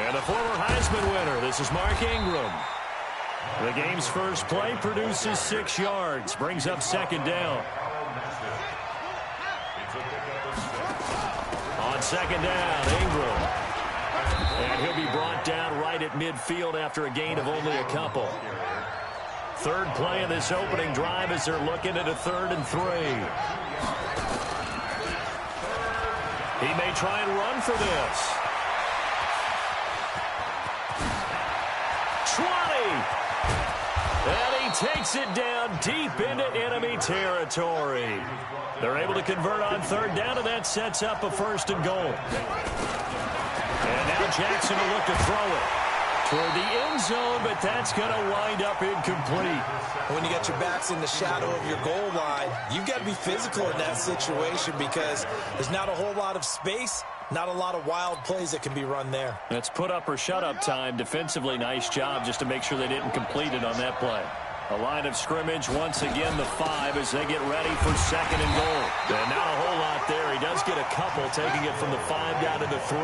And the former Heisman winner, this is Mark Ingram. The game's first play produces 6 yards, brings up second down. On second down, Ingram. And he'll be brought down right at midfield after a gain of only a couple. Third play of this opening drive as they're looking at a 3rd and 3. He may try and run for this. 20. And he takes it down deep into enemy territory. They're able to convert on 3rd down, and that sets up a 1st and goal. And now Jackson will look to throw it toward the end zone, but that's going to wind up incomplete. When you got your backs in the shadow of your goal line, you've got to be physical in that situation because there's not a whole lot of space, not a lot of wild plays that can be run there. That's put up or shut up time. Defensively, nice job just to make sure they didn't complete it on that play. A line of scrimmage, once again the 5 as they get ready for 2nd and goal. And not a whole lot there. He does get a couple, taking it from the 5 down to the 3.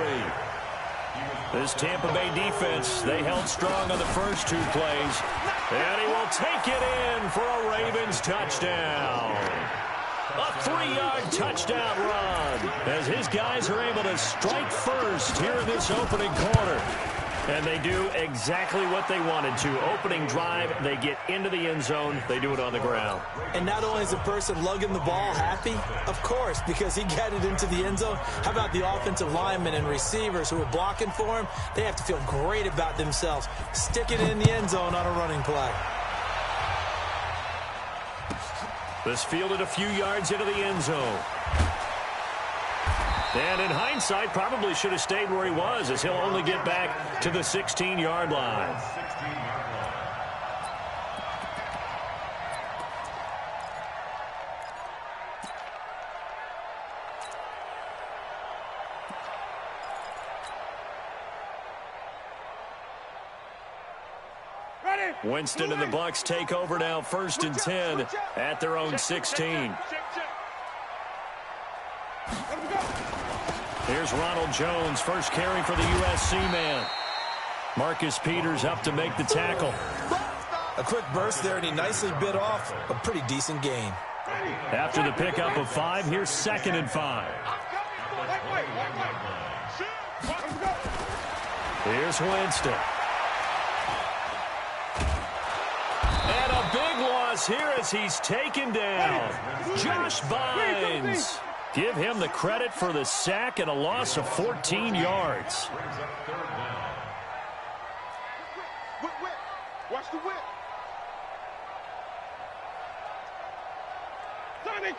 This Tampa Bay defense, they held strong on the first 2 plays. And he will take it in for a Ravens touchdown. A 3-yard touchdown run as his guys are able to strike first here in this opening quarter. And they do exactly what they wanted to. Opening drive, they get into the end zone. They do it on the ground. And not only is the person lugging the ball happy, of course, because he got it into the end zone. How about the offensive linemen and receivers who are blocking for him? They have to feel great about themselves. Stick it in the end zone on a running play. This fielded a few yards into the end zone. And in hindsight, probably should have stayed where he was as he'll only get back to the 16-yard line. Winston and the Bucs take over now, 1st and 10 at their own 16. Here's Ronald Jones, first carry for the USC man. Marcus Peters up to make the tackle. A quick burst there, and he nicely bit off a pretty decent gain. After the pickup of 5, here's 2nd and 5. Here's Winston. And a big loss here as he's taken down. Josh Bynes. Give him the credit for the sack and a loss of 14 yards. Watch the whip. Sonic.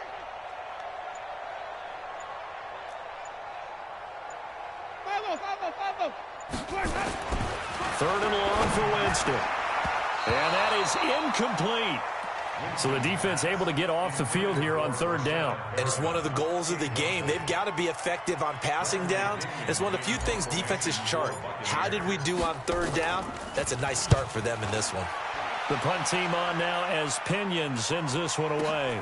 3rd and long for Winston. And that is incomplete. So the defense able to get off the field here on 3rd down. And it's one of the goals of the game. They've got to be effective on passing downs. It's one of the few things defenses chart. How did we do on 3rd down? That's a nice start for them in this one. The punt team on now as Pinion sends this one away.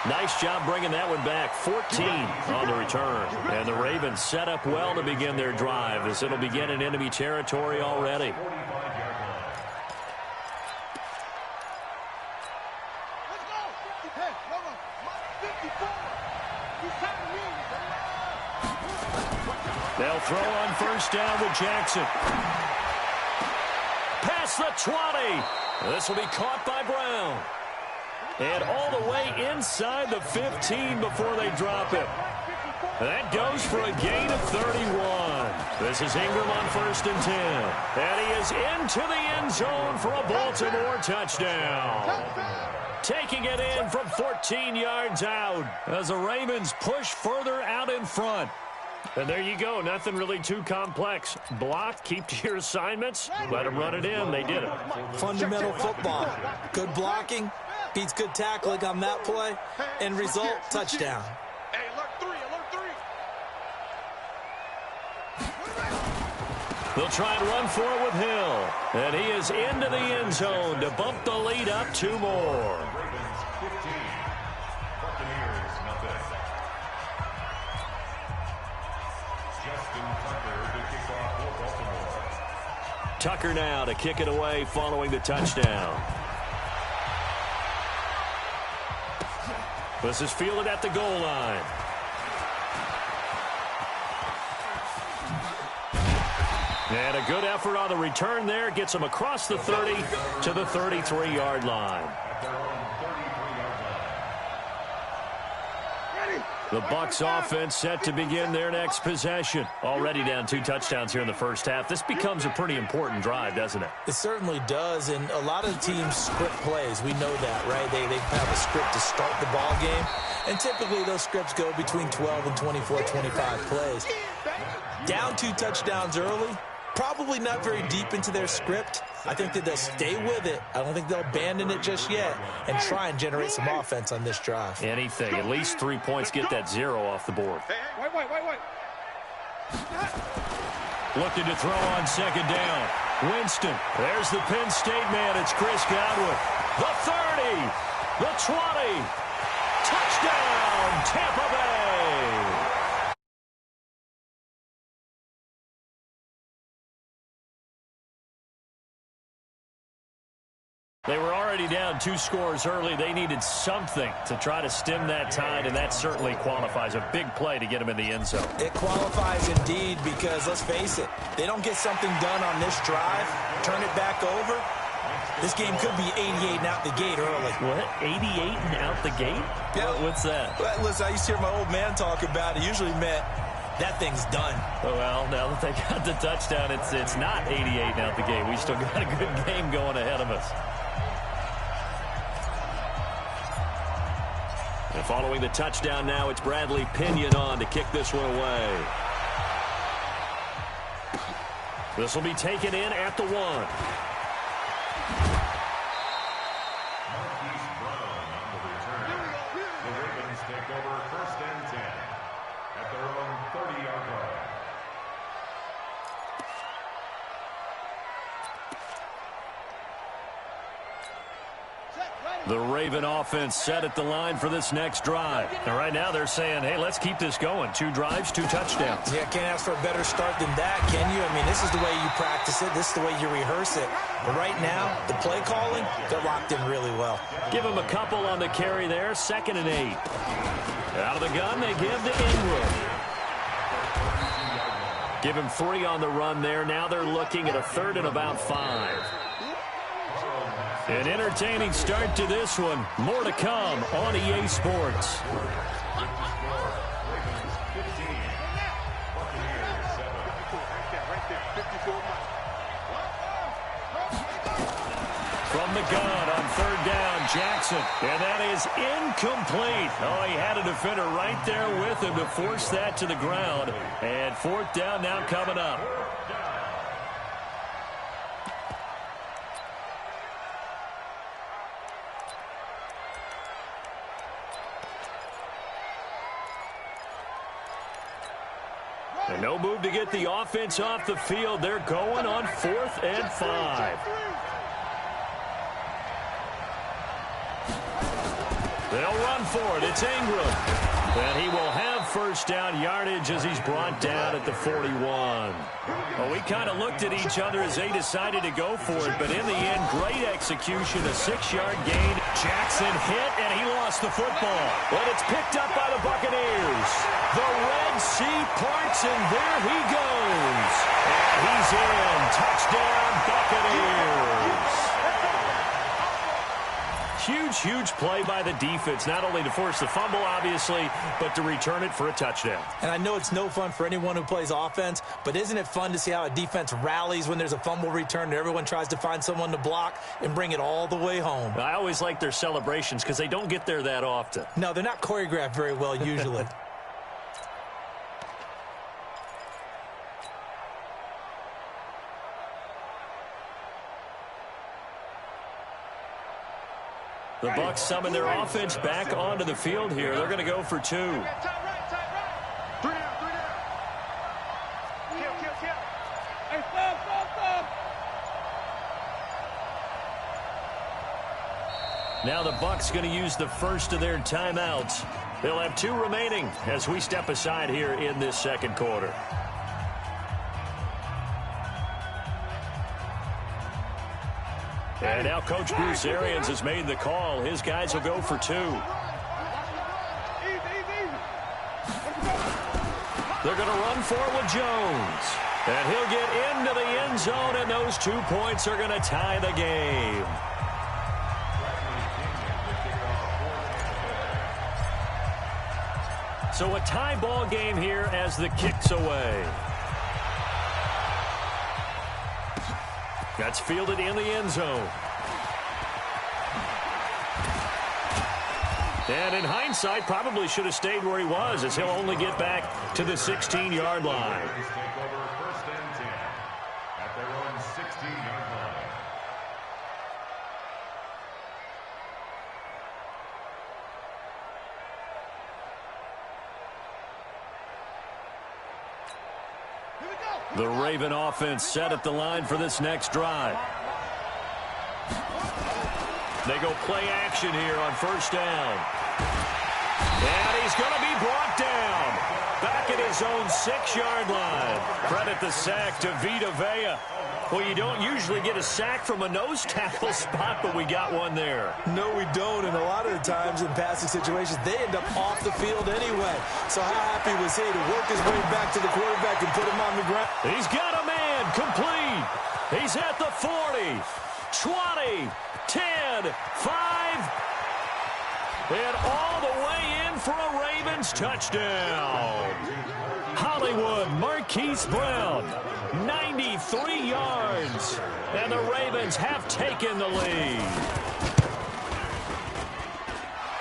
Nice job bringing that one back. 14 on the return. And the Ravens set up well to begin their drive as it'll begin in enemy territory already. They'll throw on 1st down with Jackson. Past the 20. This will be caught by Brown. And all the way inside the 15 before they drop it. That goes for a gain of 31. This is Ingram on 1st and 10. And he is into the end zone for a Baltimore touchdown. Taking it in from 14 yards out as the Ravens push further out in front. And there you go. Nothing really too complex. Block, keep to your assignments, let them run it in. They did it. Fundamental football. Good blocking, beats good tackling on that play, and result, touchdown. Hey, alert 3, alert 3. They'll try and run for it with Hill. And he is into the end zone to bump the lead up 2 more. Tucker now to kick it away following the touchdown. This is fielded at the goal line. And a good effort on the return there. Gets him across the 30 to the 33-yard line. The Bucs offense set to begin their next possession. Already down 2 touchdowns here in the first half. This becomes a pretty important drive, doesn't it? It certainly does, and a lot of teams script plays. We know that, right? They have a script to start the ball game, and typically those scripts go between 12 and 24, 25 plays. Down 2 touchdowns early, probably not very deep into their script. I think that they'll stay with it. I don't think they'll abandon it just yet and try and generate some offense on this drive. Anything. At least 3 points. Get that 0 off the board. Wait. Looking to throw on second down. Winston. There's the Penn State man. It's Chris Godwin. The 30. The 20. Touchdown, Tampa Bay. They were already down 2 scores early. They needed something to try to stem that tide, and that certainly qualifies. A big play to get them in the end zone. It qualifies indeed because, let's face it, they don't get something done on this drive, turn it back over, this game could be 88 and out the gate early. What? 88 and out the gate? Yeah. What's that? Well, listen, I used to hear my old man talk about it. Usually meant that thing's done. Well, now that they got the touchdown, it's not 88 and out the gate. We still got a good game going ahead of us. And following the touchdown now, it's Bradley Pinion on to kick this one away. This will be taken in at the 1. The Ravens take over 1st and 10 at their own 30-yard line. The Raven offense set at the line for this next drive. And right now they're saying, hey, let's keep this going. 2 drives, 2 touchdowns. Yeah, can't ask for a better start than that, can you? I mean, this is the way you practice it. This is the way you rehearse it. But right now, the play calling, they're locked in really well. Give them a couple on the carry there. 2nd and 8. Out of the gun, they give to Ingram. Give him 3 on the run there. Now they're looking at a 3rd and about 5. An entertaining start to this one. More to come on EA Sports. From the gun on 3rd down, Jackson. And that is incomplete. Oh, he had a defender right there with him to force that to the ground. And 4th down now coming up. And no move to get the offense off the field. They're going on 4th and 5. They'll run for it. It's Ingram. And he will have 1st down yardage as he's brought down at the 41. Well, we kind of looked at each other as they decided to go for it. But in the end, great execution, a 6-yard gain. Jackson hit, and he lost the football. But it's picked up by the Buccaneers. The Red Sea parts, and there he goes. And he's in. Touchdown, Buccaneers. Huge play by the defense, not only to force the fumble, obviously, but to return it for a touchdown. And I know it's no fun for anyone who plays offense, but isn't it fun to see how a defense rallies when there's a fumble return and everyone tries to find someone to block and bring it all the way home? I always like their celebrations because they don't get there that often. No, they're not choreographed very well usually. The Bucs summon their offense back onto the field here. They're going to go for 2. Tight right. 3 down. Kill. Hey, stop. Now the Bucs going to use the first of their timeouts. They'll have 2 remaining as we step aside here in this 2nd quarter. And now Coach Bruce Arians has made the call. His guys will go for 2. They're going to run for it with Jones. And he'll get into the end zone, and those 2 points are going to tie the game. So a tie ball game here as the kick's away. That's fielded in the end zone. And in hindsight, probably should have stayed where he was, as he'll only get back to the 16-yard line. Take over 1st and 10 at their own 16-yard line. The Raven offense set at the line for this next drive. They go play action here on 1st down. And he's going to be brought down. Back at his own 6-yard line. Credit the sack to Vita Vea. Well, you don't usually get a sack from a nose tackle spot, but we got one there. No, we don't, and a lot of the times in passing situations, they end up off the field anyway. So how happy was he to work his way back to the quarterback and put him on the ground? He's got a man complete. He's at the 40, 20, 10, 5, and all the way in for a Ravens touchdown. Hollywood Marquise Brown, 93 yards, and the Ravens have taken the lead.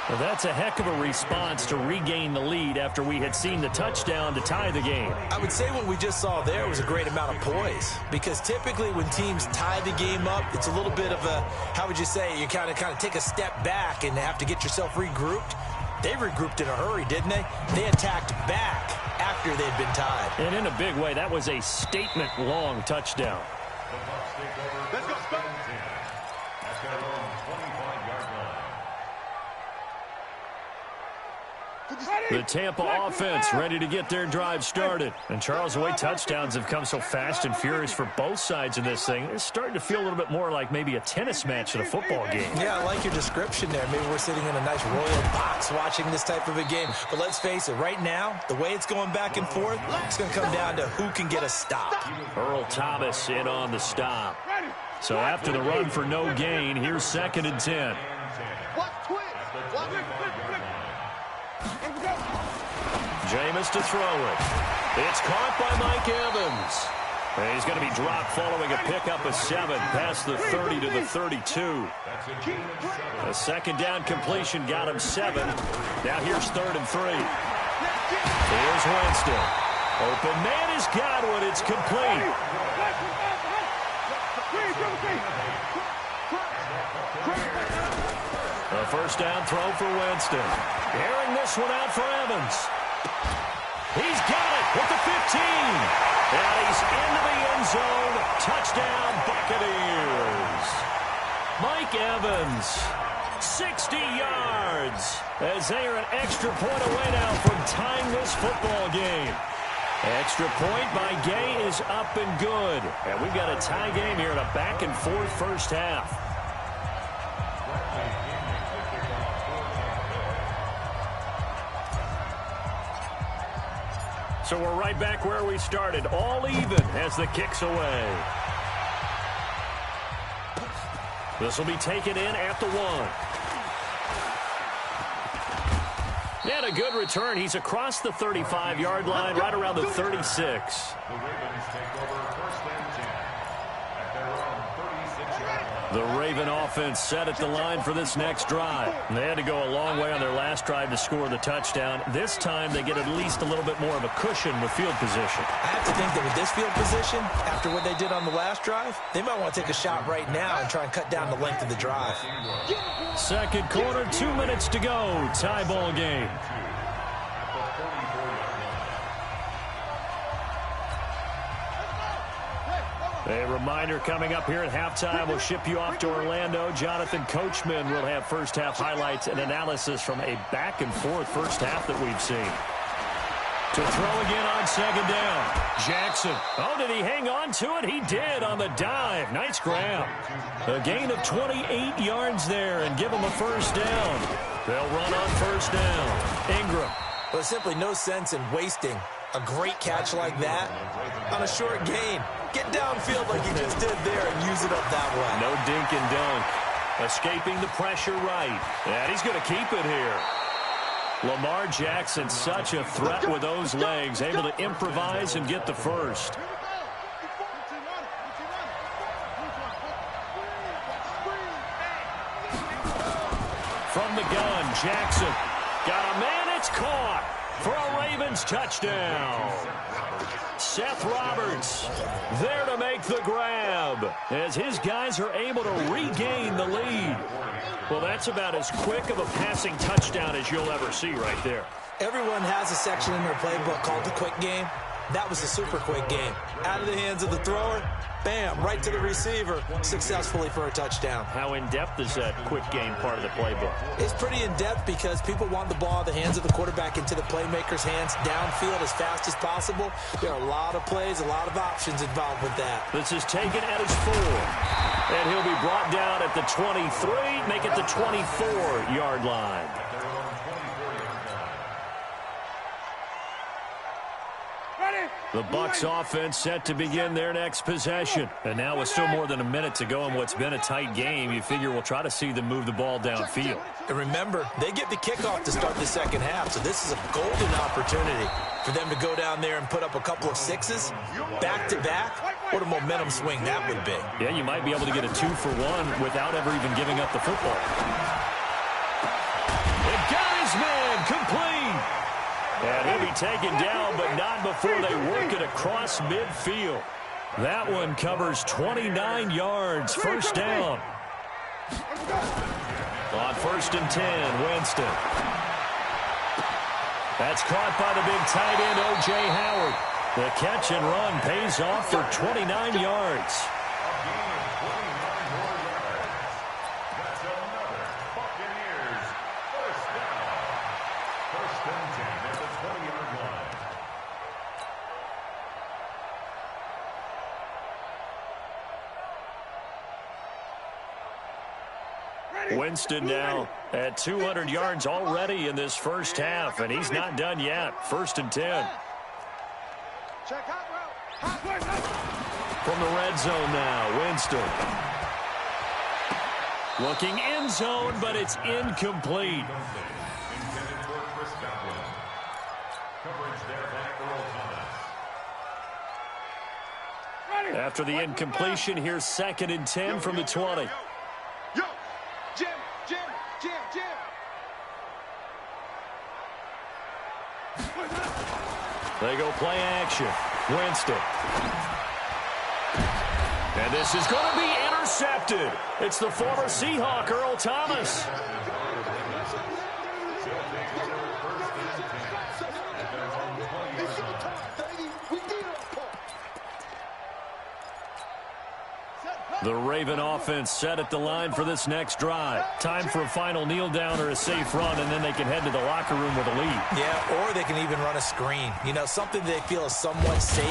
Well, that's a heck of a response to regain the lead after we had seen the touchdown to tie the game. I would say what we just saw there was a great amount of poise, because typically when teams tie the game up, it's a little bit of a, how would you say, you kind of take a step back and have to get yourself regrouped. They regrouped in a hurry, didn't they? They attacked back after they'd been tied. And in a big way, that was a statement-long touchdown. The Bucs take over 1st and 10 at their own 25-yard line. The Tampa offense ready to get their drive started. And Charles, the way touchdowns have come so fast and furious for both sides in this thing, it's starting to feel a little bit more like maybe a tennis match in a football game. Yeah, I like your description there. Maybe we're sitting in a nice royal box watching this type of a game. But let's face it, right now, the way it's going back and forth, it's going to come down to who can get a stop. Earl Thomas in on the stop. So after the run for no gain, here's 2nd and 10. Jameis to throw it. It's caught by Mike Evans. And he's going to be dropped following a pickup of 7 past the 30 to the 32. A 2nd down completion got him 7. Now here's 3rd and 3. Here's Winston. Open man is Godwin. It's complete. A 1st down throw for Winston. Airing this one out for Evans. He's got it at the 15. And he's into the end zone. Touchdown, Buccaneers. Mike Evans, 60 yards, as they are an extra point away now from tying this football game. Extra point by Gay is up and good. And we've got a tie game here in a back-and-forth first half. So we're right back where we started, all even as the kick's away. This will be taken in at the 1. And a good return. He's across the 35-yard line, right around the 36. The Ravens take over 1st and 10 at their own 36-yard line. The Raven offense set at the line for this next drive. And they had to go a long way on their last drive to score the touchdown. This time they get at least a little bit more of a cushion with field position. I have to think that with this field position, after what they did on the last drive, they might want to take a shot right now and try and cut down the length of the drive. 2nd quarter, 2 minutes to go. Tie ball game. A reminder coming up here at halftime, we'll ship you off to Orlando. Jonathan Coachman will have first half highlights and analysis from a back-and-forth first half that we've seen. To throw again on second down. Jackson. Oh, did he hang on to it? He did on the dive. Nice grab. A gain of 28 yards there and give him a first down. They'll run on first down. Ingram. Well, there's simply no sense in wasting a great catch like that on a short gain. Get downfield like you just did there and use it up that way. No dink and dunk. Escaping the pressure right. And he's going to keep it here. Lamar Jackson, such a threat with those legs, able to improvise and get the first. From the gun, Jackson. Got a man, it's caught for a Ravens touchdown. Seth Roberts there to make the grab as his guys are able to regain the lead. Well, that's about as quick of a passing touchdown as you'll ever see right there. Everyone has a section in their playbook called the quick game. That was the super quick game. Out of the hands of the thrower, bam, right to the receiver, successfully for a touchdown. How in-depth is that quick game part of the playbook? It's pretty in-depth because people want the ball in the hands of the quarterback into the playmaker's hands downfield as fast as possible. There are a lot of plays, a lot of options involved with that. This is taken at his 4. And he'll be brought down at the 23, make it the 24-yard line. The Bucs offense set to begin their next possession. And now with still more than a minute to go in what's been a tight game, you figure we'll try to see them move the ball downfield. And remember, they get the kickoff to start the second half, so this is a golden opportunity for them to go down there and put up a couple of sixes back-to-back. What a momentum swing that would be. Yeah, you might be able to get a 2-for-1 without ever even giving up the football. It got his man complete. And he'll be taken down, but not before they work it across midfield. That one covers 29 yards. First down. On 1st and 10, Winston. That's caught by the big tight end, O.J. Howard. The catch and run pays off for 29 yards. Winston now at 200 yards already in this first half, and he's not done yet. 1st and 10. From the red zone now, Winston. Looking end zone, but it's incomplete. After the incompletion, here's 2nd and 10 from the 20. They go play action. Winston. And this is going to be intercepted. It's the former Seahawk, Earl Thomas. The Raven offense set at the line for this next drive. Time for a final kneel down or a safe run, and then they can head to the locker room with a lead. Yeah, or they can even run a screen. You know, something they feel is somewhat safe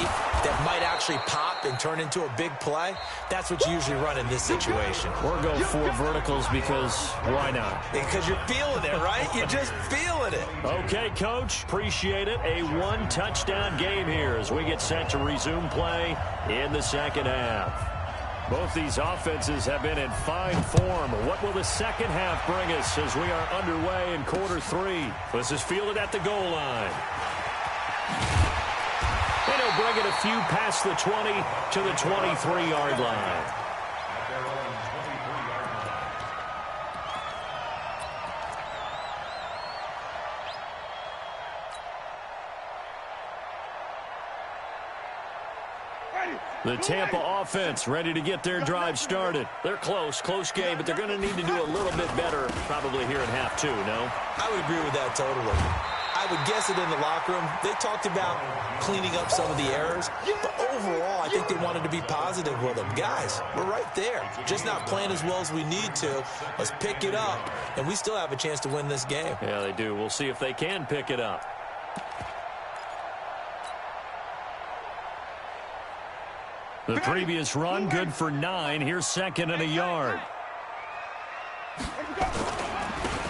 that might actually pop and turn into a big play. That's what you usually run in this situation. Or go 4 verticals because why not? Because you're feeling it, right? You're just feeling it. Okay, Coach. Appreciate it. A 1-touchdown game here as we get set to resume play in the second half. Both these offenses have been in fine form. What will the second half bring us as we are underway in quarter 3? This is fielded at the goal line. And he'll bring it a few past the 20 to the 23-yard line. The Tampa offense ready to get their drive started. They're close game, but they're going to need to do a little bit better probably here in half 2, no? I would agree with that totally. I would guess it in the locker room. They talked about cleaning up some of the errors, but overall, I think they wanted to be positive with them. Guys, we're right there. Just not playing as well as we need to. Let's pick it up, and we still have a chance to win this game. Yeah, they do. We'll see if they can pick it up. The previous run, good for 9. Here's second and a yard.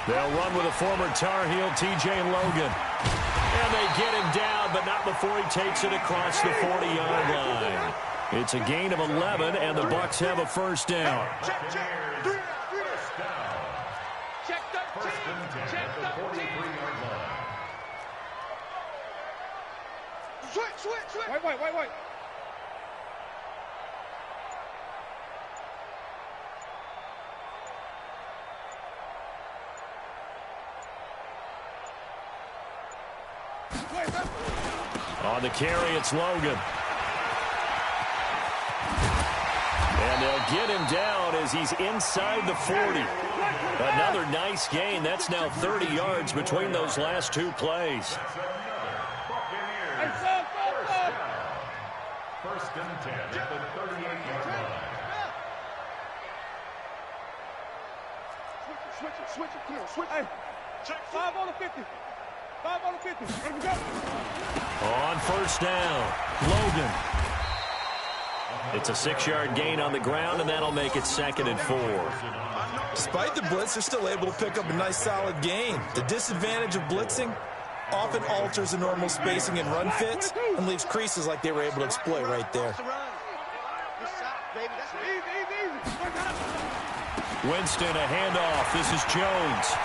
They'll run with a former Tar Heel, T.J. Logan. And they get him down, but not before he takes it across the 40-yard line. It's a gain of 11, and the Bucs have a first down. Check 13. Check 13. Switch. Wait. On the carry, it's Logan. And they'll get him down as he's inside the 40. Another nice gain. That's now 30 yards between those last two plays. First and 10 at the 38-yard line. Switch it. Come on, switch. Hey, check 5 on the 50. 5 on the 50. Let him go. On first down, Logan. It's a 6-yard gain on the ground, and that'll make it second and 4. Despite the blitz, they're still able to pick up a nice, solid gain. The disadvantage of blitzing often alters the normal spacing and run fits and leaves creases like they were able to exploit right there. Winston, a handoff. This is Jones.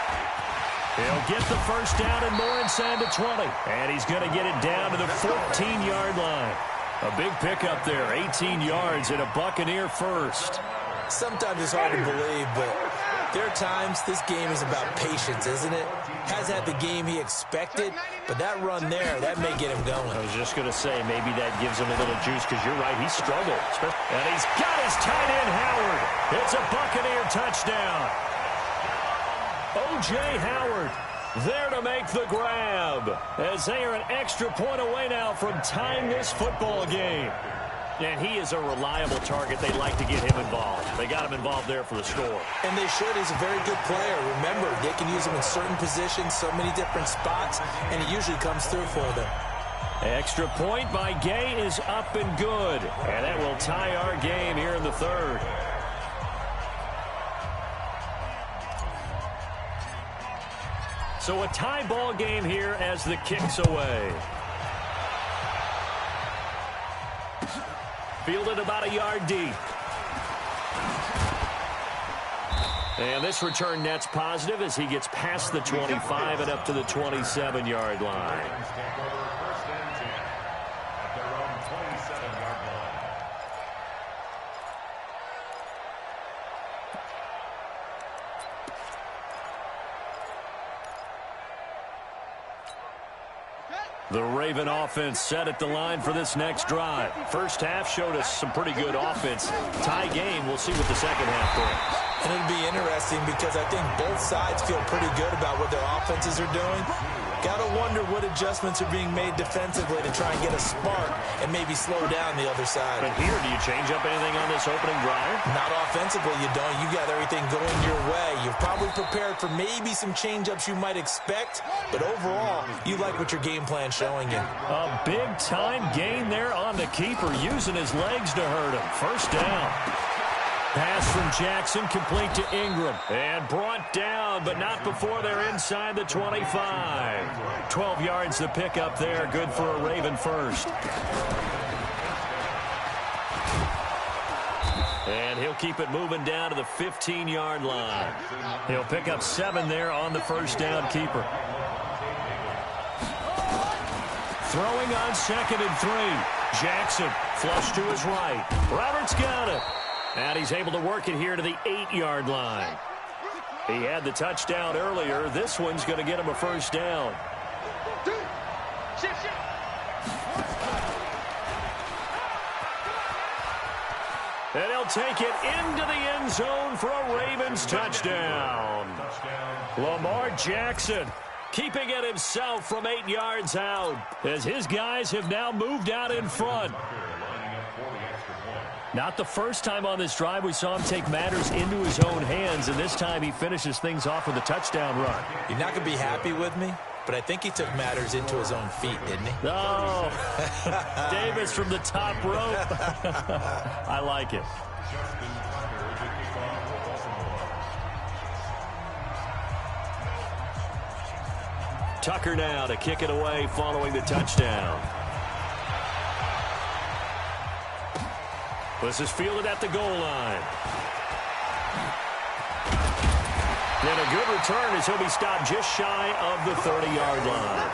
He'll get the first down and more inside the 20. And he's going to get it down to the 14-yard line. A big pickup there, 18 yards and a Buccaneer first. Sometimes it's hard to believe, but there are times this game is about patience, isn't it? Has had the game he expected, but that run there, that may get him going. I was just going to say, maybe that gives him a little juice, because you're right, he struggled. And he's got his tight end, Howard. It's a Buccaneer touchdown. O.J. Howard there to make the grab, as they are an extra point away now from tying this football game. And he is a reliable target. They like to get him involved. They got him involved there for the score. And they should. He's a very good player. Remember, they can use him in certain positions, so many different spots, and he usually comes through for them. Extra point by Gay is up and good. And that will tie our game here in the third. So a tie ball game here as the kick's away. Fielded about a yard deep. And this return net's positive as he gets past the 25 and up to the 27-yard line. The Raven offense set at the line for this next drive. First half showed us some pretty good offense. Tie game, we'll see what the second half brings. And it'll be interesting because I think both sides feel pretty good about what their offenses are doing. Got to wonder what adjustments are being made defensively to try and get a spark and maybe slow down the other side. But here, do you change up anything on this opening drive? Not offensively, you don't. You got everything going your way. You've probably prepared for maybe some change-ups you might expect, but overall, you like what your game plan's showing you. A big-time gain there on the keeper, using his legs to hurt him. First down. Pass from Jackson, complete to Ingram. And brought down, but not before they're inside the 25. 12 yards the pickup there, good for a Raven first. And he'll keep it moving down to the 15-yard line. He'll pick up 7 there on the first down keeper. Throwing on 2nd and 3. Jackson, flush to his right. Roberts got it. And he's able to work it here to the 8-yard line. He had the touchdown earlier. This one's going to get him a first down. And he'll take it into the end zone for a Ravens touchdown. Lamar Jackson keeping it himself from 8 yards out, as his guys have now moved out in front. Not the first time on this drive we saw him take matters into his own hands, and this time he finishes things off with a touchdown run. You're not going to be happy with me, but I think he took matters into his own feet, didn't he? Oh, Davis from the top rope. I like it. Tucker now to kick it away following the touchdown. This is fielded at the goal line. And a good return as he'll be stopped just shy of the 30-yard line.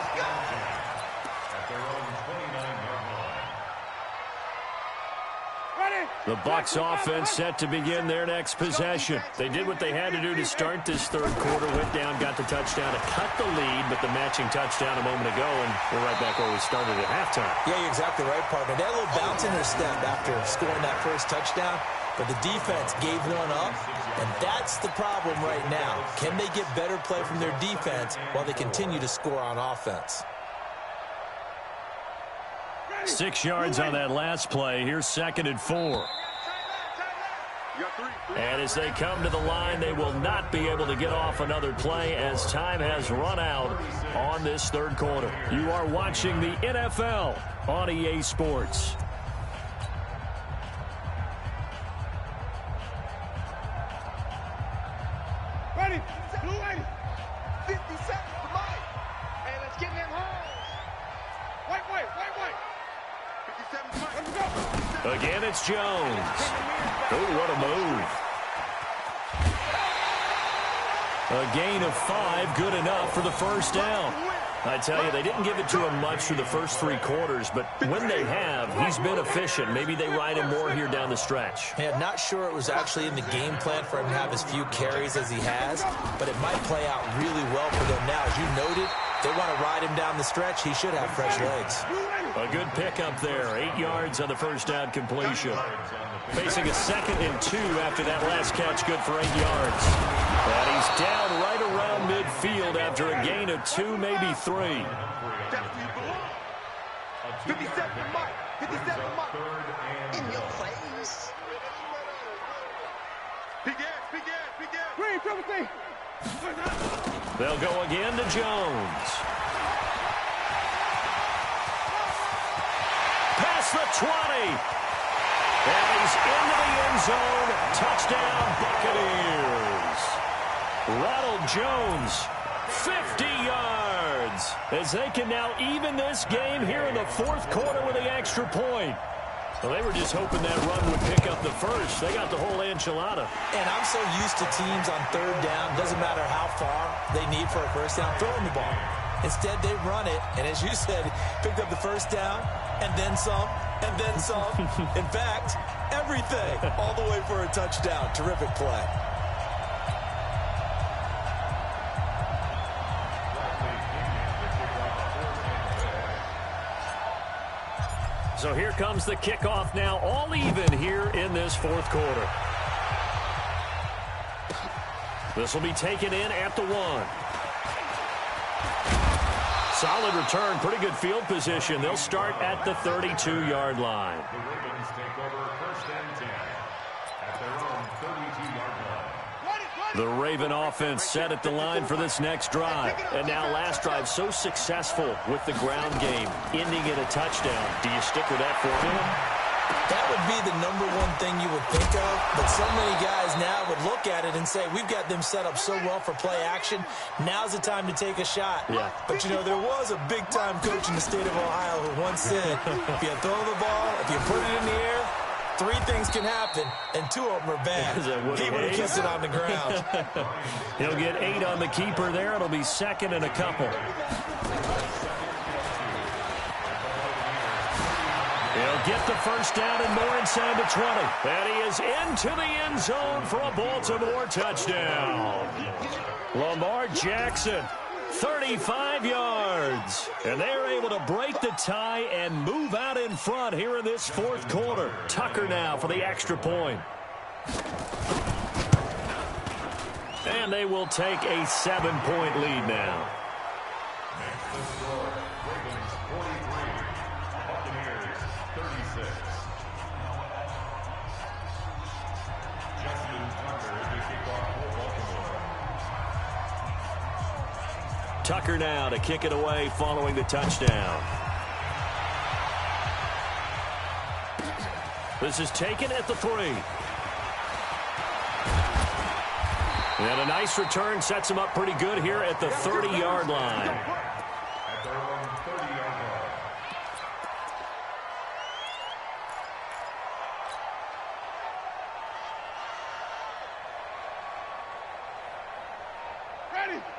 The Bucs offense set to begin their next possession. They did what they had to do to start this third quarter. Went down, got the touchdown to cut the lead, but the matching touchdown a moment ago, and we're right back where we started at halftime. Yeah, you're exactly right, partner. They had a little bounce in their step after scoring that first touchdown, but the defense gave one up, and that's the problem right now. Can they get better play from their defense while they continue to score on offense? 6 yards on that last play. Here's 2nd and 4. And as they come to the line, they will not be able to get off another play as time has run out on this third quarter. You are watching the NFL on EA Sports. Ready? Blue 80. 50 seconds to mine. Hey, let's get in them holes. Wait. 57 to mine. Let's go. Again, it's Jones. Oh, what a move. A gain of 5, good enough for the first down. I tell you, they didn't give it to him much through the first 3 quarters, but when they have, he's been efficient. Maybe they ride him more here down the stretch. Yeah, not sure it was actually in the game plan for him to have as few carries as he has, but it might play out really well for them now. As you noted, they want to ride him down the stretch. He should have fresh legs. A good pickup there. 8 yards on the first down completion. Facing a 2nd and 2 after that last catch, good for 8 yards. And he's down right around midfield after a gain of 2, maybe 3. 57 Mike. 57 Mike. In your face. Begin. Green, Timothy. They'll go again to Jones. Past the 20. And he's into the end zone. Touchdown, Buccaneers. Ronald Jones, 50 yards. As they can now even this game here in the fourth quarter with the extra point. Well, they were just hoping that run would pick up the first. They got the whole enchilada. And I'm so used to teams on third down, doesn't matter how far they need for a first down, throwing the ball. Instead, they run it, and as you said, picked up the first down, and then some, and then some. In fact, everything, all the way for a touchdown. Terrific play. So here comes the kickoff now, all even here in this fourth quarter. This will be taken in at the 1. Solid return, pretty good field position. They'll start at the 32-yard line. The Ravens take over 1st and 10 at their own 32-yard line. The Raven offense set at the line for this next drive. And now last drive so successful with the ground game, ending in a touchdown. Do you stick with that formula? That would be the #1 thing you would think of, but so many guys now would look at it and say, we've got them set up so well for play action, now's the time to take a shot. Yeah. But, you know, there was a big-time coach in the state of Ohio who once said, if you throw the ball, if you put it in the air, 3 things can happen, and 2 of them are bad. He would have kissed it on the ground. He'll get 8 on the keeper there. It'll be 2nd and a couple. He'll get the first down and more inside the 20. And he is into the end zone for a Baltimore touchdown. Lamar Jackson, 35 yards. And they're able to break the tie and move out in front here in this fourth quarter. Tucker now for the extra point. And they will take a 7-point lead now. Tucker now to kick it away following the touchdown. This is taken at the 3. And a nice return sets him up pretty good here at the 30-yard line. At their own 30-yard line.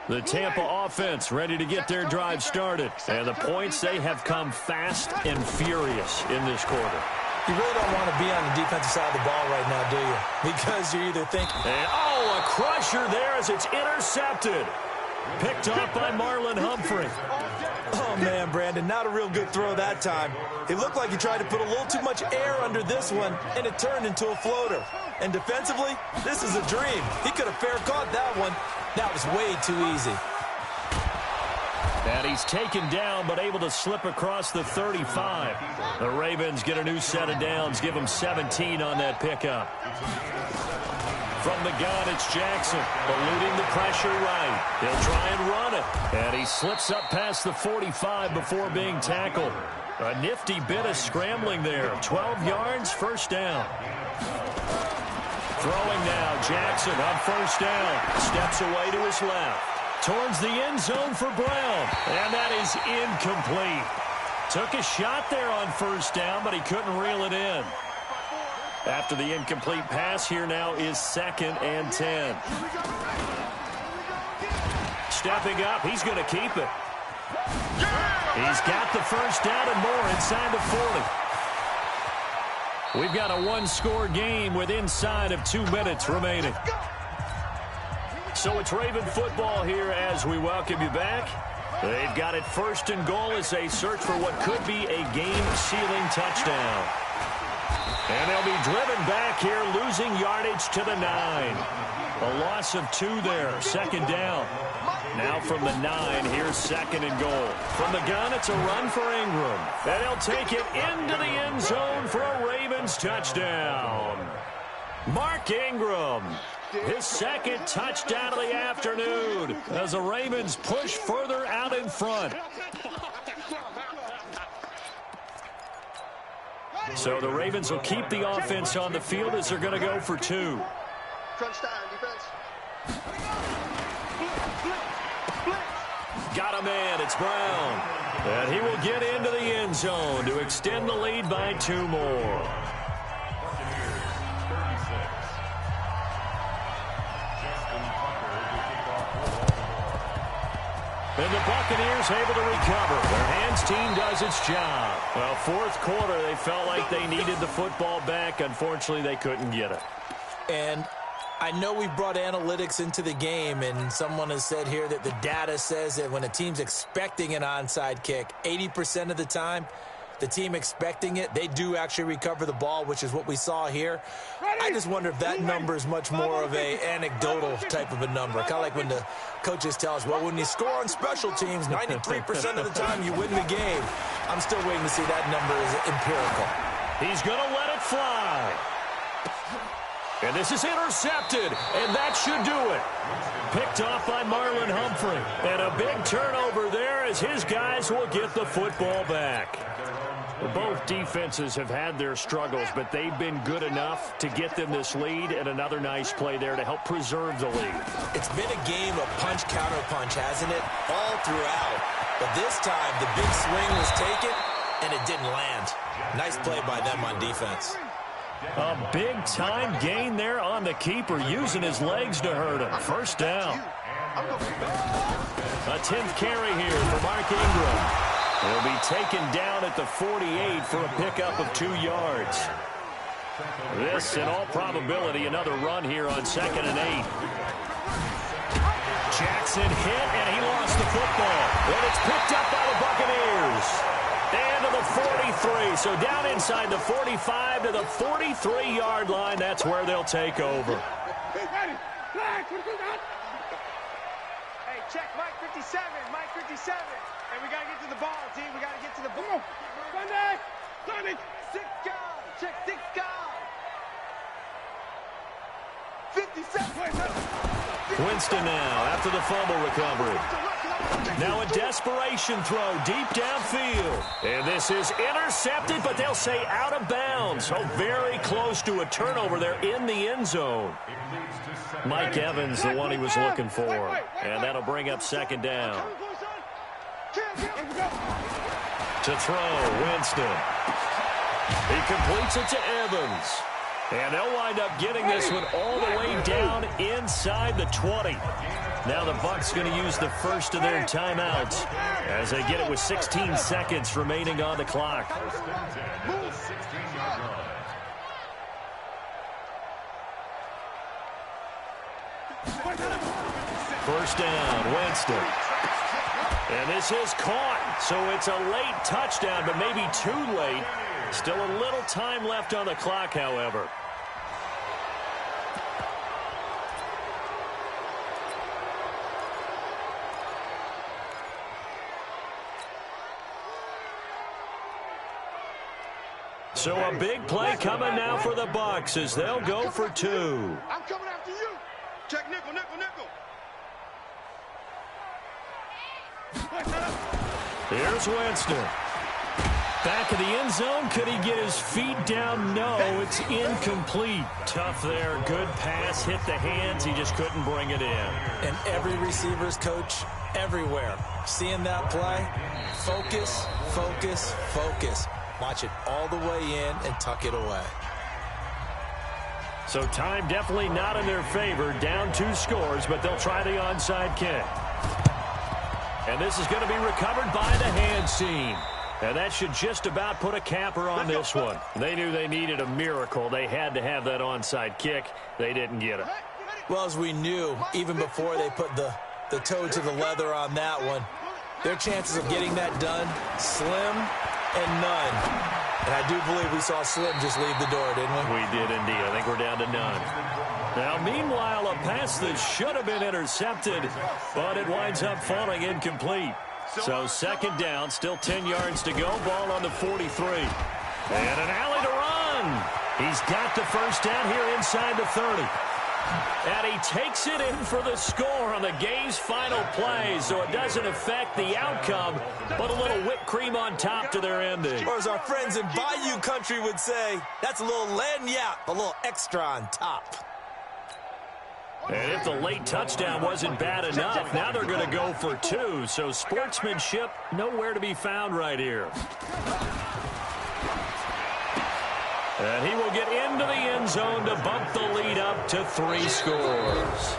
The Tampa offense ready to get their drive started. And the points, they have come fast and furious in this quarter. You really don't want to be on the defensive side of the ball right now, do you? Because you're either thinking... And, oh, a crusher there as it's intercepted. Picked off by Marlon Humphrey. Oh, man, Brandon, not a real good throw that time. It looked like he tried to put a little too much air under this one, and it turned into a floater. And defensively, this is a dream. He could have fair caught that one. That was way too easy. And he's taken down, but able to slip across the 35. The Ravens get a new set of downs, give them 17 on that pickup. From the gun, it's Jackson, eluding the pressure right. He'll try and run it. And he slips up past the 45 before being tackled. A nifty bit of scrambling there. 12 yards, first down. Throwing now, Jackson on first down. Steps away to his left. Towards the end zone for Brown. And that is incomplete. Took a shot there on first down, but he couldn't reel it in. After the incomplete pass, here now is 2nd and 10. Stepping up, he's going to keep it. He's got the first down and more inside the 40. We've got a one-score game with inside of 2 minutes remaining. So it's Raven football here as we welcome you back. They've got it 1st and goal as they search for what could be a game-sealing touchdown. And they'll be driven back here, losing yardage to the 9. A loss of 2 there, 2nd down. Now from the 9, here's 2nd and goal. From the gun, it's a run for Ingram. And he'll take it into the end zone for a Ravens touchdown. Mark Ingram, his 2nd touchdown of the afternoon as the Ravens push further out in front. So the Ravens will keep the offense on the field as they're going to go for 2. Crunch time, defense. Got a man, it's Brown. And he will get into the end zone to extend the lead by 2 more. And the Buccaneers able to recover. Their hands team does its job. Well, 4th quarter, they felt like they needed the football back. Unfortunately, they couldn't get it. And I know we brought analytics into the game, and someone has said here that the data says that when a team's expecting an onside kick, 80% of the time, the team expecting it, they do actually recover the ball, which is what we saw here. I just wonder if that number is much more of a anecdotal type of a number. Kind of like when the coaches tell us, well, when you score on special teams, 93% of the time you win the game. I'm still waiting to see that number is empirical. He's going to let it fly. And this is intercepted, and that should do it. Picked off by Marlon Humphrey. And a big turnover there as his guys will get the football back. Both defenses have had their struggles, but they've been good enough to get them this lead, and another nice play there to help preserve the lead. It's been a game of punch-counter-punch, hasn't it? All throughout. But this time, the big swing was taken, and it didn't land. Nice play by them on defense. A big-time gain there on the keeper, using his legs to hurt him. First down. A 10th carry here for Mark Ingram. He'll be taken down at the 48 for a pickup of 2 yards. This, in all probability, another run here on 2nd and 8. Jackson hit, and he lost the football. And it's picked up by the Buccaneers. And to the 43. So down inside the 45 to the 43-yard line. That's where they'll take over. Hey, check, Mike 57, Mike 57. Hey, we got to get to the ball, team. We got to get to the ball. Sunday. 6 guard. Check 6 guard. 57. Winston now after the fumble recovery. Now a desperation throw deep downfield. And this is intercepted, but they'll say out of bounds. So very close to a turnover there in the end zone. Mike Evans, the one he was looking for. And that'll bring up second down. To throw, Winston. He completes it to Evans. And they'll wind up getting this one all the way down inside the 20. Now the Bucs going to use the first of their timeouts as they get it with 16 seconds remaining on the clock. First down, Winston. And this is caught, so it's a late touchdown, but maybe too late. Still a little time left on the clock, however. So a big play coming now for the Bucs as they'll go for two. I'm coming after you. Check nickel, nickel, nickel. Here's Winston. Back of the end zone. Could he get his feet down? No, it's incomplete. Tough there. Good pass. Hit the hands. He just couldn't bring it in. And every receiver's coach everywhere. Seeing that play, focus, focus, focus. Watch it all the way in and tuck it away. So time definitely not in their favor. Down 2 scores, but they'll try the onside kick. And this is going to be recovered by the hands team. And that should just about put a capper on this one. They knew they needed a miracle. They had to have that onside kick. They didn't get it. Well, as we knew, even before they put the toe to the leather on that one, their chances of getting that done, slim and none. And I do believe we saw Slim just leave the door, didn't we? We did indeed. I think we're down to none. Now, meanwhile, a pass that should have been intercepted, but it winds up falling incomplete. So second down, still 10 yards to go. Ball on the 43. And an alley to run. He's got the first down here inside the 30. And he takes it in for the score on the game's final play, so it doesn't affect the outcome, but a little whipped cream on top to their ending. Or as our friends in Bayou Country would say, that's a little lagniappe, a little extra on top. And if the late touchdown wasn't bad enough, now they're going to go for 2. So sportsmanship nowhere to be found right here. And he will get into the end zone to bump the lead up to 3 scores.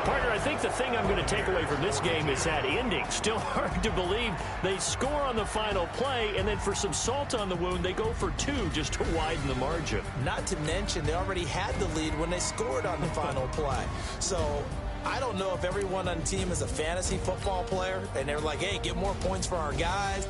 Partner, I think the thing I'm going to take away from this game is that ending. Still hard to believe they score on the final play, and then for some salt on the wound, they go for 2 just to widen the margin. Not to mention, they already had the lead when they scored on the final play. So I don't know if everyone on the team is a fantasy football player, and they're like, hey, get more points for our guys.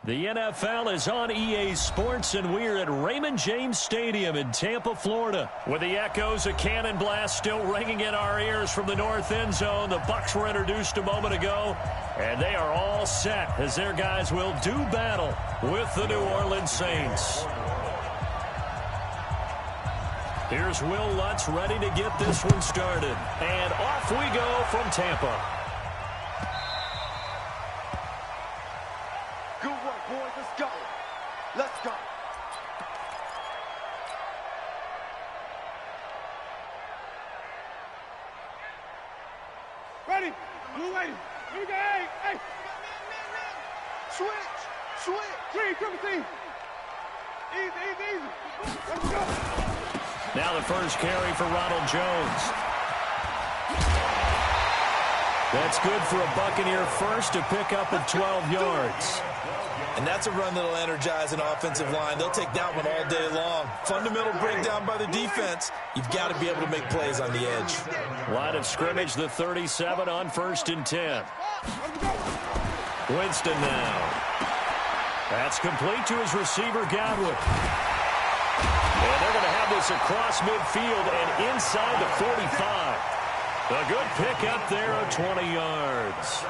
The NFL is on EA Sports, and we're at Raymond James Stadium in Tampa, Florida. With the echoes of cannon blast still ringing in our ears from the north end zone, the Bucs were introduced a moment ago, and they are all set as their guys will do battle with the New Orleans Saints. Here's Will Lutz ready to get this one started. And off we go from Tampa. Good work, boys. Let's go. Let's go. Ready? Blue lady. Here we go. Hey. Switch. Triple team. Easy. Let's go. Now the first carry for Ronald Jones. That's good for a Buccaneer first to pick up at 12 yards. And that's a run that'll energize an offensive line. They'll take that one all day long. Fundamental breakdown by the defense. You've got to be able to make plays on the edge. Line of scrimmage, the 37 on 1st and 10. Winston now. That's complete to his receiver, Godwin. And they're going to have this across midfield and inside the 45. A good pick up there of 20 yards.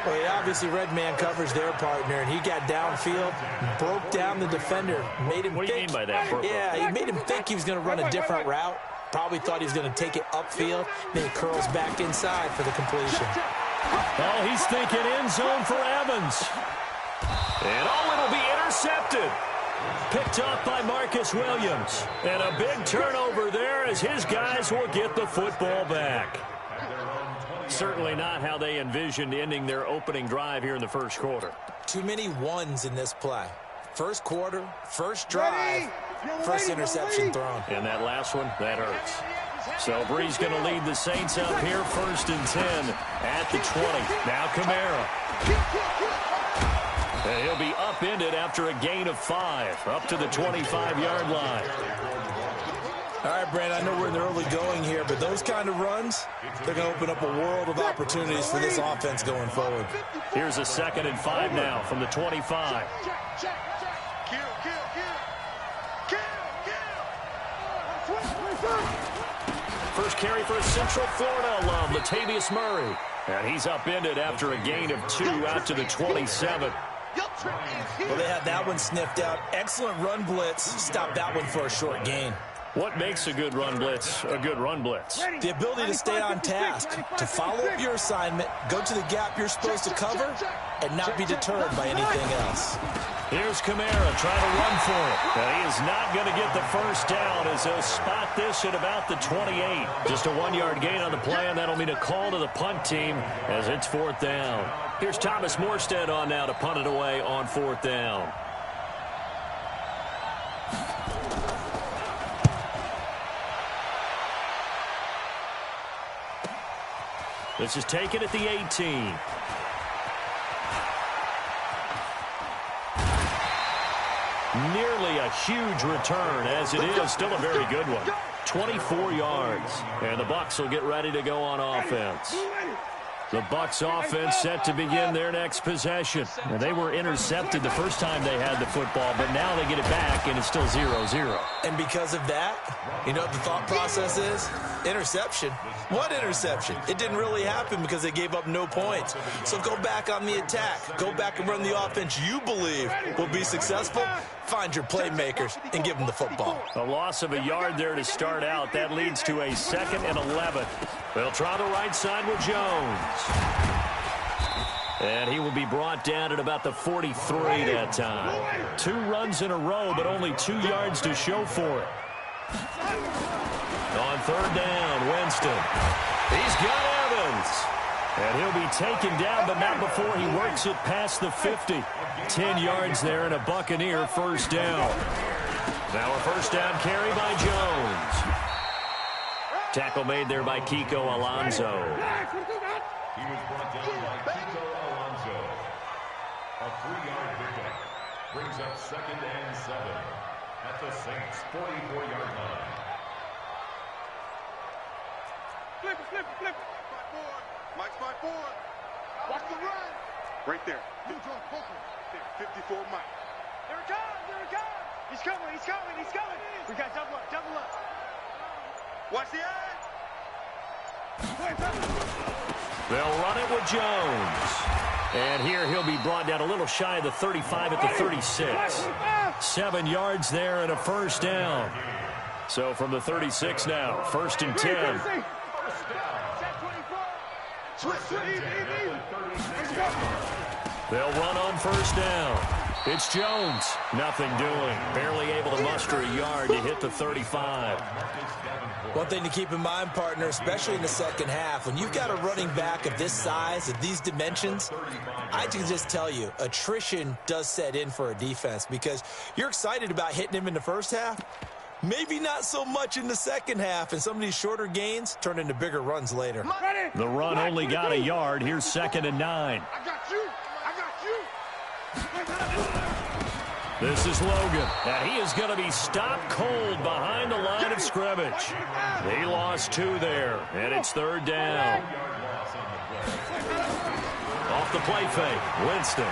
Well, he obviously read man coverage their partner, and he got downfield, broke down the defender, made him What do you mean by that? Yeah, he made him think he was going to run a different route. Probably thought he was going to take it upfield. Then he curls back inside for the completion. Oh, he's thinking end zone for Evans. And it'll be intercepted. Picked off by Marcus Williams. And a big turnover there as his guys will get the football back. Certainly not how they envisioned ending their opening drive here in the first quarter. Too many ones in this play. First quarter, first drive, first interception thrown. And that last one, that hurts. So Brees going to lead the Saints up here, 1st and 10 at the 20. Now Kamara. And he'll be upended after a gain of 5, up to the 25-yard line. All right, Brandon, I know we're in the early going here, but those kind of runs, they're going to open up a world of opportunities for this offense going forward. Here's a 2nd and 5 now from the 25. First carry for a Central Florida alum, Latavius Murray. And he's upended after a gain of 2 out to the 27. Well, they had that one sniffed out. Excellent run blitz. Stop that one for a short gain. What makes a good run blitz a good run blitz? The ability to stay on task, to follow up your assignment, go to the gap you're supposed to cover, and not be deterred by anything else. Here's Kamara trying to run for it. Now, he is not going to get the first down as they'll spot this at about the 28. Just a 1-yard gain on the play, and that'll mean a call to the punt team as it's 4th down. Here's Thomas Morstead on now to punt it away on 4th down. This is taken at the 18. Nearly a huge return, as it is still a very good one. 24 yards, and the Bucs will get ready to go on offense. The Bucs offense set to begin their next possession. And they were intercepted the first time they had the football, but now they get it back, and it's still 0-0. And because of that, you know what the thought process is? Interception. What interception? It didn't really happen because they gave up no points. So go back on the attack. Go back and run the offense you believe will be successful. Find your playmakers and give them the football. A loss of a yard there to start out. That leads to a 2nd and 11. They'll try the right side with Jones. And he will be brought down at about the 43 that time. 2 runs in a row, but only 2 yards to show for it. On 3rd down, Winston. He's got Evans. And he'll be taken down, but not before he works it past the 50. 10 yards there and a Buccaneer first down. Now a first down carry by Jones. Tackle made there by Kiko Alonso. He was brought down by Kiko Alonso. A 3-yard pickup brings up 2nd and 7 at the Saints' 44-yard line. Flip. Mike's my board. Watch the run. Right there. there. 54 Mike. Here it comes. Here it comes. He's coming. He's coming. He's coming. We got double up. Double up. Watch the eye. They'll run it with Jones. And here he'll be brought down a little shy of the 35 at the 36. 7 yards there and a first down. So from the 36 now, 1st and 10. They'll run on 1st down. It's Jones. Nothing doing. Barely able to muster a yard to hit the 35. One thing to keep in mind, partner, especially in the second half, when you've got a running back of this size, of these dimensions, I can just tell you, attrition does set in for a defense because you're excited about hitting him in the first half. Maybe not so much in the second half, and some of these shorter gains turn into bigger runs later. The run only got a yard. Here's 2nd and 9. I got you. I got you. This is Logan, and he is going to be stopped cold behind the line of scrimmage. He lost 2 there, and it's 3rd down. Off the play fake, Winston.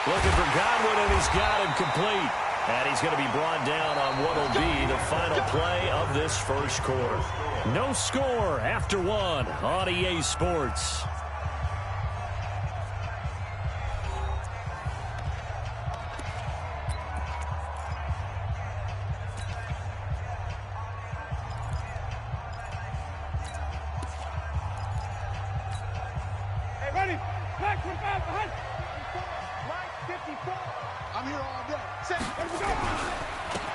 Looking for Godwin, and he's got him complete. And he's going to be brought down on what will be the final play of this first quarter. No score after 1 on EA Sports. Hey, ready? Back, 25, behind. Mike, 54. I'm here all day. Set. Let's go.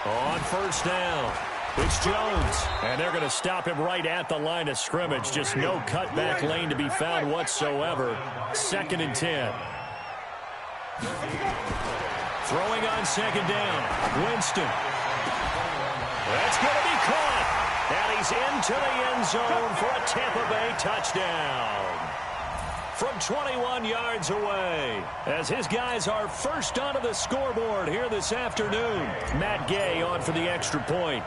On 1st down, it's Jones. And they're going to stop him right at the line of scrimmage. Just no cutback lane to be found whatsoever. 2nd and 10. Throwing on 2nd down, Winston. That's going to be caught. And he's into the end zone for a Tampa Bay touchdown. From 21 yards away, as his guys are first onto the scoreboard here this afternoon. Matt Gay on for the extra point.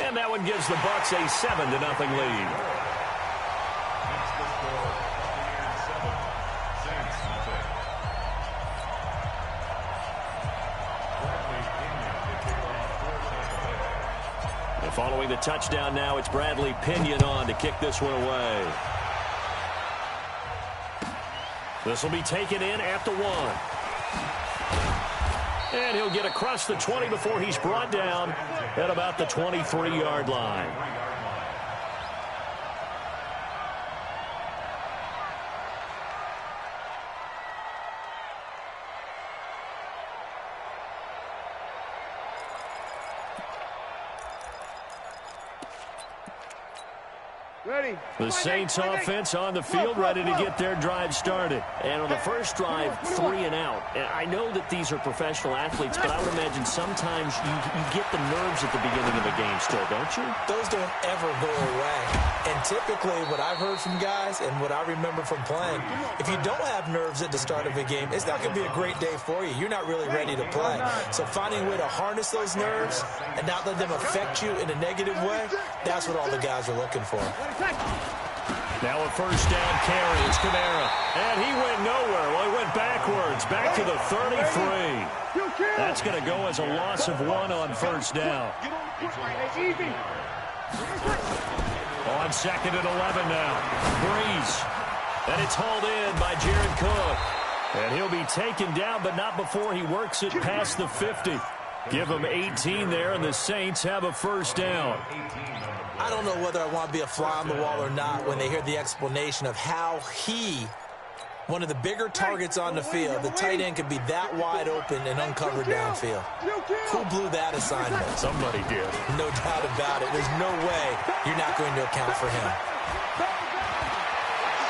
And that one gives the Bucs a 7-0 lead. Following the touchdown now, it's Bradley Pinion on to kick this one away. This will be taken in at the 1. And he'll get across the 20 before he's brought down at about the 23-yard line. Ready. The Saints offense on the field, ready to get their drive started. And on the first drive, 3 and out. And I know that these are professional athletes, but I would imagine sometimes you get the nerves at the beginning of a game still, don't you? Those don't ever go away. And typically what I've heard from guys and what I remember from playing, if you don't have nerves at the start of a game, it's not going to be a great day for you. You're not really ready to play. So finding a way to harness those nerves and not let them affect you in a negative way, that's what all the guys are looking for. Now a first down carry. It's Kamara. And he went nowhere. Well, he went backwards. Back to the 33. That's going to go as a loss of 1 on 1st down. On 2nd and 11 now. Breeze. And it's hauled in by Jared Cook. And he'll be taken down, but not before he works it past the 50. Give him 18 there, and the Saints have a first down. I don't know whether I want to be a fly on the wall or not when they hear the explanation of how one of the bigger targets on the field, the tight end could be that wide open and uncovered downfield. Who blew that assignment? Somebody did. No doubt about it. There's no way you're not going to account for him.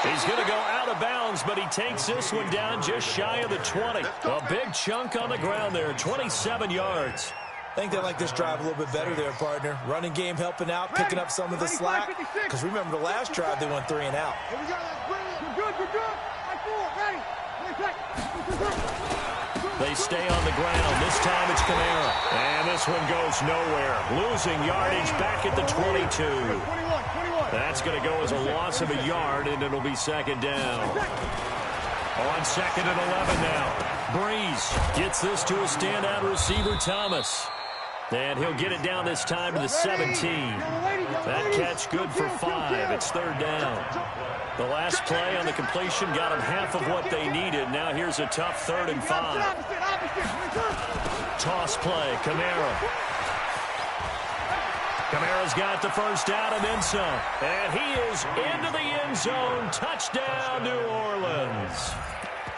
He's going to go out of bounds, but he takes this one down just shy of the 20. A big chunk on the ground there, 27 yards. I think they like this drive a little bit better there, partner. Running game helping out, picking up some of the slack. Because remember, the last drive they went 3 and out. Here we go. We're good. We're good. Ready. They stay on the ground. This time it's Kamara. And this one goes nowhere. Losing yardage back at the 22. 21. That's going to go as a loss of a yard, and it'll be second down. On second and 11 now. Breeze gets this to a standout receiver, Thomas. And he'll get it down this time to the 17. That catch good for 5. It's third down. The last play on the completion got them half of what they needed. Now here's a tough 3rd and 5. Toss play, Kamara. Kamara's got the first down and then some. And he is into the end zone. Touchdown, New Orleans.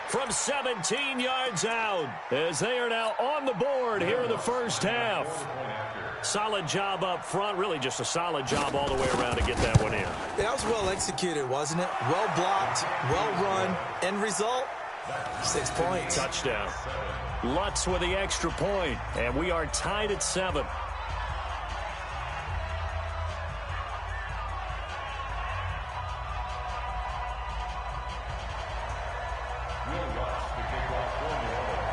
From 17 yards out, as they are now on the board here in the first half. Solid job up front, really just a solid job all the way around to get that one in. Yeah, that was well executed, wasn't it? Well blocked, well run. End result, 6 points. Touchdown. Lutz with the extra point, and we are tied at 7.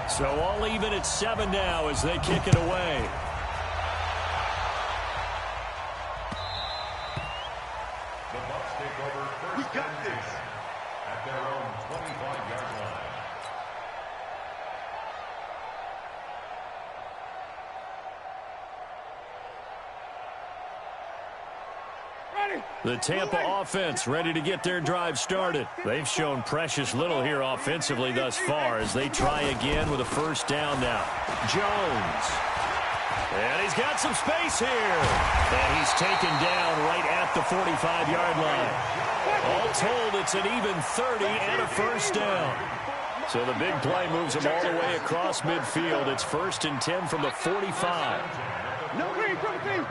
So all even at 7 now as they kick it away. The Bucs take over first and 10 at their own 25-yard line. The Tampa offense ready to get their drive started. They've shown precious little here offensively thus far as they try again with a first down now. Jones. And he's got some space here. And he's taken down right at the 45-yard line. All told, it's an even 30 and a first down. So the big play moves them all the way across midfield. It's 1st and 10 from the 45. No green, team.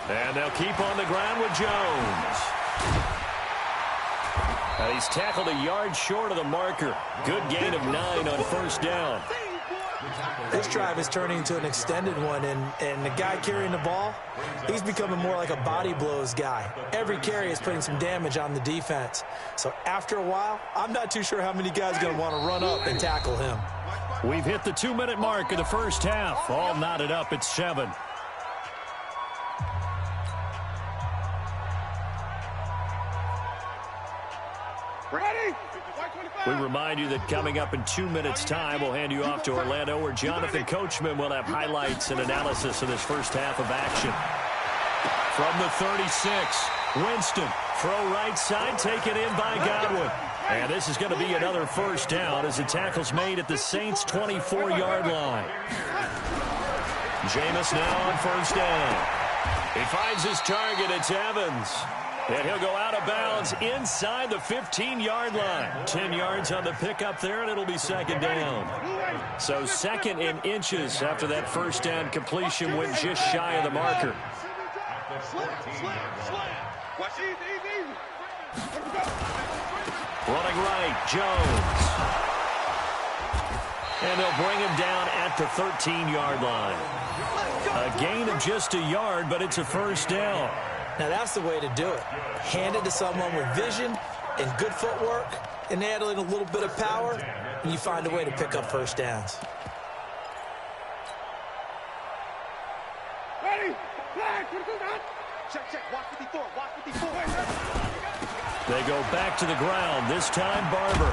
And they'll keep on the ground with Jones. And he's tackled a yard short of the marker. Good gain of 9 on first down. This drive is turning into an extended one, and the guy carrying the ball, he's becoming more like a body blows guy. Every carry is putting some damage on the defense. So after a while, I'm not too sure how many guys are going to want to run up and tackle him. We've hit the 2-minute mark of the first half. All knotted up at 7. We remind you that coming up in 2 minutes' time, we'll hand you off to Orlando, where Jonathan Coachman will have highlights and analysis of this first half of action. From the 36, Winston, throw right side, taken in by Godwin. And this is going to be another first down as the tackle's made at the Saints' 24-yard line. Jameis now on first down. He finds his target. It's Evans. And he'll go out of bounds inside the 15-yard line. 10 yards on the pickup there, and it'll be second down. So second in inches after that first down completion went just shy of the marker. Running right, Jones. And they'll bring him down at the 13-yard line. A gain of just a yard, but it's a first down. Now, that's the way to do it. Hand it to someone with vision and good footwork, and add in a little bit of power, and you find a way to pick up first downs. Ready? Check. Watch 54. Watch 54. They go back to the ground. This time, Barber.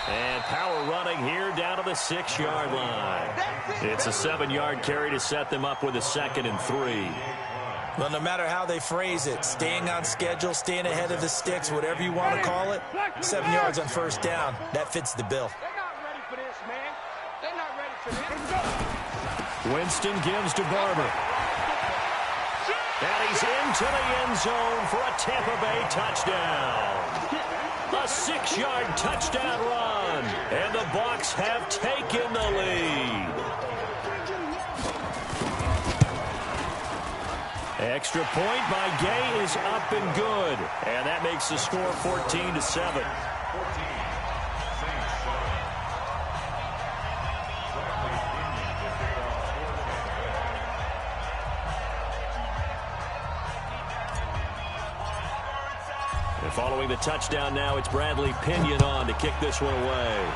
And power running here down to the 6-yard line. It's a 7-yard carry to set them up with a 2nd and 3. Well, no matter how they phrase it, staying on schedule, staying ahead of the sticks, whatever you want to call it, 7 yards on first down, that fits the bill. They're not ready for this, man. They're not ready for this. Winston gives to Barber. And he's into the end zone for a Tampa Bay touchdown. A 6-yard touchdown run. And the Bucs have taken the lead. Extra point by Gay is up and good. And that makes the score 14-7. And following the touchdown now, it's Bradley Pinion on to kick this one away.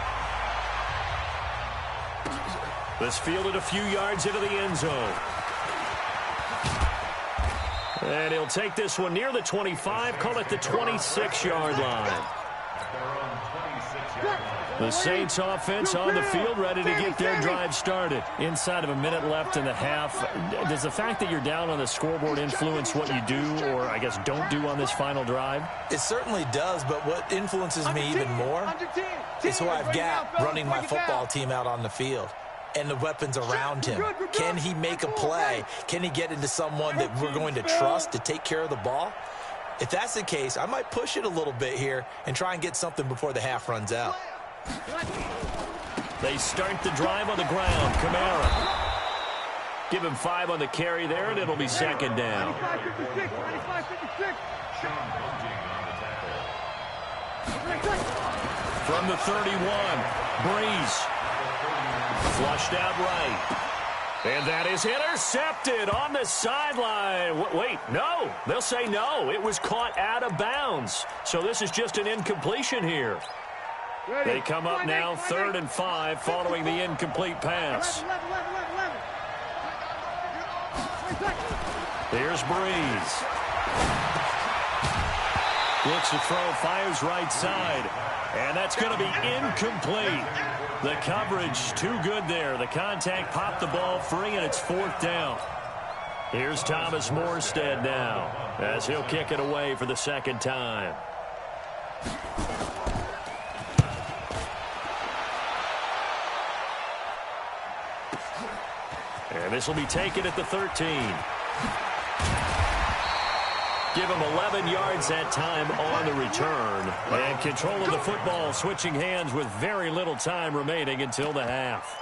This fielded a few yards into the end zone. And he'll take this one near the 25, call it the 26-yard line. The Saints offense on the field, ready to get their drive started. Inside of a minute left in the half, does the fact that you're down on the scoreboard influence what you do, or I guess don't do on this final drive? It certainly does, but what influences me even more is who I've got running my football team out on the field and the weapons around him. Can he make a play? Can he get into someone that we're going to trust to take care of the ball? If that's the case, I might push it a little bit here and try and get something before the half runs out. They start the drive on the ground. Kamara. Give him 5 on the carry there, and it'll be second down. From the 31, Breeze. Flushed out right. And that is intercepted on the sideline. Wait, no. They'll say no. It was caught out of bounds. So this is just an incompletion here. They come up now 3rd and 5 following the incomplete pass. Here's Breeze. Looks to throw, fires right side. And that's going to be incomplete. The coverage too good there. The contact popped the ball free, and it's 4th down. Here's Thomas Morstead now as he'll kick it away for the second time. And this will be taken at the 13. Give him 11 yards that time on the return. And control of the football, switching hands with very little time remaining until the half.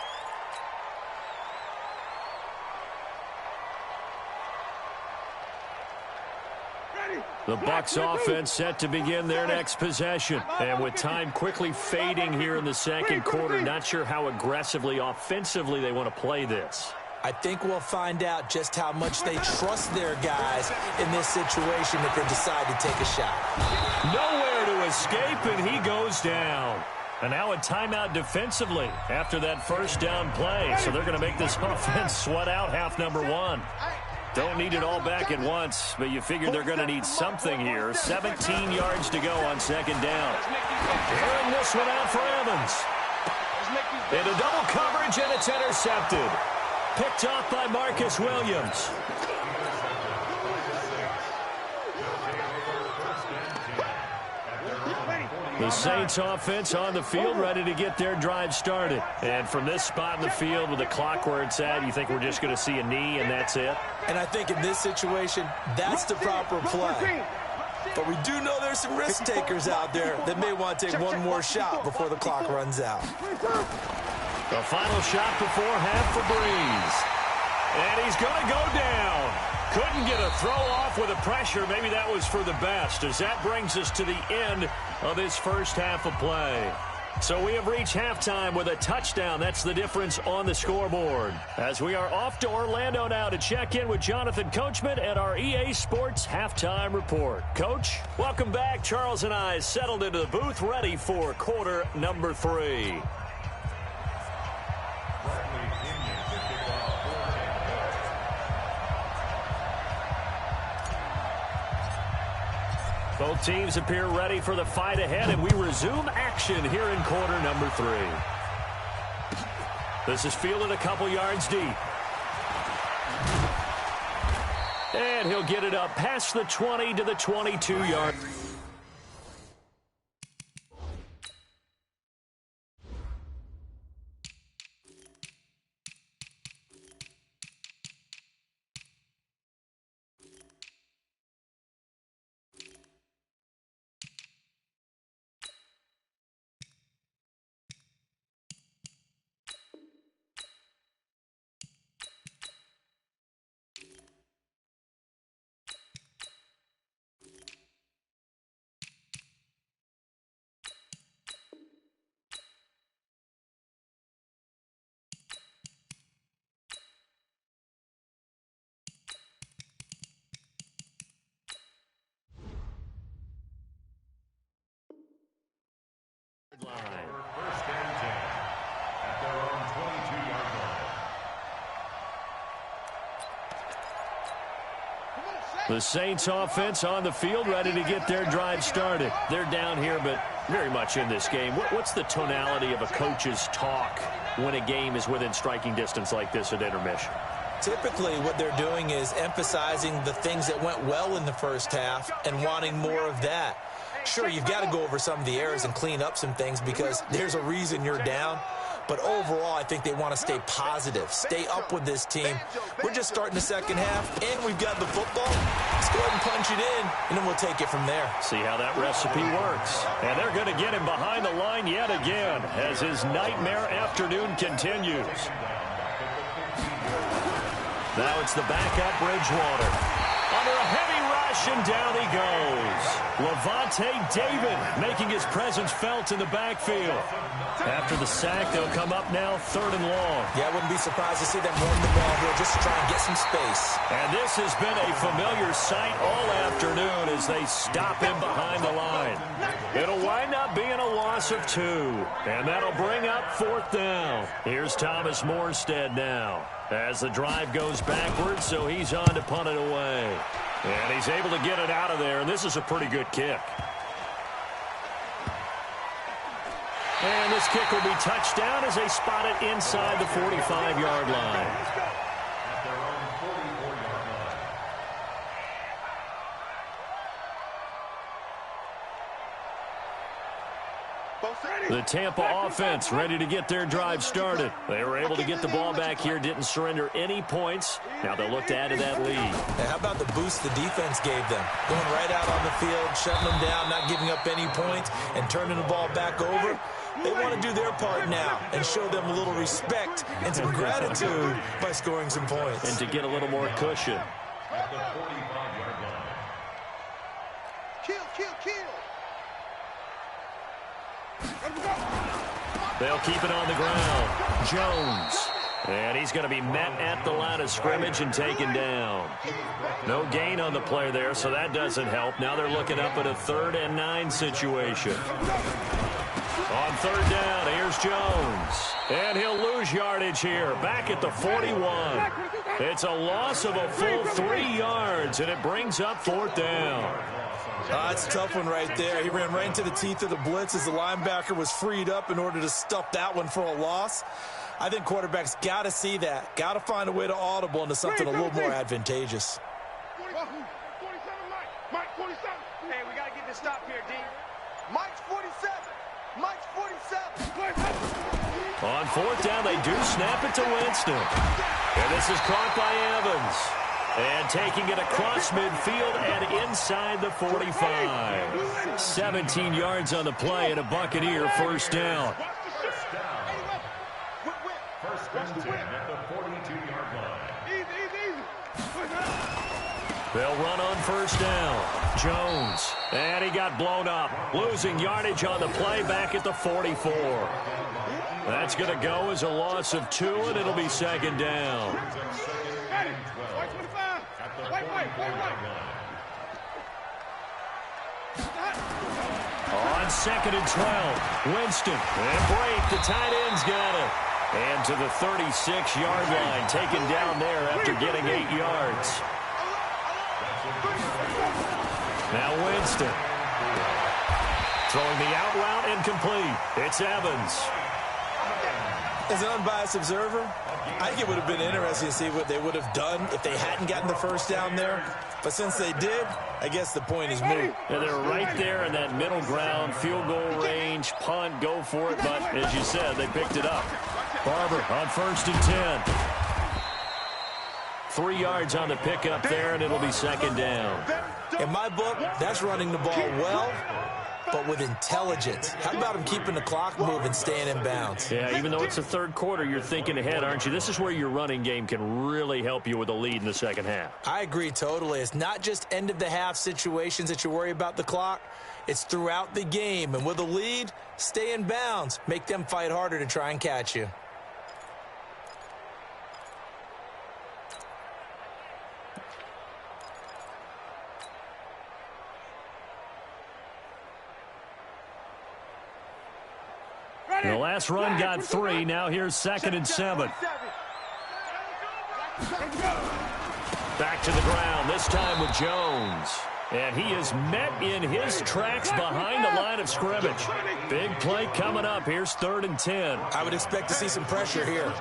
The Bucs offense set to begin their next possession. And with time quickly fading here in the second quarter, not sure how aggressively, offensively they want to play this. I think we'll find out just how much they trust their guys in this situation if they decide to take a shot. Nowhere to escape, and he goes down. And now a timeout defensively after that first down play. So they're going to make this offense sweat out half number 1. Don't need it all back at once, but you figure they're going to need something here. 17 yards to go on second down. Airing this one out for Evans. Into double coverage, and it's intercepted. Picked off by Marcus Williams. The Saints offense on the field, ready to get their drive started. And from this spot in the field with the clock where it's at, you think we're just going to see a knee and that's it? And I think in this situation, that's the proper play. But we do know there's some risk takers out there that may want to take one more shot before the clock runs out. The final shot before half for Breeze. And he's going to go down. Couldn't get a throw off with the pressure. Maybe that was for the best, as that brings us to the end of this first half of play. So we have reached halftime with a touchdown. That's the difference on the scoreboard. As we are off to Orlando now to check in with Jonathan Coachman at our EA Sports Halftime Report. Coach, welcome back. Charles and I settled into the booth, ready for quarter number 3. Both teams appear ready for the fight ahead, and we resume action here in quarter number 3. This is fielded a couple yards deep. And he'll get it up past the 20 to the 22-yard. The Saints offense on the field, ready to get their drive started. They're down here, but very much in this game. What's the tonality of a coach's talk when a game is within striking distance like this at intermission? Typically, what they're doing is emphasizing the things that went well in the first half and wanting more of that. Sure, you've got to go over some of the errors and clean up some things because there's a reason you're down. But overall, I think they want to stay positive, stay up with this team. We're just starting the second half, and we've got the football. Let's go ahead and punch it in, and then we'll take it from there. See how that recipe works. And they're going to get him behind the line yet again as his nightmare afternoon continues. Now it's the backup Bridgewater. Under a heavy rush, and down he goes. Levante David making his presence felt in the backfield. After the sack, they'll come up now 3rd and long. Yeah, I wouldn't be surprised to see them run the ball here just to try and get some space. And this has been a familiar sight all afternoon as they stop him behind the line. It'll wind up being a loss of 2. And that'll bring up 4th down. Here's Thomas Morstead now as the drive goes backwards, so he's on to punt it away. And he's able to get it out of there, and this is a pretty good kick. And this kick will be touchdown as they spot it inside the 45-yard line. The Tampa offense ready to get their drive started. They were able to get the ball back here, didn't surrender any points. Now they'll look to add to that lead. And how about the boost the defense gave them? Going right out on the field, shutting them down, not giving up any points, and turning the ball back over. They want to do their part now and show them a little respect and some gratitude by scoring some points. And to get a little more cushion. At the 45-yard line. Kill. They'll keep it on the ground. Jones. And he's going to be met at the line of scrimmage and taken down. No gain on the play there, so that doesn't help. Now they're looking up at a 3rd and 9 situation. On 3rd down, here's Jones. And he'll lose yardage here. Back at the 41. It's a loss of a full 3 yards, and it brings up 4th down. It's a tough one right there. He ran right into the teeth of the blitz as the linebacker was freed up in order to stuff that one for a loss. I think quarterbacks got to see that. Got to find a way to audible into something a little more advantageous. 47, Mike 47. Hey, we got to get this stop here, D. Mike's 47. Mike's 47. On 4th down, they do snap it to Winston. And this is caught by Evans. And taking it across midfield and inside the 45. 17 yards on the play and a Buccaneer 1st down. First and 10 at the 42-yard line. They'll run on 1st down. Jones. And he got blown up. Losing yardage on the play back at the 44. That's going to go as a loss of 2, and it'll be 2nd down. On 2nd and 12, Winston and break. The tight end's got it. And to the 36-yard line, taken down there after getting 8 yards. Now Winston. Throwing the out route incomplete. It's Evans. As an unbiased observer, I think it would have been interesting to see what they would have done if they hadn't gotten the 1st down there. But since they did, I guess the point is moot. Yeah, they're right there in that middle ground, field goal range, punt, go for it. But as you said, they picked it up. Barber on 1st and 10. 3 yards on the pickup there, and it'll be 2nd down. In my book, that's running the ball well, but with intelligence. How about him keeping the clock moving, staying in bounds? Yeah, even though it's the 3rd quarter, you're thinking ahead, aren't you? This is where your running game can really help you with a lead in the 2nd half. I agree totally. It's not just end-of-the-half situations that you worry about the clock. It's throughout the game. And with a lead, stay in bounds. Make them fight harder to try and catch you. The last run got 3. Now here's 2nd and 7. Back to the ground, this time with Jones. And he is met in his tracks behind the line of scrimmage. Big play coming up. Here's 3rd and 10. I would expect to see some pressure here.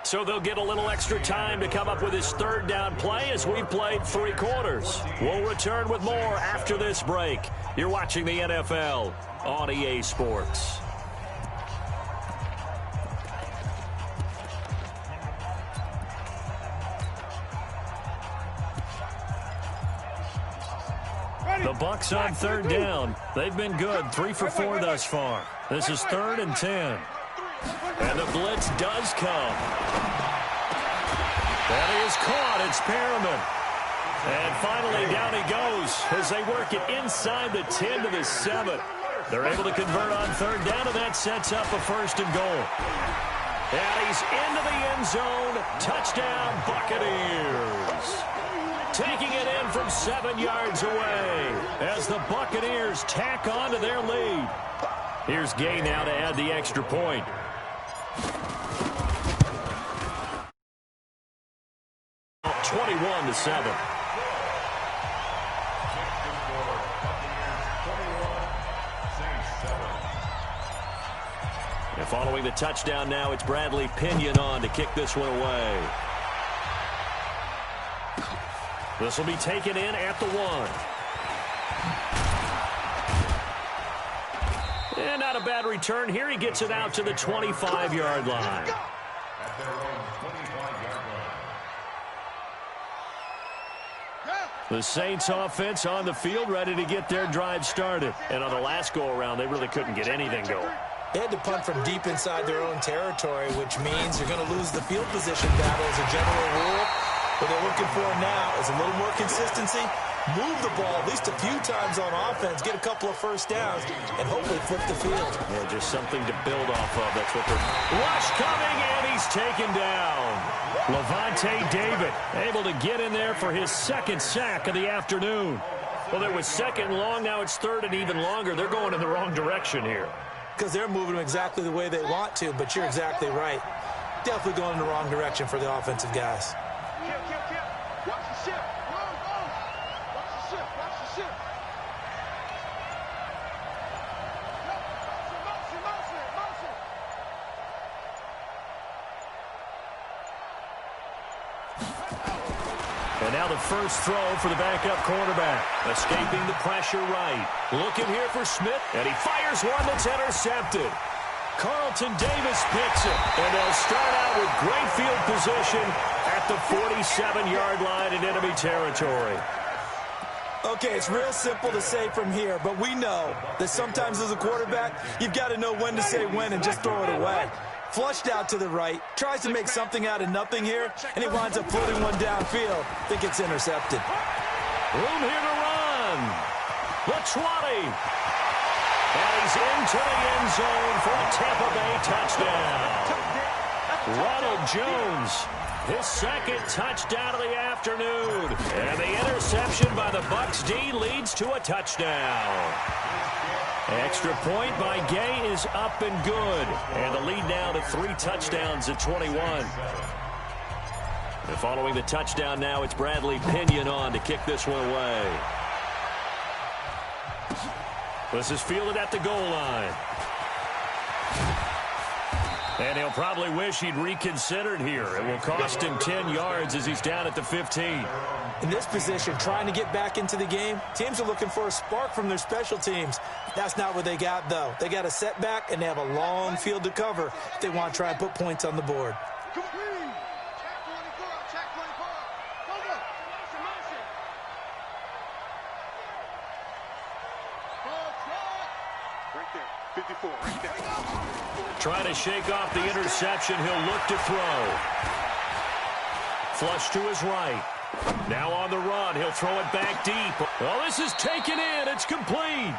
So they'll get a little extra time to come up with his 3rd down play as we've played 3 quarters. We'll return with more after this break. You're watching the NFL on EA Sports. The Bucs on 3rd down. They've been good, 3 for 4 thus far. This is 3rd and 10. And the blitz does come. And he is caught. It's Perriman. And finally, down he goes as they work it inside the 10 to the 7. They're able to convert on 3rd down, and that sets up a 1st and goal. And he's into the end zone. Touchdown, Buccaneers. Taking it in from 7 yards away as the Buccaneers tack on to their lead. Here's Gay now to add the extra point. to 7. And following the touchdown now, it's Bradley Pinion on to kick this one away. This will be taken in at the 1. And not a bad return here. He gets it out to the 25-yard line. At their own 25-yard line. The Saints offense on the field, ready to get their drive started. And on the last go-around, they really couldn't get anything going. They had to punt from deep inside their own territory, which means you're going to lose the field position battle as a general rule. What they're looking for now is a little more consistency, move the ball at least a few times on offense, get a couple of first downs, and hopefully flip the field. Yeah, just something to build off of. That's what they're... Rush coming, and he's taken down. Levante David able to get in there for his second sack of the afternoon. Well, there was second and long. Now it's third and even longer. They're going in the wrong direction here. Because they're moving them exactly the way they want to, but you're exactly right. Definitely going in the wrong direction for the offensive guys. Watch the ship. Watch the ship. Watch the ship. Motion. And now the first throw for the backup quarterback. Escaping the pressure right. Looking here for Smith, and he fires one that's intercepted. Carlton Davis picks it, and they'll start out with great field position at the 47-yard line in enemy territory. Okay, it's real simple to say from here, but we know that sometimes as a quarterback, you've got to know when to say when and just throw it away. Flushed out to the right, tries to make something out of nothing here, and he winds up floating one downfield. I think it's intercepted. Room here to run. The 20. And he's into the end zone for a Tampa Bay touchdown. Ronald Jones, his second touchdown of the afternoon. And the interception by the Bucs D leads to a touchdown. Extra point by Gay is up and good. And the lead now to 3 touchdowns at 21. And following the touchdown now, it's Bradley Pinion on to kick this one away. This is fielded at the goal line. And he'll probably wish he'd reconsidered here. It will cost him 10 yards as he's down at the 15. In this position, trying to get back into the game, teams are looking for a spark from their special teams. That's not what they got, though. They got a setback, and they have a long field to cover if they want to try and put points on the board. Trying to shake off the interception. He'll look to throw. Flush to his right. Now on the run. He'll throw it back deep. Oh, this is taken in. It's complete.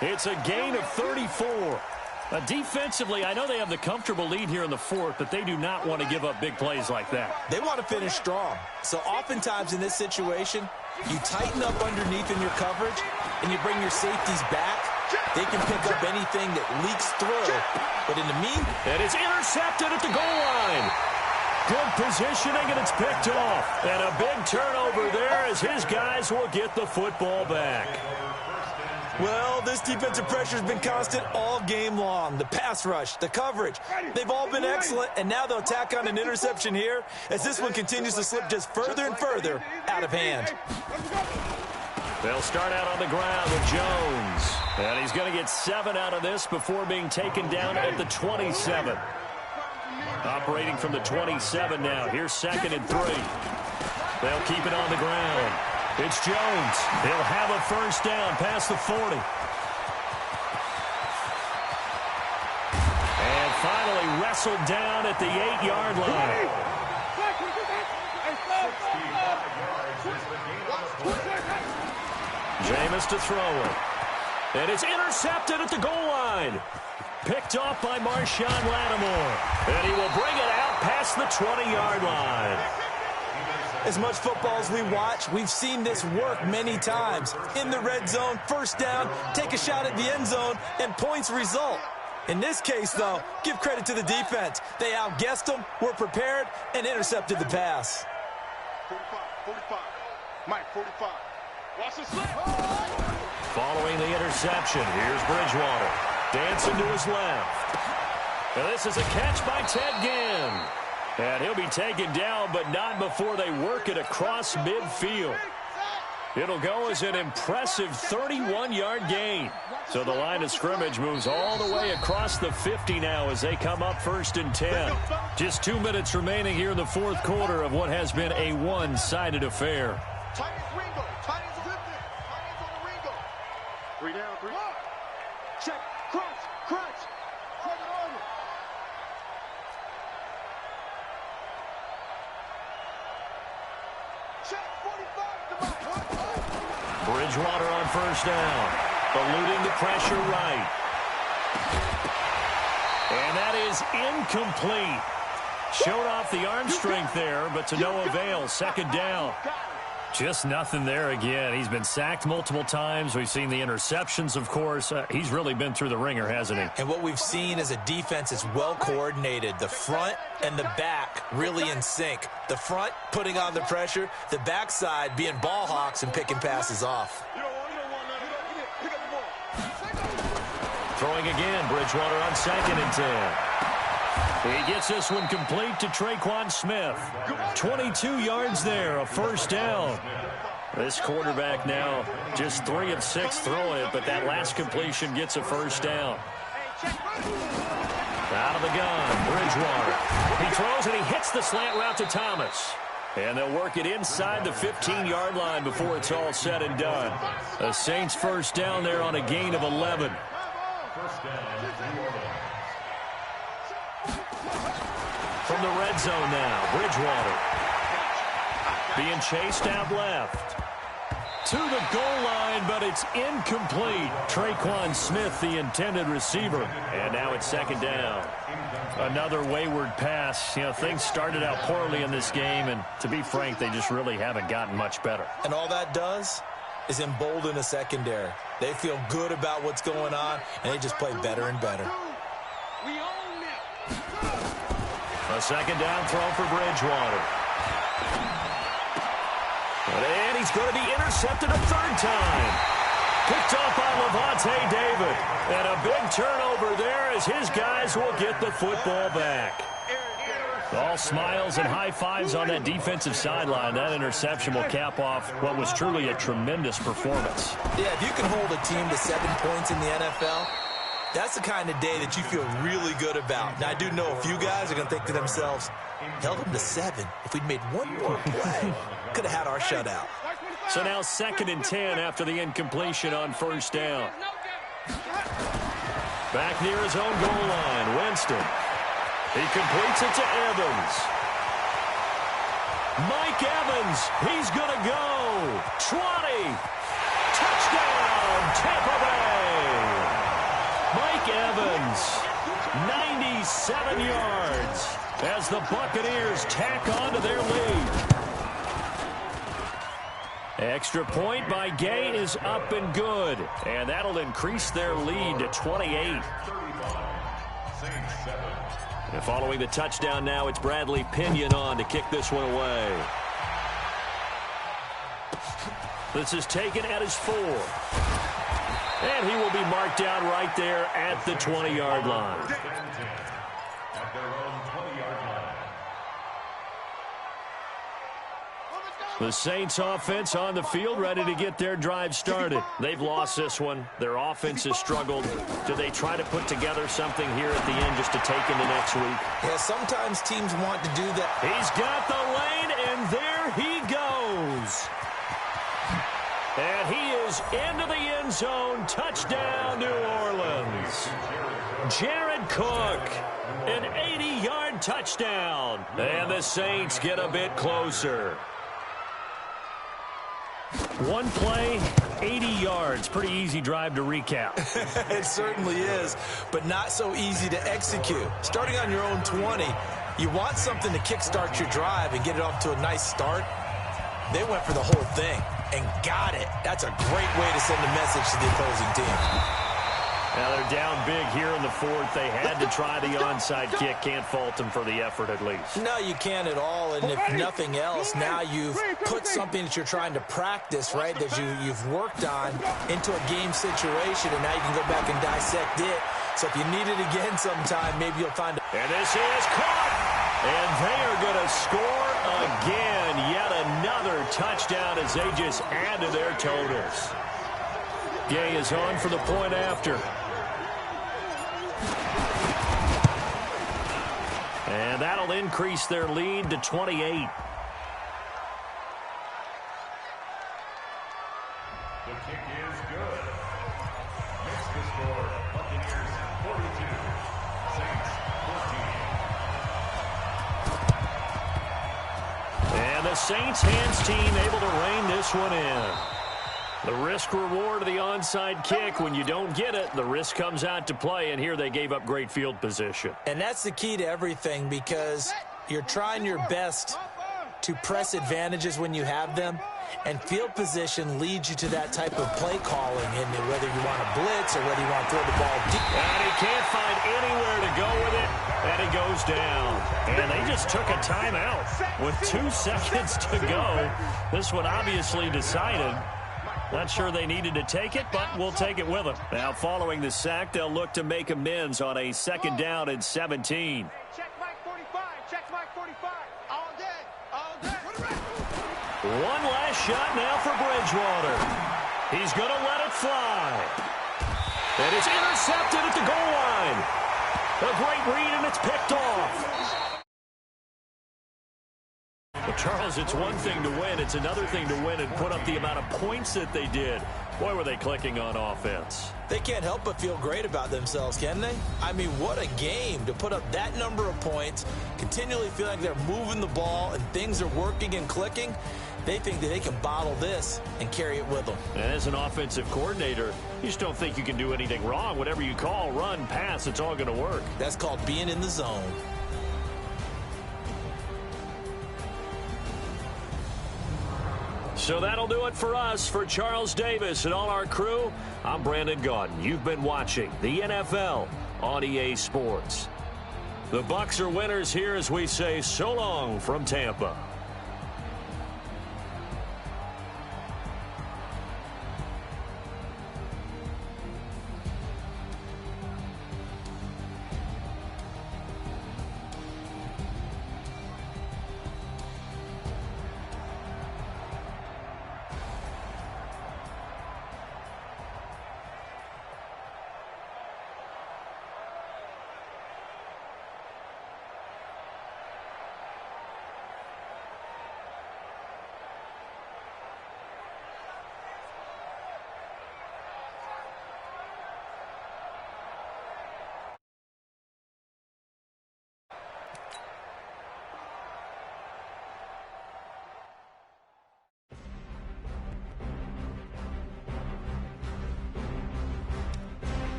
It's a gain of 34. Defensively, I know they have the comfortable lead here in the fourth, but they do not want to give up big plays like that. They want to finish strong. So oftentimes in this situation, You tighten up underneath in your coverage, and you bring your safeties back. They can pick up anything that leaks through. But in the meantime... And it's intercepted at the goal line. Good positioning, and it's picked off. And a big turnover there as his guys will get the football back. Well, this defensive pressure has been constant all game long. The pass rush, the coverage, they've all been excellent, and now they'll tack on an interception here as this one continues to slip just further and further out of hand. They'll start out on the ground with Jones. And he's going to get 7 out of this before being taken down at the 27. Operating from the 27 now. Here's 2nd and 3. They'll keep it on the ground. It's Jones. He'll have a first down past the 40. And finally wrestled down at the 8-yard line. Jameis to throw it. And it's intercepted at the goal line. Picked off by Marshawn Lattimore. And he will bring it out past the 20-yard line. As much football as we watch, we've seen this work many times. In the red zone, first down, take a shot at the end zone, and points result. In this case, though, give credit to the defense. They outguessed them, were prepared, and intercepted the pass. 45. Mike, 45. Watch the slip. Following the interception, here's Bridgewater. Dancing to his left. Now this is a catch by Ted Ginn. And he'll be taken down, but not before they work it across midfield. It'll go as an impressive 31-yard gain. So the line of scrimmage moves all the way across the 50 now as they come up 1st and 10. Just 2 minutes remaining here in the 4th quarter of what has been a one-sided affair. Titans on Ringo. 3 down, 3. Check, crunch. Bridgewater on first down. Eluding the pressure right. And that is incomplete. Showed off the arm strength there, but to no avail. 2nd down. Just nothing there again. He's been sacked multiple times. We've seen the interceptions, of course. He's really been through the ringer, hasn't he? And what we've seen is a defense that's well coordinated. The front and the back really in sync. The front putting on the pressure. The backside being ball hawks and picking passes off. Throwing again, Bridgewater on 2nd and 10. He gets this one complete to Traquan Smith. 22 yards there, a first down. This quarterback now just 3 of 6 throwing it, but that last completion gets a first down. Out of the gun, Bridgewater. He throws and he hits the slant route to Thomas. And they'll work it inside the 15-yard line before it's all said and done. The Saints first down there on a gain of 11. First down, New Orleans. From the red zone now, Bridgewater. Being chased out left. To the goal line, but it's incomplete. Traquan Smith, the intended receiver. And now it's 2nd down. Another wayward pass. You know, things started out poorly in this game, and to be frank, they just really haven't gotten much better. And all that does is embolden the secondary. They feel good about what's going on, and they just play better and better. A 2nd down throw for Bridgewater. And he's going to be intercepted a 3rd time. Picked off by Levante David. And a big turnover there as his guys will get the football back. All smiles and high fives on that defensive sideline. That interception will cap off what was truly a tremendous performance. Yeah, if you can hold a team to 7 points in the NFL, that's the kind of day that you feel really good about. Now, I do know a few guys are going to think to themselves, held them to 7. If we'd made one more play, could have had our shutout. So now 2nd and 10 after the incompletion on first down. Back near his own goal line, Winston. He completes it to Evans. Mike Evans, he's going to go. 20. Touchdown, Tampa Bay. Mike Evans, 97 yards as the Buccaneers tack on to their lead. Extra point by Gay is up and good. And that'll increase their lead to 28. And following the touchdown now, it's Bradley Pinion on to kick this one away. This is taken at his 4. And he will be marked down right there at the 20-yard line. At their own 20-yard line. The Saints offense on the field, ready to get their drive started. They've lost this one. Their offense has struggled. Do they try to put together something here at the end just to take into next week? Yeah, sometimes teams want to do that. He's got the lane, and there he goes. And he is into the end zone. Touchdown, New Orleans. Jared Cook, an 80-yard touchdown. And the Saints get a bit closer. One play, 80 yards. Pretty easy drive to recap. It certainly is, but not so easy to execute. Starting on your own 20, you want something to kickstart your drive and get it off to a nice start. They went for the whole thing and got it. That's a great way to send a message to the opposing team. Now they're down big here in the 4th. They had to try the onside kick. Can't fault them for the effort at least. No, you can't at all. And if nothing else, now you've put something that you're trying to practice, right, that you've worked on into a game situation, and now you can go back and dissect it. So if you need it again sometime, maybe you'll find it. And this is caught. And they are going to score again. Yet another touchdown as they just add to their totals. Gay is on for the point after. And that'll increase their lead to 28. The kick is good. Makes the score. Buccaneers 42. Saints 14. And the Saints hands team able to rein this one in. The risk-reward of the onside kick, when you don't get it, the risk comes out to play, and here they gave up great field position. And that's the key to everything, because you're trying your best to press advantages when you have them, and field position leads you to that type of play calling, and whether you want to blitz or whether you want to throw the ball deep. And he can't find anywhere to go with it, and he goes down. And they just took a timeout with 2 seconds to go. This one obviously decided. Not sure they needed to take it, but we'll take it with them. Now, following the sack, they'll look to make amends on a 2nd down and 17. Check Mike 45. Check Mike 45. All day. All day. One last shot now for Bridgewater. He's going to let it fly. And it's intercepted at the goal line. A great read, and it's picked off. Well, Charles, it's one thing to win. It's another thing to win and put up the amount of points that they did. Boy, were they clicking on offense. They can't help but feel great about themselves, can they? I mean, what a game to put up that number of points, continually feel like they're moving the ball and things are working and clicking. They think that they can bottle this and carry it with them. And as an offensive coordinator, you just don't think you can do anything wrong. Whatever you call, run, pass, it's all going to work. That's called being in the zone. So that'll do it for us. For Charles Davis and all our crew, I'm Brandon Gaudin. You've been watching the NFL on EA Sports. The Bucs are winners here as we say so long from Tampa.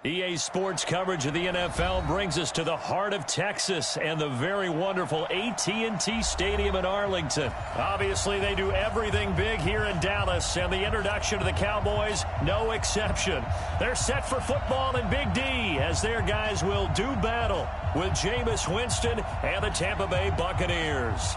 EA Sports coverage of the NFL brings us to the heart of Texas and the very wonderful AT&T Stadium in Arlington. Obviously, they do everything big here in Dallas, and the introduction to the Cowboys, no exception. They're set for football in Big D as their guys will do battle with Jameis Winston and the Tampa Bay Buccaneers.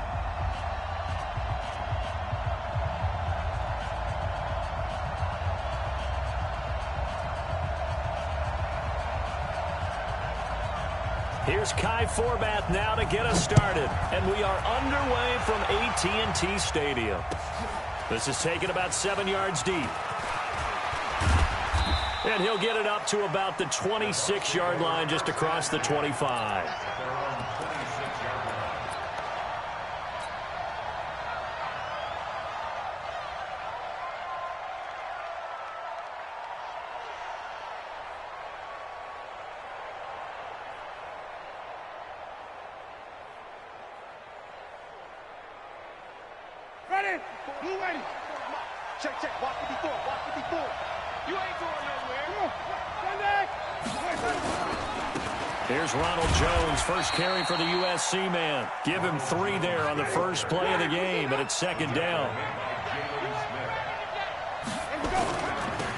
Here's Kai Forbath now to get us started. And we are underway from AT&T Stadium. This is taken about 7 yards deep. And he'll get it up to about the 26-yard line just across the 25. Ready? Blue ready. Check, check. Walk 54. Walk 54. You ain't going nowhere. Here's Ronald Jones, first carry for the USC man. Give him 3 there on the first play of the game, and it's second down.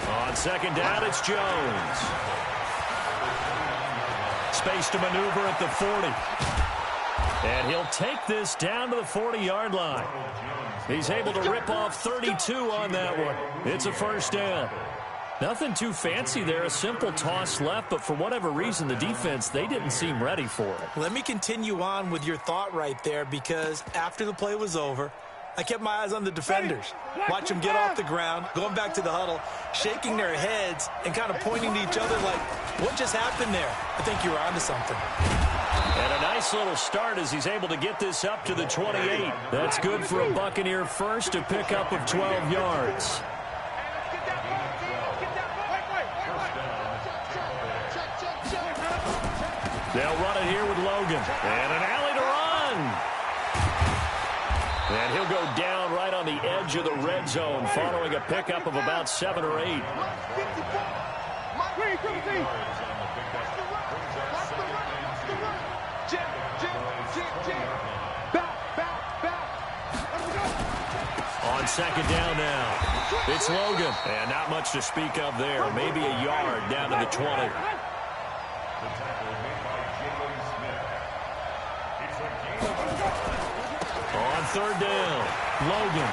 On second down, it's Jones. Space to maneuver at the 40. And he'll take this down to the 40-yard line. He's able to rip off 32 on that one. It's a first down. Nothing too fancy there, a simple toss left, but for whatever reason, the defense, they didn't seem ready for it. Let me continue on with your thought right there, because after the play was over, I kept my eyes on the defenders. Watch them get off the ground, going back to the huddle, shaking their heads and kind of pointing to each other like, what just happened there? I think you were onto something. And a nice little start as he's able to get this up to the 28. That's good for a Buccaneer first, a pickup of 12 yards. They'll run it here with Logan. And an alley to run. And he'll go down right on the edge of the red zone following a pickup of about 7 or 8. On second down now, it's Logan. And not much to speak of there. Maybe a yard down to the 20. On third down, Logan.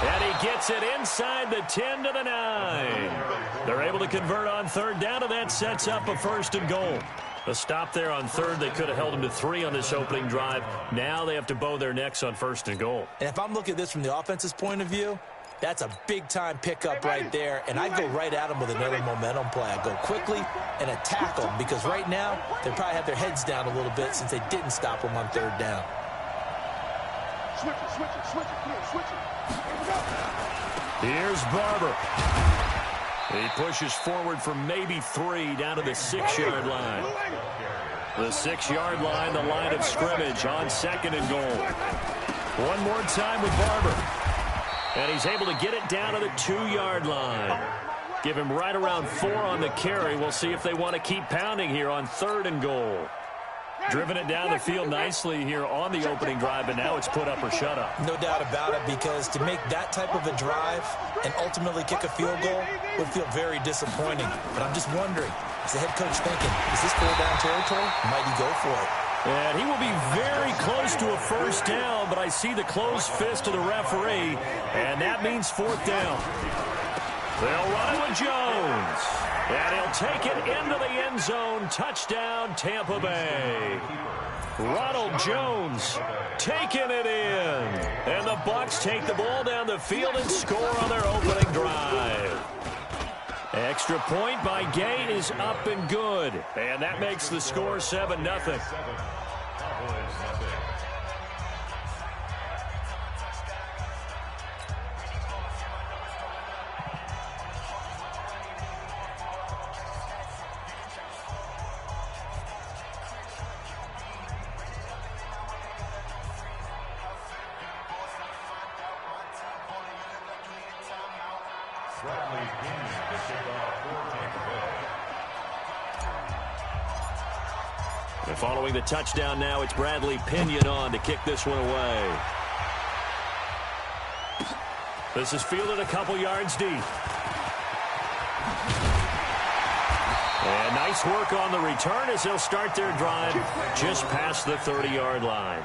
And he gets it inside the 10 to the 9. They're able to convert on third down, and that sets up a first and goal. A stop there on third. They could have held him to 3 on this opening drive. Now they have to bow their necks on first and goal. And if I'm looking at this from the offense's point of view, that's a big-time pickup right there, and I'd go right at them with another momentum play. I'd go quickly and attack them, because right now they probably have their heads down a little bit since they didn't stop them on third down. Switch it, switch it, switch it, switch it. Here's Barber. He pushes forward for maybe 3 down to the 6-yard line. The 6-yard line, the line of scrimmage on second and goal. One more time with Barber. And he's able to get it down to the 2-yard line. Give him right around 4 on the carry. We'll see if they want to keep pounding here on third and goal. Driven it down the field nicely here on the opening drive, and now it's put up or shut up. No doubt about it, because to make that type of a drive and ultimately kick a field goal would feel very disappointing. But I'm just wondering, is the head coach thinking, is this 4-down territory? Might he go for it? And he will be very close to a first down, but I see the closed fist of the referee, and that means 4th down. They'll run it with Jones. And he'll take it into the end zone. Touchdown, Tampa Bay. Ronald Jones taking it in. And the Bucs take the ball down the field and score on their opening drive. Extra point by Gay is up and good. And that makes the score 7-0. And following the touchdown now, it's Bradley Pinion on to kick this one away. This is fielded a couple yards deep. And nice work on the return as they'll start their drive just past the 30-yard line.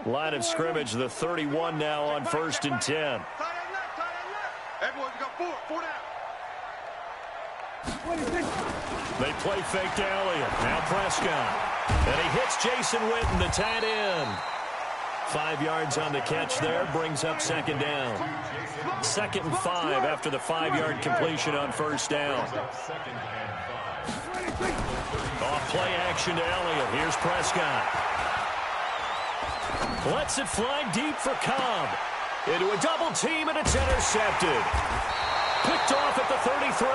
Line of scrimmage, the 31 now on 1st and 10. Everyone's got four down. They play fake to Elliott. Now Prescott. And he hits Jason Witten, the tight end. 5 yards on the catch there, brings up 2nd down. 2nd and 5 after the 5-yard completion on 1st down. Off play action to Elliott. Here's Prescott. Lets it fly deep for Cobb. Into a double team, and it's intercepted. Picked off at the 33.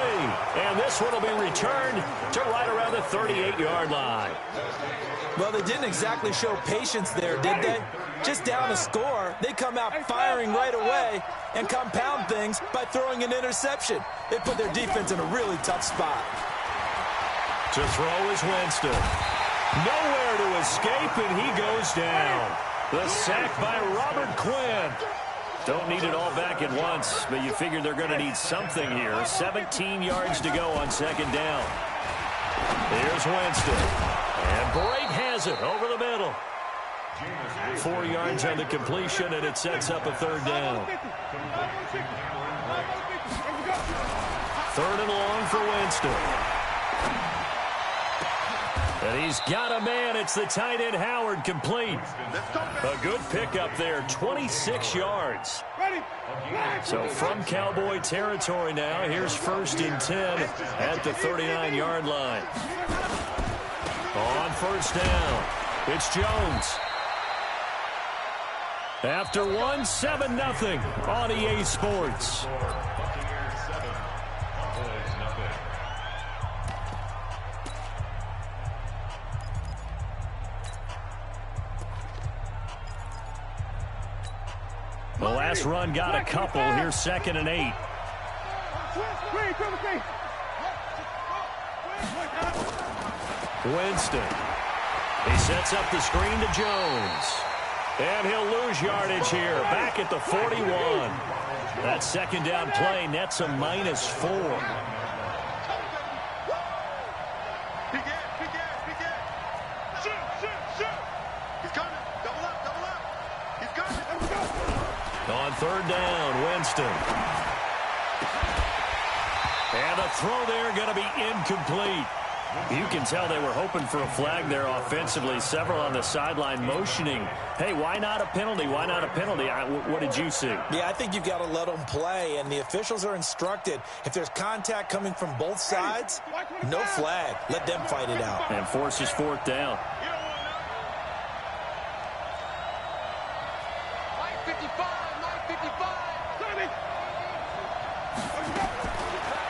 And this one will be returned to right around the 38-yard line. Well, they didn't exactly show patience there, did they? Just down a score, they come out firing right away and compound things by throwing an interception. They put their defense in a really tough spot. To throw is Winston. Nowhere to escape, and he goes down. The sack by Robert Quinn. Don't need it all back at once, but you figure they're going to need something here. 17 yards to go on 2nd down. Here's Winston. And Brake has it over the middle. 4 yards on the completion, and it sets up a 3rd down. 3rd and long for Winston. And he's got a man. It's the tight end Howard, complete. A good pickup there, 26 yards. So from Cowboy territory now, here's 1st and 10 at the 39-yard line. On 1st down, it's Jones. After 7-0 on EA Sports. The last run got a couple. Here's 2nd and 8. Winston. He sets up the screen to Jones. And he'll lose yardage here. Back at the 41. That 2nd down play nets a -4. On 3rd down, Winston. And a throw there going to be incomplete. You can tell they were hoping for a flag there offensively. Several on the sideline motioning, hey, why not a penalty? Why not a penalty? What did you see? Yeah, I think you've got to let them play, and the officials are instructed. If there's contact coming from both sides, no flag. Let them fight it out. And forces 4th down.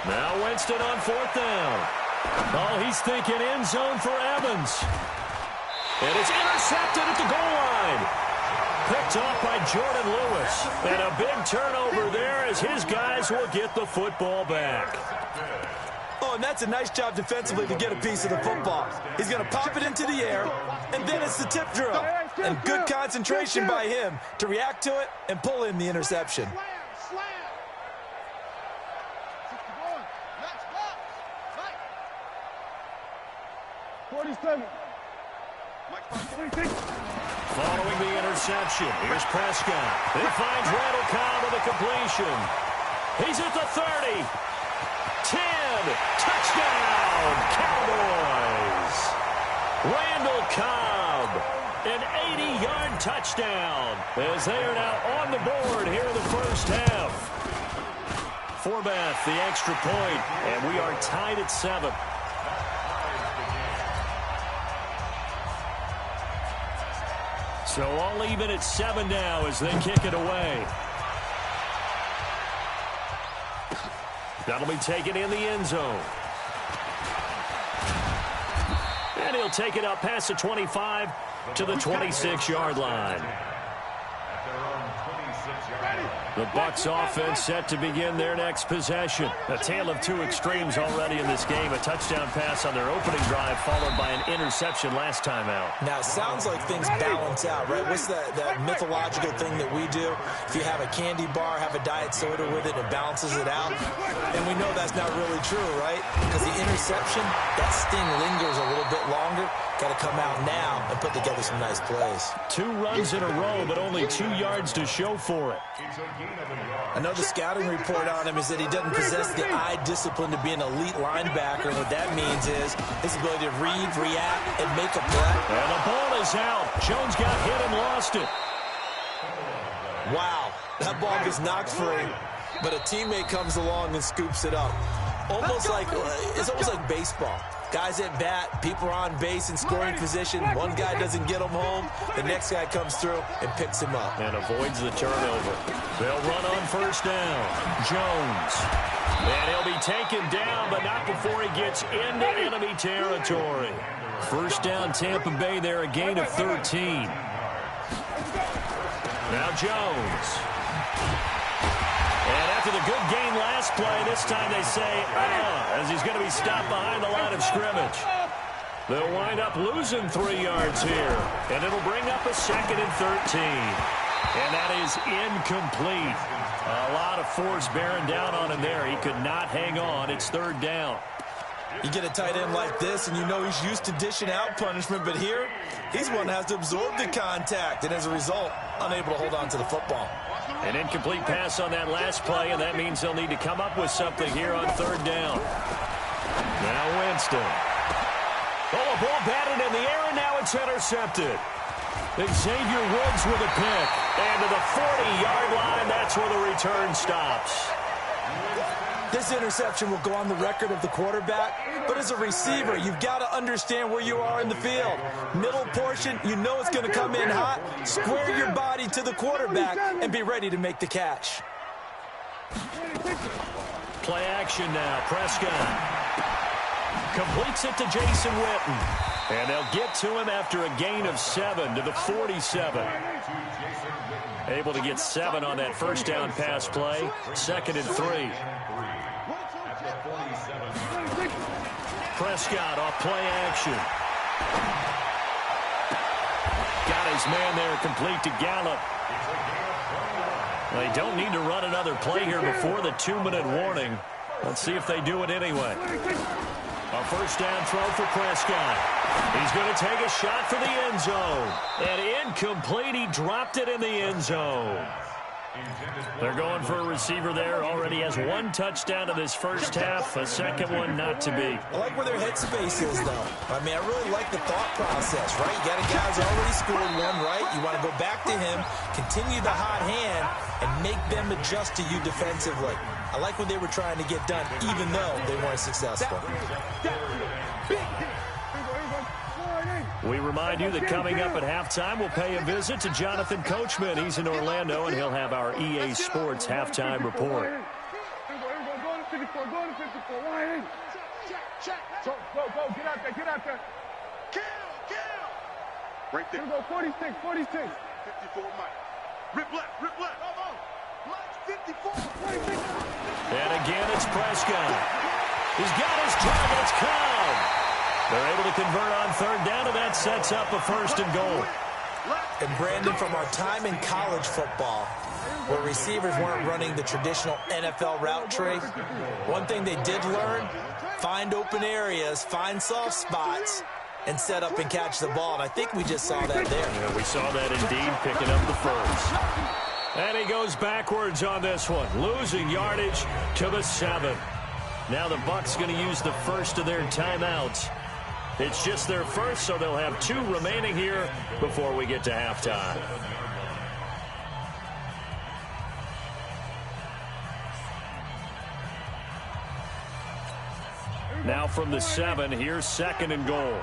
Now Winston on 4th down. Oh, he's thinking end zone for Evans. And it's intercepted at the goal line. Picked off by Jordan Lewis. And a big turnover there as his guys will get the football back. Oh, and that's a nice job defensively to get a piece of the football. He's going to pop it into the air, and then it's the tip drill. And good concentration by him to react to it and pull in the interception. 47. Following the interception, here's Prescott. He finds Randall Cobb with a completion. He's at the 30. 10. Touchdown, Cowboys. Randall Cobb, an 80-yard touchdown as they are now on the board here in the first half. Forbath, the extra point, and we are tied at 7. So all even at 7 now as they kick it away. That'll be taken in the end zone. And he'll take it up past the 25 to the 26-yard line. The Bucs offense set to begin their next possession. A tale of two extremes already in this game. A touchdown pass on their opening drive followed by an interception last time out. Now, it sounds like things balance out, right? What's that mythological thing that we do? If you have a candy bar, have a diet soda with it, it balances it out. And we know that's not really true, right? Because the interception, that sting lingers a little bit longer. Got to come out now and put together some nice plays. 2 runs in a row, but only 2 yards to show for it. Another scouting report on him is that he doesn't possess the eye discipline to be an elite linebacker. And what that means is his ability to read, react, and make a play. And the ball is out. Jones got hit and lost it. Wow, that ball gets knocked free, but a teammate comes along and scoops it up. It's almost like baseball. Guys at bat, people are on base in scoring position. One guy doesn't get him home. The next guy comes through and picks him up. And avoids the turnover. They'll run on first down. Jones. And he'll be taken down, but not before he gets into enemy territory. First down, Tampa Bay there, a gain of 13. Now Jones. And after the good game last play, this time they say, as he's going to be stopped behind the line of scrimmage. They'll wind up losing 3 yards here. And it'll bring up a 2nd and 13. And that is incomplete. A lot of force bearing down on him there. He could not hang on. It's 3rd down. You get a tight end like this, and you know he's used to dishing out punishment. But here, he's one that has to absorb the contact. And as a result, unable to hold on to the football. An incomplete pass on that last play, and that means they'll need to come up with something here on 3rd down. Now Winston. Oh, a ball batted in the air, and now it's intercepted. Xavier Woods with a pick. And to the 40-yard line, that's where the return stops. This interception will go on the record of the quarterback, but as a receiver, you've got to understand where you are in the field. Middle portion, you know it's going to come in hot. Square your body to the quarterback and be ready to make the catch. Play action now. Prescott completes it to Jason Witten. And they'll get to him after a gain of 7 to the 47. Able to get 7 on that first down pass play. 2nd and 3. Prescott off play action. Got his man there complete to Gallup. They don't need to run another play here before the 2-minute warning. Let's see if they do it anyway. A first down throw for Prescott. He's going to take a shot for the end zone. And incomplete. He dropped it in the end zone. They're going for a receiver there. Already has 1 touchdown in this first half. A second one not to be. I like where their headspace is, though. I mean, I really like the thought process, right? You got a guy who's already scored 1, right? You want to go back to him, continue the hot hand, and make them adjust to you defensively. I like what they were trying to get done, even though they weren't successful. We remind you that coming up at halftime, we'll pay a visit to Jonathan Coachman. He's in Orlando, and he'll have our EA Sports halftime report. Go, get out there. Kill. Right there. Go 46. 54, Mike. Rip left. Mike, 54. 46. And again, it's Prescott. He's got his targets. Come. They're able to convert on 3rd down, and that sets up a 1st and goal. And Brandon, from our time in college football, where receivers weren't running the traditional NFL route tree, one thing they did learn, find open areas, find soft spots, and set up and catch the ball. And I think we just saw that there. Yeah, we saw that indeed, picking up the first. And he goes backwards on this one, losing yardage to the 7. Now the Bucs going to use the first of their timeouts. It's just their first, so they'll have 2 remaining here before we get to halftime. Now from the 7, here's 2nd and goal.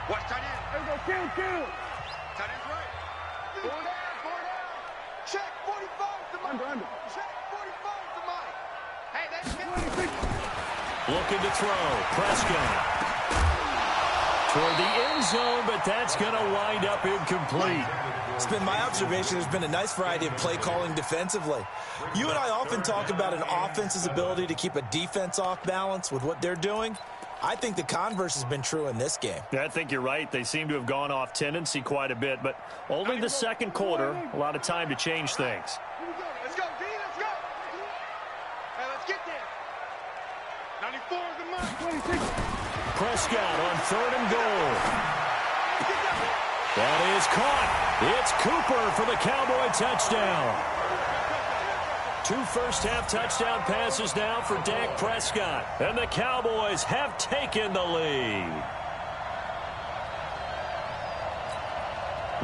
Watch tight end. There we go, kill. Tight end's right. 4 down. Check 45 to Mike. Check 45 to Mike. Looking to throw. Prescott. Toward the end zone, but that's going to wind up incomplete. It's been my observation there's been a nice variety of play calling defensively. You and I often talk about an offense's ability to keep a defense off balance with what they're doing. I think the converse has been true in this game. Yeah, I think you're right. They seem to have gone off tendency quite a bit, but only the second quarter, a lot of time to change things. Let's go, D, let's go. Hey, let's get there. 94 is the mark. Prescott on 3rd and goal. That is caught. It's Cooper for the Cowboy touchdown. 2 first-half touchdown passes now for Dak Prescott. And the Cowboys have taken the lead.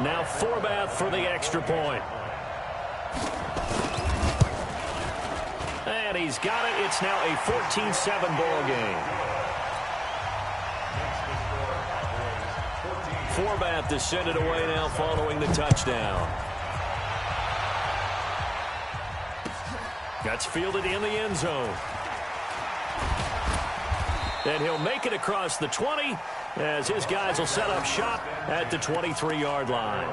Now Forbath for the extra point. And he's got it. It's now a 14-7 ball game. Forbath to send it away now following the touchdown. That's fielded in the end zone. And he'll make it across the 20 as his guys will set up shop at the 23-yard line.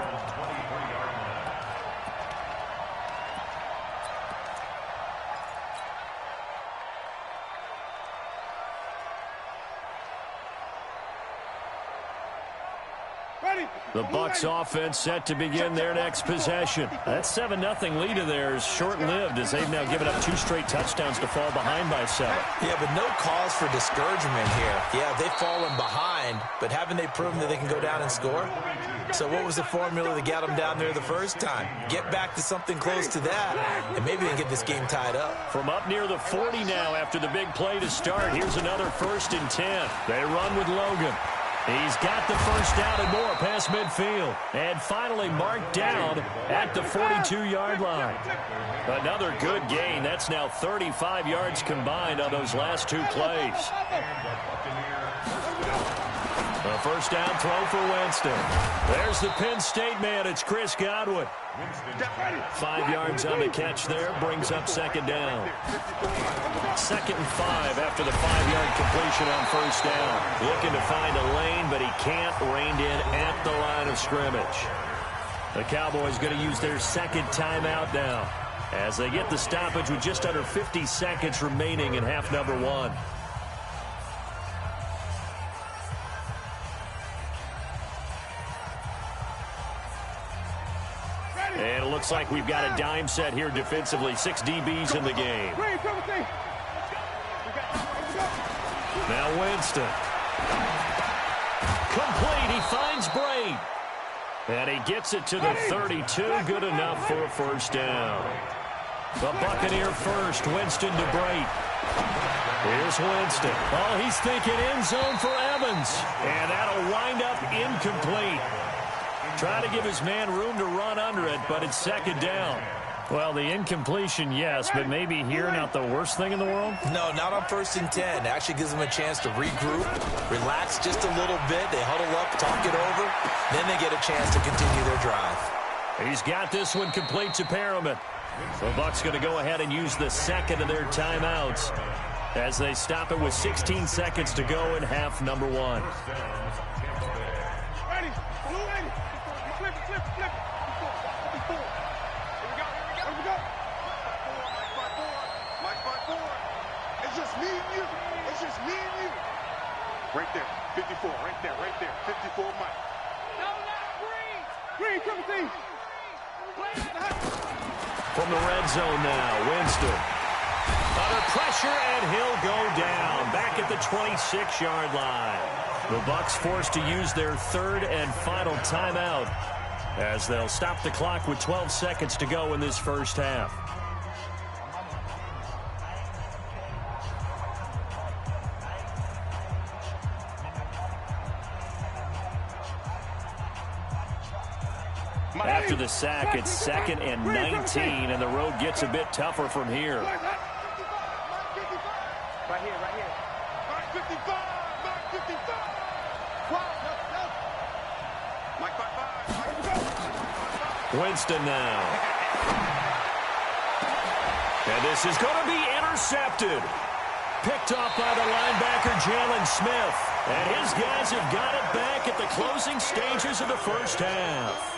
The Bucs offense set to begin their next possession. That 7-0 lead of theirs short-lived as they've now given up 2 straight touchdowns to fall behind by 7. Yeah, but no cause for discouragement here. Yeah, they've fallen behind, but haven't they proven that they can go down and score? So what was the formula that got them down there the first time? Get back to something close to that, and maybe they can get this game tied up. From up near the 40 now after the big play to start, here's another 1st and 10. They run with Logan. He's got the first down and more past midfield. And finally marked down at the 42-yard line. Another good gain. That's now 35 yards combined on those last 2 plays. A first down throw for Winston. There's the Penn State man. It's Chris Godwin. 5 yards on the catch there. Brings up 2nd down. 2nd and 5 after the 5-yard completion on first down. Looking to find a lane, but he can't. Reined in at the line of scrimmage. The Cowboys going to use their 2nd timeout now as they get the stoppage with just under 50 seconds remaining in half number 1. And it looks like we've got a dime set here defensively. 6 DBs in the game. Now Winston. Complete. He finds Braid. And he gets it to the 32. Good enough for a first down. The Buccaneer first. Winston to Braid. Here's Winston. Oh, he's thinking end zone for Evans. And that'll wind up incomplete. Trying to give his man room to run under it, but it's 2nd down. Well, the incompletion, yes, but maybe here not the worst thing in the world? No, not on 1st and 10. It actually gives them a chance to regroup, relax just a little bit. They huddle up, talk it over. Then they get a chance to continue their drive. He's got this one complete to Perriman. The Bucs going to go ahead and use the 2nd of their timeouts as they stop it with 16 seconds to go in half number 1. Right there, 54, right there, 54, Mike. No, not Green! Green, triple team! From the red zone now, Winston. Under pressure, and he'll go down. Back at the 26-yard line. The Bucs forced to use their 3rd and final timeout as they'll stop the clock with 12 seconds to go in this first half. After the sack, it's 2nd and 19, and the road gets a bit tougher from here. Right here. Mark 55, Mark 55. Mike 55. Winston now. And this is going to be Intercepted. Picked off by the linebacker, Jalen Smith. And his guys have got it back at the closing stages of the first half.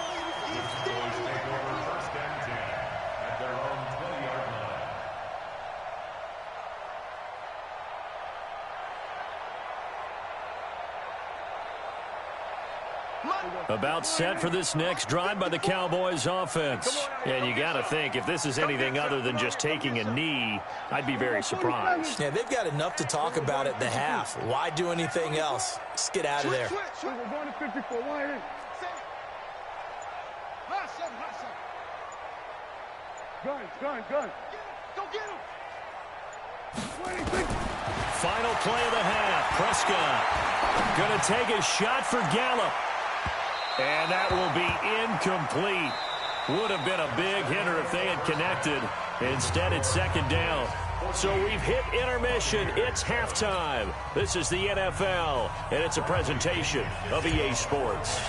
About set for this next drive by the Cowboys offense. And you got to think, if this is anything other than just taking a knee, I'd be very surprised. Yeah, they've got enough to talk about at the half. Why do anything else? Just get out of there. We're going to 54. Why in? Gun. Go get him. Final play of the half. Prescott going to take a shot for Gallup. And that will be incomplete. Would have been a big hitter if they had connected. Instead, it's second down. So we've hit intermission. It's halftime. This is the NFL, and it's a presentation of EA Sports.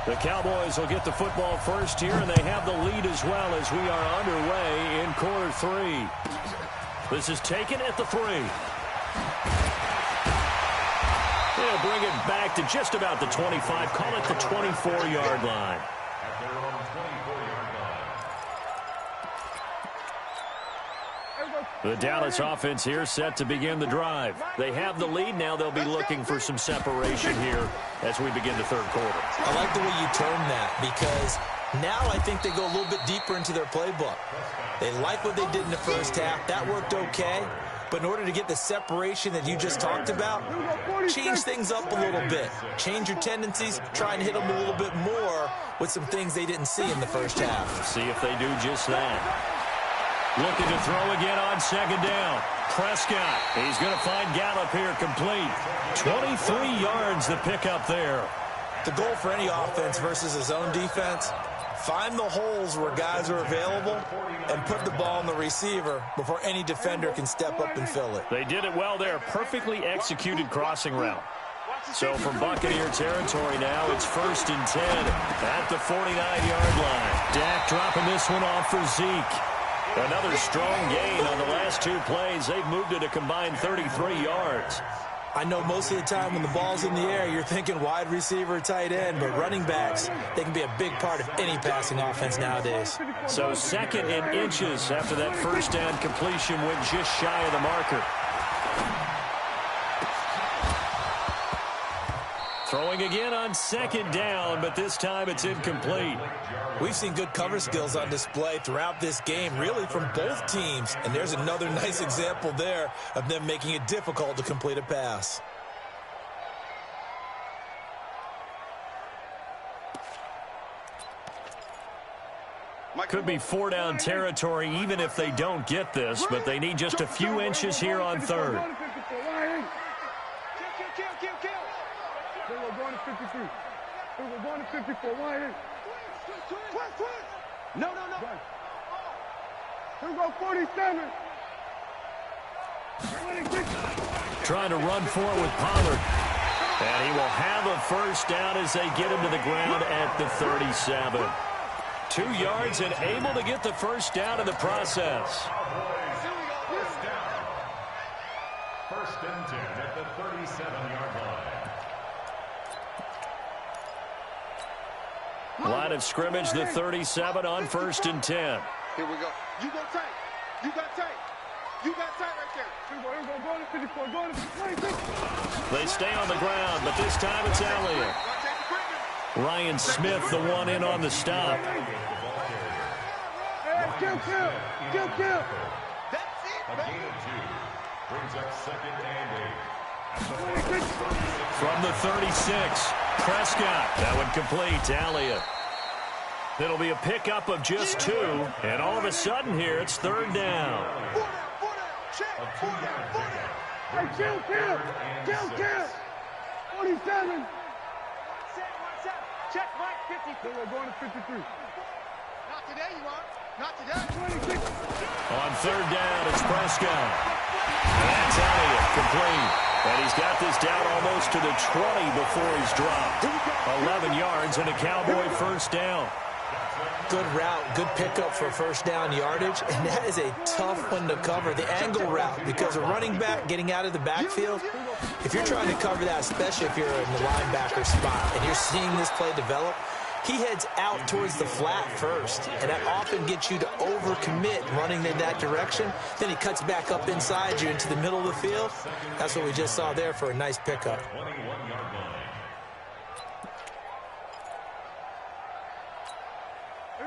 The Cowboys will get the football first here, and they have the lead as well as we are underway in quarter three. This is taken at the 3. They'll bring it back to just about the 25. Call it the 24-yard line. At their own 24-yard line. The Dallas offense here set to begin the drive. They have the lead now. They'll be looking for some separation here as we begin the third quarter. I like the way you term that, because now I think they go a little bit deeper into their playbook. They like what they did in the first half. That worked okay. But in order to get the separation that you just talked about, change things up a little bit. Change your tendencies, try and hit them a little bit more with some things they didn't see in the first half. See if they do just that. Looking to throw again on second down. Prescott, he's going to find Gallup here complete. 23 yards the pickup there. The goal for any offense versus his own defense, find the holes where guys are available and put the ball on the receiver before any defender can step up and fill it. They did it well there. Perfectly executed crossing route. So from Buccaneer territory now, it's 1st and 10 at the 49-yard line. Dak dropping this one off for Zeke. Another strong gain on the last 2 plays. They've moved it a combined 33 yards. I know most of the time when the ball's in the air, you're thinking wide receiver, tight end, but running backs, they can be a big part of any passing offense nowadays. So 2nd and inches after that first down completion went just shy of the marker. Throwing again on 2nd down, but this time it's incomplete. We've seen good cover skills on display throughout this game, really from both teams. And there's another nice example there of them making it difficult to complete a pass. Could be 4-down territory even if they don't get this, but they need just a few inches here on 3rd. We're going to 53. We're going to 54. Why in? No. Here we go, 47. Trying to run for it with Pollard. And he will have a first down as they get him to the ground at the 37. 2 yards and able to get the first down in the process. First and 10 at the 37-yard line. Line of scrimmage, the 37 on 1st and 10. Here we go. You go tight. You got tight. You got tight right there. Here we go. Go to 54. Go to 56. They stay on the ground, but this time it's Elliott. Ryan Smith, the one in on the stop. Hey, kill. That's it. A gain of 2 brings up 2nd and 8. From the 36, Prescott. That one complete to Elliott. It'll be a pickup of just 2, and all of a sudden here it's 3rd down. Hey, kill. 47. Check, Mike, 53. We're going to 53. Not today, you are. Not today. 26. On 3rd down, it's Prescott. That's Elliott, complete. And he's got this down almost to the 20 before he's dropped. 11 yards and a Cowboy first down. Good route, good pickup for first down yardage, and that is a tough one to cover, the angle route, because a running back getting out of the backfield, if you're trying to cover that, especially if you're in the linebacker spot, and you're seeing this play develop, he heads out towards the flat first, and that often gets you to overcommit running in that direction. Then he cuts back up inside you into the middle of the field. That's what we just saw there for a nice pickup.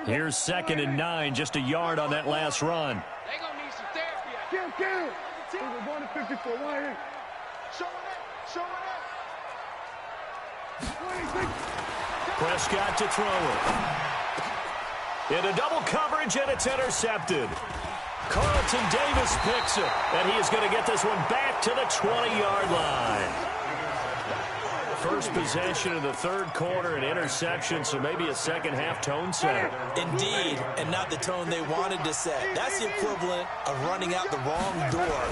Here's 2nd and 9, just a yard on that last run. They're going to need some therapy. Kill. Over 154, right here. Show it. Prescott to throw it. Into double coverage, and it's intercepted. Carlton Davis picks it, and he is going to get this one back to the 20-yard line. First possession of the third quarter, an interception, so maybe a second-half tone setter. Indeed, and not the tone they wanted to set. That's the equivalent of running out the wrong door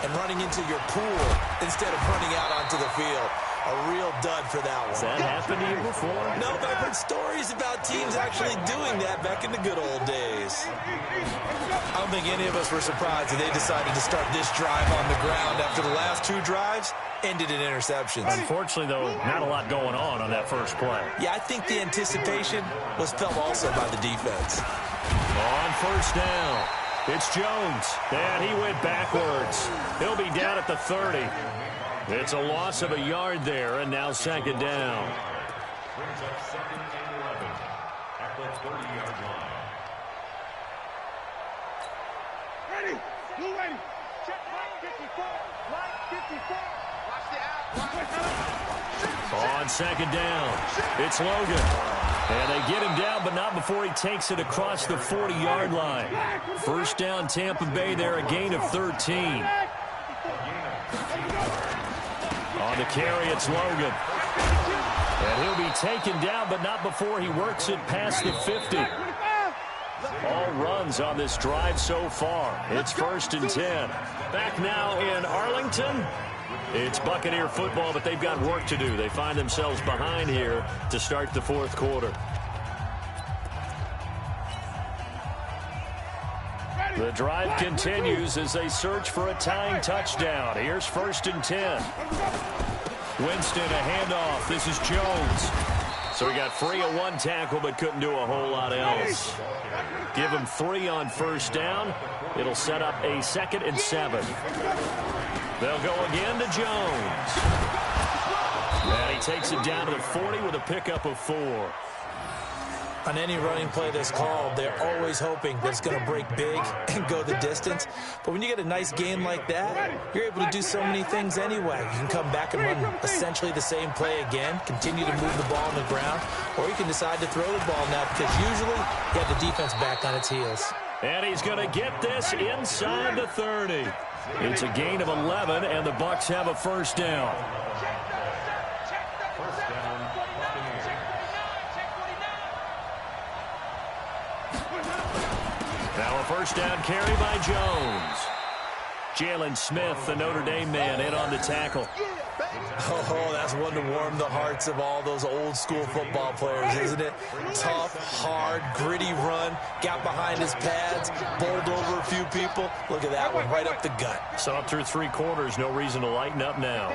and running into your pool instead of running out onto the field. A real dud for that one. Has that happened to you before? No, but I've heard stories about teams actually doing that back in the good old days. I don't think any of us were surprised that they decided to start this drive on the ground after the last 2 drives ended in interceptions. Unfortunately, though, not a lot going on that first play. Yeah, I think the anticipation was felt also by the defense. On first down, it's Jones, and he went backwards. He'll be down at the 30. It's a loss of a yard there, and now 2nd down. Brings up 2nd and 11 at the 30-yard line. Ready. Blue ready. Check line 54. Line 54. Watch the out. On 2nd down, it's Logan. And they get him down, but not before he takes it across the 40-yard line. First down, Tampa Bay there, a gain of 13. On the carry, it's Logan. And he'll be taken down, but not before he works it past the 50. All runs on this drive so far. It's 1st and 10. Back now in Arlington. It's Buccaneer football, but they've got work to do. They find themselves behind here to start the 4th quarter. The drive continues as they search for a tying touchdown. Here's 1st and 10. Winston, a handoff. This is Jones. So he got free of 1 tackle, but couldn't do a whole lot else. Give him 3 on first down. It'll set up a 2nd and 7. They'll go again to Jones. And he takes it down to the 40 with a pickup of 4. On any running play that's called, they're always hoping that it's going to break big and go the distance. But when you get a nice game like that, you're able to do so many things anyway. You can come back and run essentially the same play again, continue to move the ball on the ground, or you can decide to throw the ball now because usually you have the defense back on its heels. And he's going to get this inside the 30. It's a gain of 11, and the Bucs have a first down. Now a first down carry by Jones. Jalen Smith, the Notre Dame man, in on the tackle. Oh, that's one to warm the hearts of all those old school football players, isn't it? Tough, hard, gritty run, got behind his pads, bowled over a few people. Look at that one, right up the gut. So up through 3 quarters, no reason to lighten up now.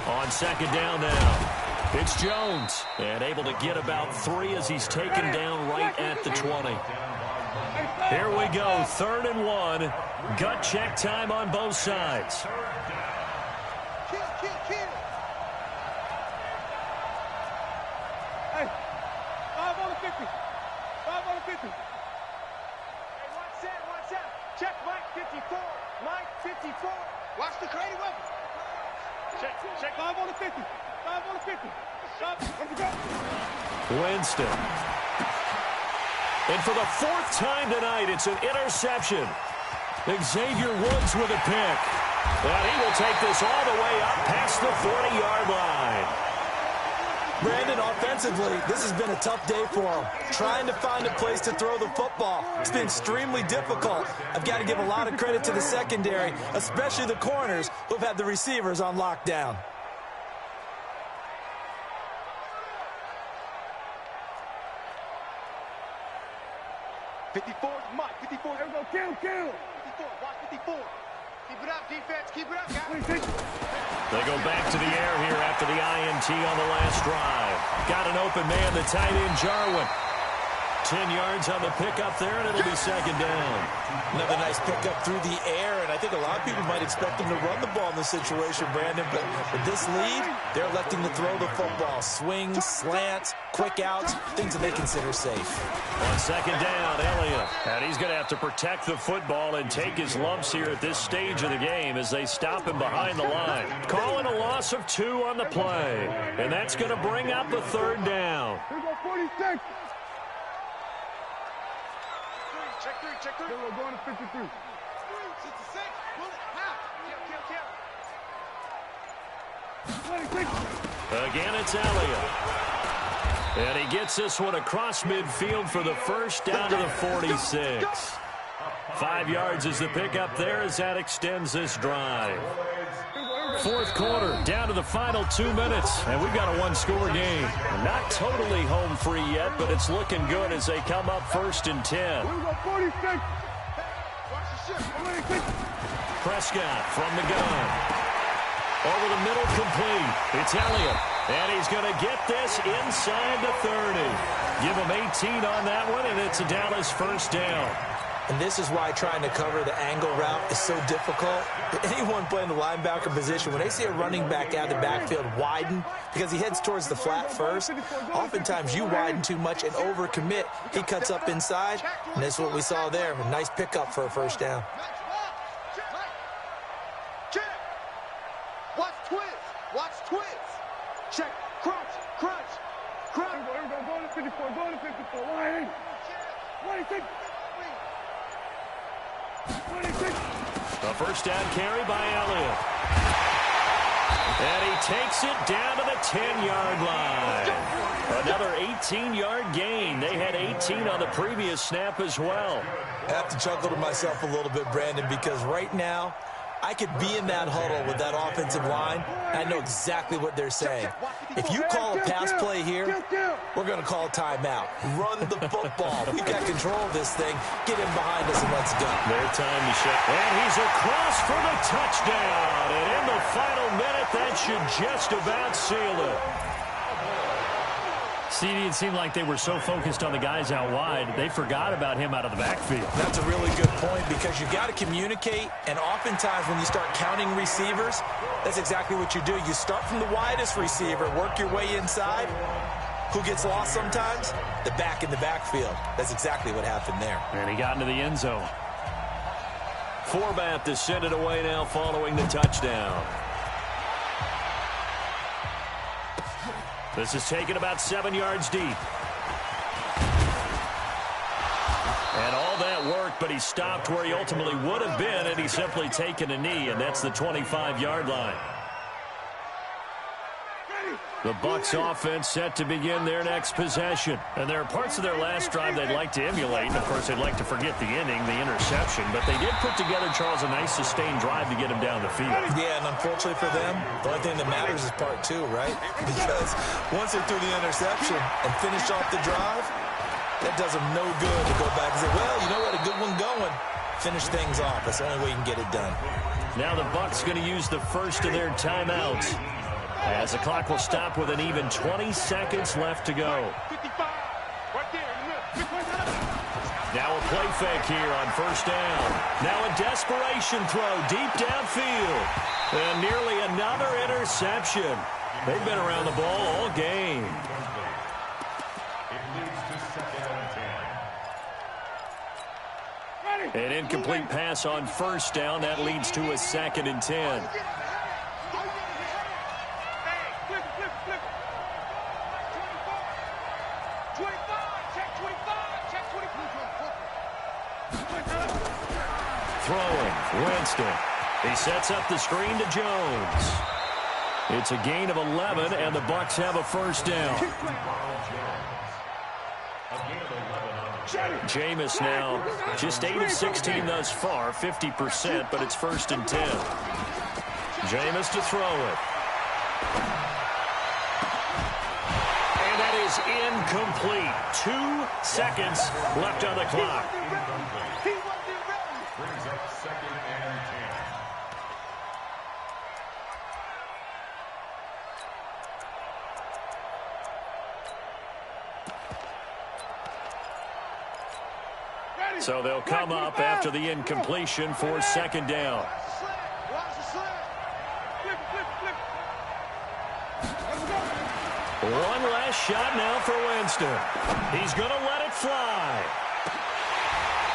On 2nd down now. It's Jones, and able to get about 3 as he's taken down right at the 20. Here we go, 3rd and 1. Gut check time on both sides. Hey, 5 on the 50. 5 on the 50. Hey, watch out. Check Mike 54. Mike 54. Watch the crazy weapon. Check 5 on the 50. 5 on the 50. Stop. Let's go. Winston. And for the 4th time tonight, it's an interception. Xavier Woods with a pick. And he will take this all the way up past the 40-yard line. Brandon, offensively, this has been a tough day for him. Trying to find a place to throw the football. It's been extremely difficult. I've got to give a lot of credit to the secondary, especially the corners who've had the receivers on lockdown. Mike, 54. There we go, kill. 54, watch 54. Keep it up, defense, keep it up, guys. They go back to the air here after the INT on the last drive. Got an open man, the tight end, Jarwin. 10 yards on the pickup there, and it'll be second down. Another nice pickup through the air, and I think a lot of people might expect him to run the ball in this situation, Brandon, but with this lead, they're electing to throw the football. Swings, slants, quick outs, things that they consider safe. On second down, Elliott. And he's going to have to protect the football and take his lumps here at this stage of the game as they stop him behind the line. Calling a loss of 2 on the play, and that's going to bring up a third down. Here we go, 46. Check three. We're going to 53. 66. Pull it. Half. Kill. 26. Again, it's Elliott. And he gets this one across midfield for the first down to the 46. 5 yards is the pickup there as that extends this drive. Fourth quarter, down to the final 2 minutes, and we've got a one-score game. Not totally home free yet, but it's looking good as they come up 1st and 10. Prescott from the gun. Over the middle, complete. It's Elliott, and he's going to get this inside the 30. Give him 18 on that one, and it's a Dallas first down. And this is why trying to cover the angle route is so difficult. Anyone playing the linebacker position, when they see a running back out of the backfield widen, because he heads towards the flat first, oftentimes you widen too much and overcommit. He cuts up inside, and that's what we saw there. A nice pickup for a first down. Check. Watch twist. Check. Crunch. Here we go. Going to 54. Line. 26. A first down carry by Elliott. And he takes it down to the 10-yard line. Another 18-yard gain. They had 18 on the previous snap as well. I have to chuckle to myself a little bit, Brandon, because right now, I could be in that huddle with that offensive line, and I know exactly what they're saying. If you call a pass play here, we're going to call a timeout. Run the football. We've got control of this thing. Get him behind us and let's go. Their time to shut. And he's across for the touchdown. And in the final minute, that should just about seal it. CD, it seemed like they were so focused on the guys out wide, they forgot about him out of the backfield. That's a really good point because you got to communicate, and oftentimes when you start counting receivers, that's exactly what you do. You start from the widest receiver, work your way inside. Who gets lost sometimes? The back in the backfield. That's exactly what happened there. And he got into the end zone. Forbath to send it away now following the touchdown. This is taken about 7 yards deep. And all that worked, but he stopped where he ultimately would have been, and he's simply taken a knee, and that's the 25-yard line. The Bucs offense set to begin their next possession. And there are parts of their last drive they'd like to emulate. And, of course, they'd like to forget the inning, the interception. But they did put together, Charles, a nice sustained drive to get him down the field. Yeah, and unfortunately for them, the only thing that matters is part 2, right? Because once they threw the interception and finished off the drive, that does them no good to go back and say, well, you know what, a good one going. Finish things off. That's the only way you can get it done. Now the Bucs going to use the first of their timeouts, as the clock will stop with an even 20 seconds left to go. Now a play fake here on first down. Now a desperation throw deep downfield. And nearly another interception. They've been around the ball all game. An incomplete pass on first down. That leads to a 2nd and 10. Throwing, Winston. He sets up the screen to Jones. It's a gain of 11, and the Bucs have a first down. Jameis now just 8 of 16 thus far, 50%, but it's 1st and 10. Jameis to throw it. And that is incomplete. 2 seconds left on the clock. Brings up 2nd and 10. So they'll come up after the incompletion for 2nd down. One last shot now for Winston. He's going to let it fly.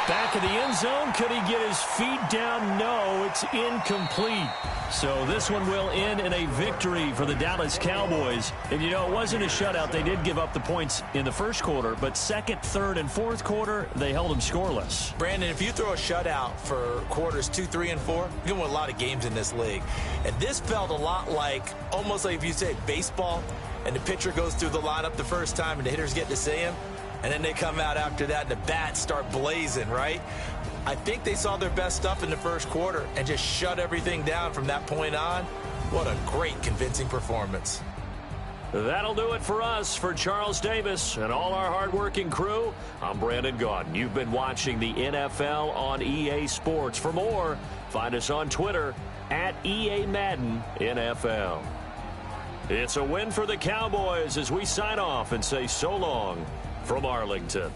Back in the end zone. Could he get his feet down? No, it's incomplete. So this one will end in a victory for the Dallas Cowboys. And, you know, it wasn't a shutout. They did give up the points in the first quarter, but second, third, and fourth quarter, they held them scoreless. Brandon, if you throw a shutout for quarters 2, 3, and 4, you're going to win a lot of games in this league. And this felt a lot like, almost like if you say baseball, and the pitcher goes through the lineup the first time and the hitters get to see him, and then they come out after that and the bats start blazing, right? I think they saw their best stuff in the first quarter and just shut everything down from that point on. What a great, convincing performance. That'll do it for us. For Charles Davis and all our hardworking crew, I'm Brandon Gaudin. You've been watching the NFL on EA Sports. For more, find us on Twitter at EA Madden NFL. It's a win for the Cowboys as we sign off and say so long from Arlington.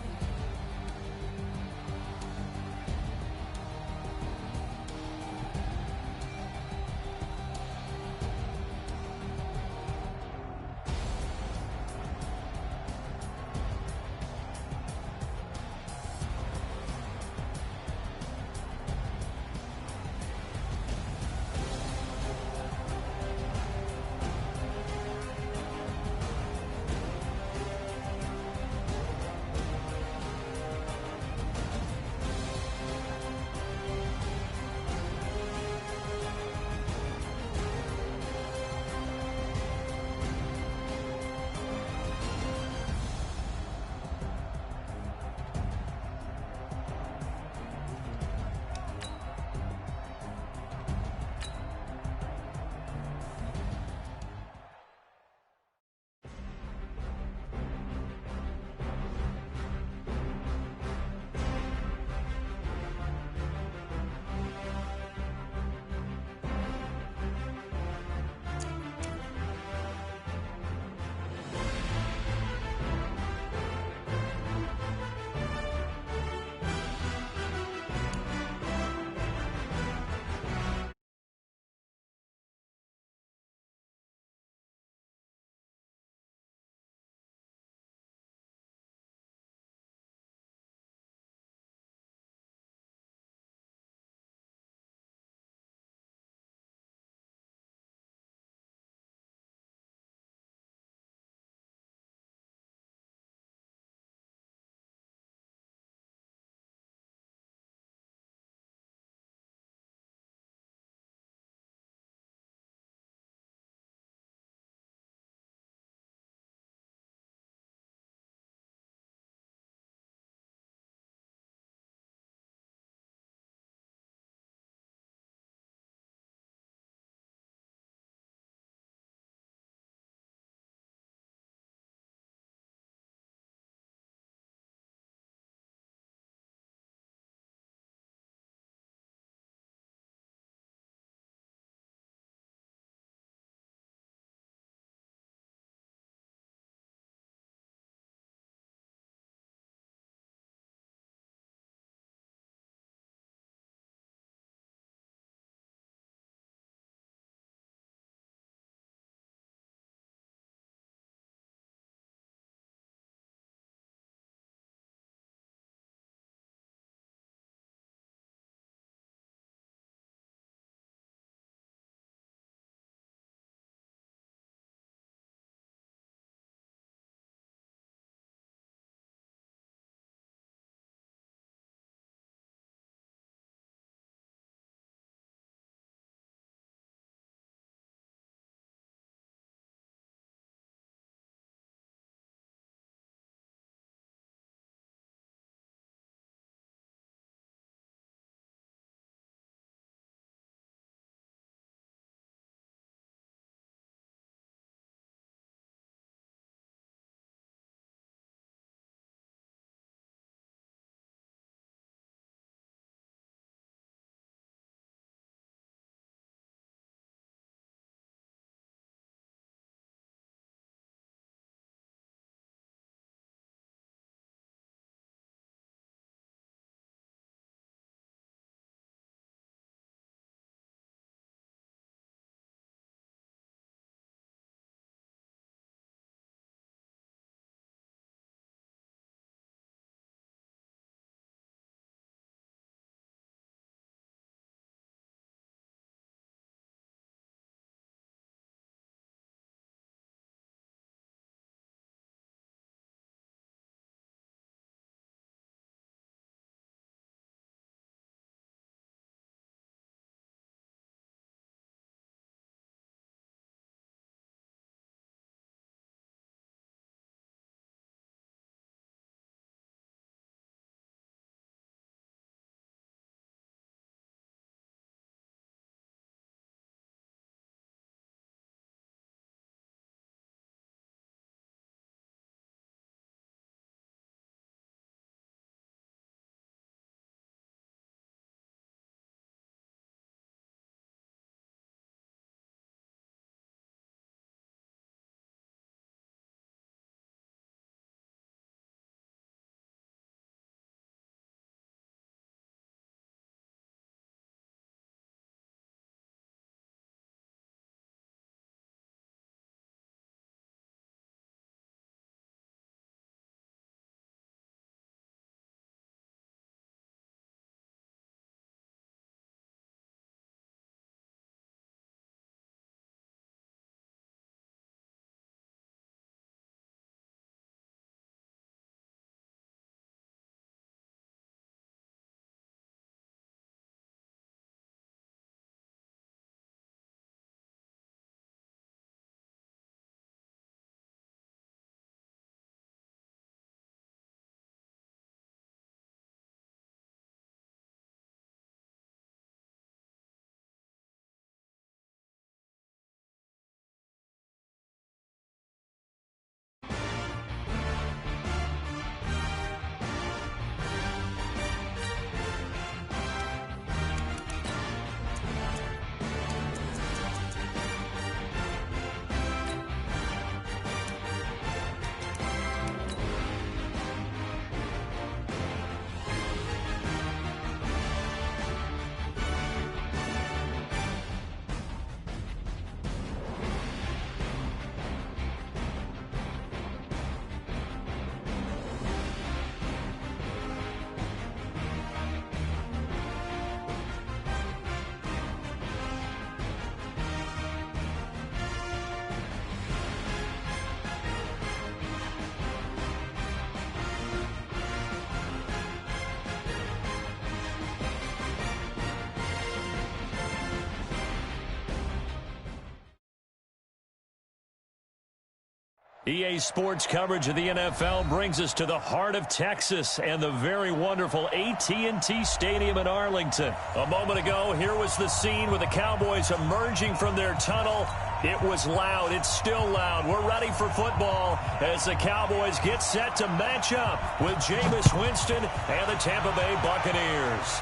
EA Sports coverage of the NFL brings us to the heart of Texas and the very wonderful AT&T Stadium in Arlington. A moment ago, here was the scene with the Cowboys emerging from their tunnel. It was loud. It's still loud. We're ready for football as the Cowboys get set to match up with Jameis Winston and the Tampa Bay Buccaneers.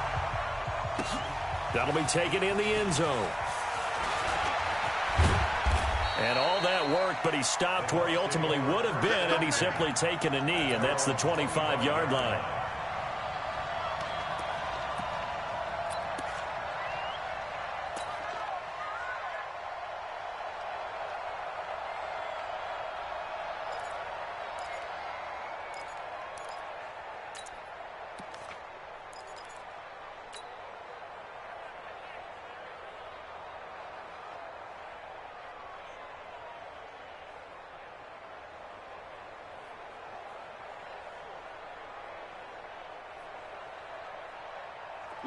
That'll be taken in the end zone. And all that worked, but he stopped where he ultimately would have been, and he's simply taken a knee, and that's the 25-yard line.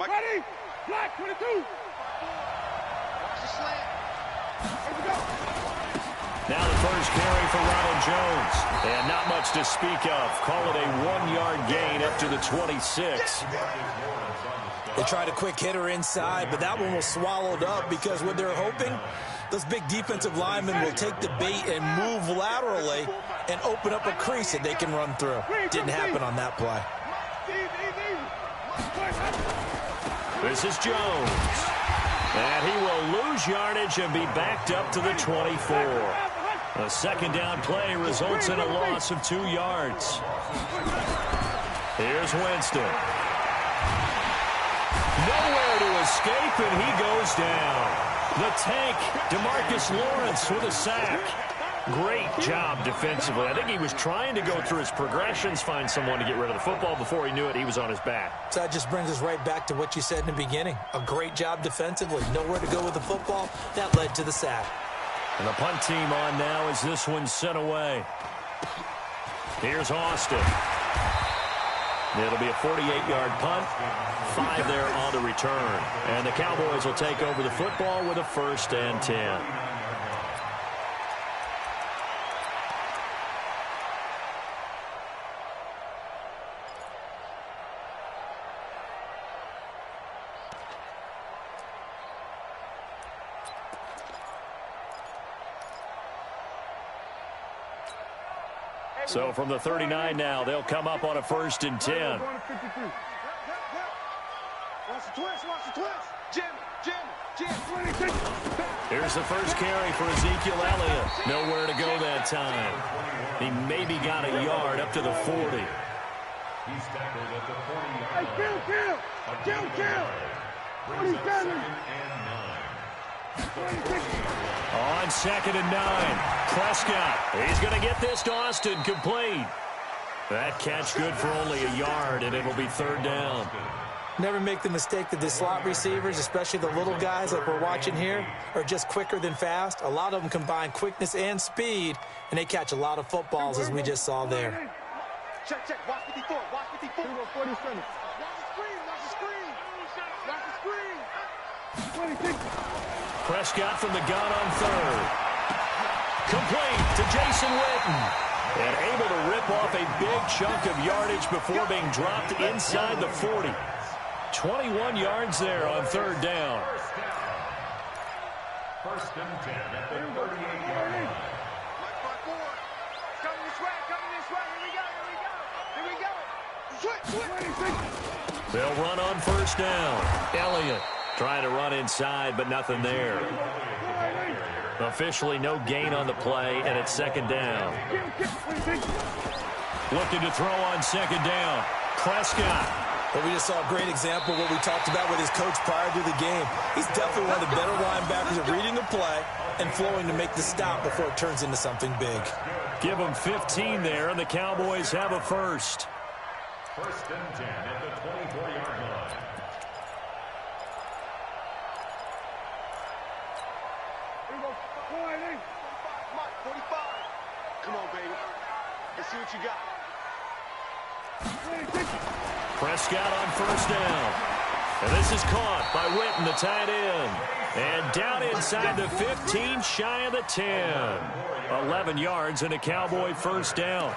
Ready? Black 22. Watch the slant. Here we go. Now the first carry for Ronald Jones. And not much to speak of. Call it a 1-yard gain up to the 26. They tried a quick hitter inside, but that one was swallowed up because what they're hoping, those big defensive linemen will take the bait and move laterally and open up a crease that they can run through. Didn't happen on that play. This is Jones. And he will lose yardage and be backed up to the 24. A second down play results in a loss of 2 yards. Here's Winston. Nowhere to escape, and he goes down. The tank, DeMarcus Lawrence with a sack. Great job defensively. I think he was trying to go through his progressions, find someone to get rid of the football. Before he knew it, he was on his back. So that just brings us right back to what you said in the beginning. A great job defensively. Nowhere to go with the football. That led to the sack. And the punt team on now as this one's sent away. Here's Austin. It'll be a 48-yard punt. 5 there on the return. And the Cowboys will take over the football with a 1st and 10. So from the 39 now, they'll come up on a 1st and 10. Watch the twist, watch the twist. Jim. Here's the first carry for Ezekiel Elliott. Nowhere to go that time. He maybe got a yard up to the 40. He's tackled at the 40-yard line. Hey, kill. Brings up 2nd and 9. On 2nd and 9, Prescott. He's going to get this to Austin, complete. That catch good for only a yard, and it'll be 3rd down. Never make the mistake that the slot receivers, especially the little guys like we're watching here, are just quicker than fast. A lot of them combine quickness and speed, and they catch a lot of footballs, as we just saw there. Check. Watch 54. Watch 54. 47. Watch the screen. Prescott from the gun on 3rd. Complete to Jason Witten. And able to rip off a big chunk of yardage before being dropped inside the 40. 21 yards there on 3rd down. 1st and 10 at the 38-yard line. Coming this way. Here we go. They'll run on 1st down. Elliott trying to run inside, but nothing there. Officially no gain on the play, and it's 2nd down. Looking to throw on 2nd down. Prescott. But we just saw a great example of what we talked about with his coach prior to the game. He's definitely one of the better linebackers at reading the play and flowing to make the stop before it turns into something big. Give him 15 there, and the Cowboys have a 1st. 1st and 10 at the 24-yard line. Mike, 45. Come on, baby. Let's see what you got. Prescott on 1st down. And this is caught by Witten, the tight end. And down inside the 15, shy of the 10. 11 yards and a Cowboy first down.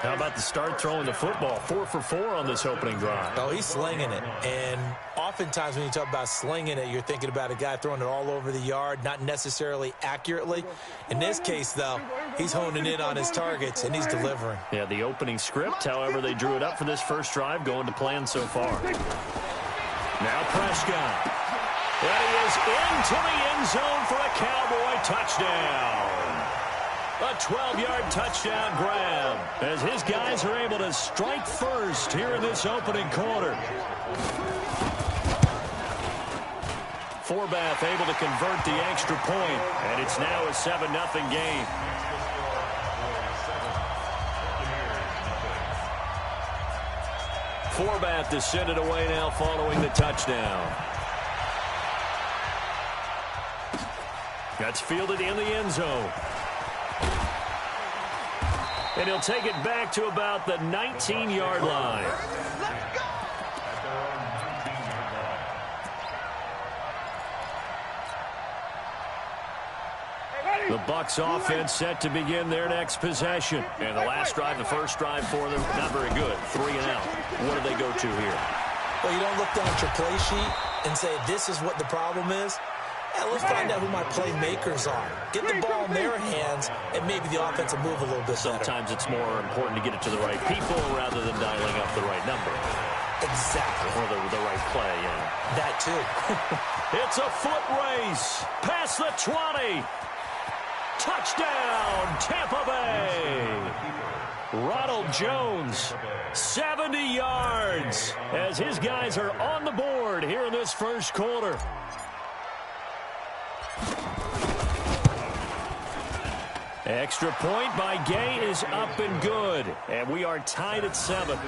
How about the start throwing the football? 4 for 4 on this opening drive. Oh, he's slinging it. And oftentimes when you talk about slinging it, you're thinking about a guy throwing it all over the yard, not necessarily accurately. In this case, though, he's honing in on his targets, and he's delivering. Yeah, the opening script, however, they drew it up for this first drive, going to plan so far. Now Prescott. And he is into the end zone for a Cowboy touchdown. A 12-yard touchdown grab as his guys are able to strike first here in this opening quarter. Forbath able to convert the extra point, and it's now a 7-0 game. Forbath to send it away now following the touchdown. That's fielded in the end zone. And he'll take it back to about the 19-yard line. The Bucs offense set to begin their next possession. And the last drive, the first drive for them, not very good. 3 and out. What do they go to here? Well, you don't look down at your play sheet and say, this is what the problem is. Yeah, let's find out who my playmakers are. Get the ball in their hands, and maybe the offense will move a little bit better. Sometimes it's more important to get it to the right people rather than dialing up the right number. Exactly. Or the right play, yeah. That, too. It's a foot race. Past the 20. Touchdown, Tampa Bay. Ronald Jones, 70 yards, as his guys are on the board here in this first quarter. Extra point by Gay is up and good, and we are tied at 7.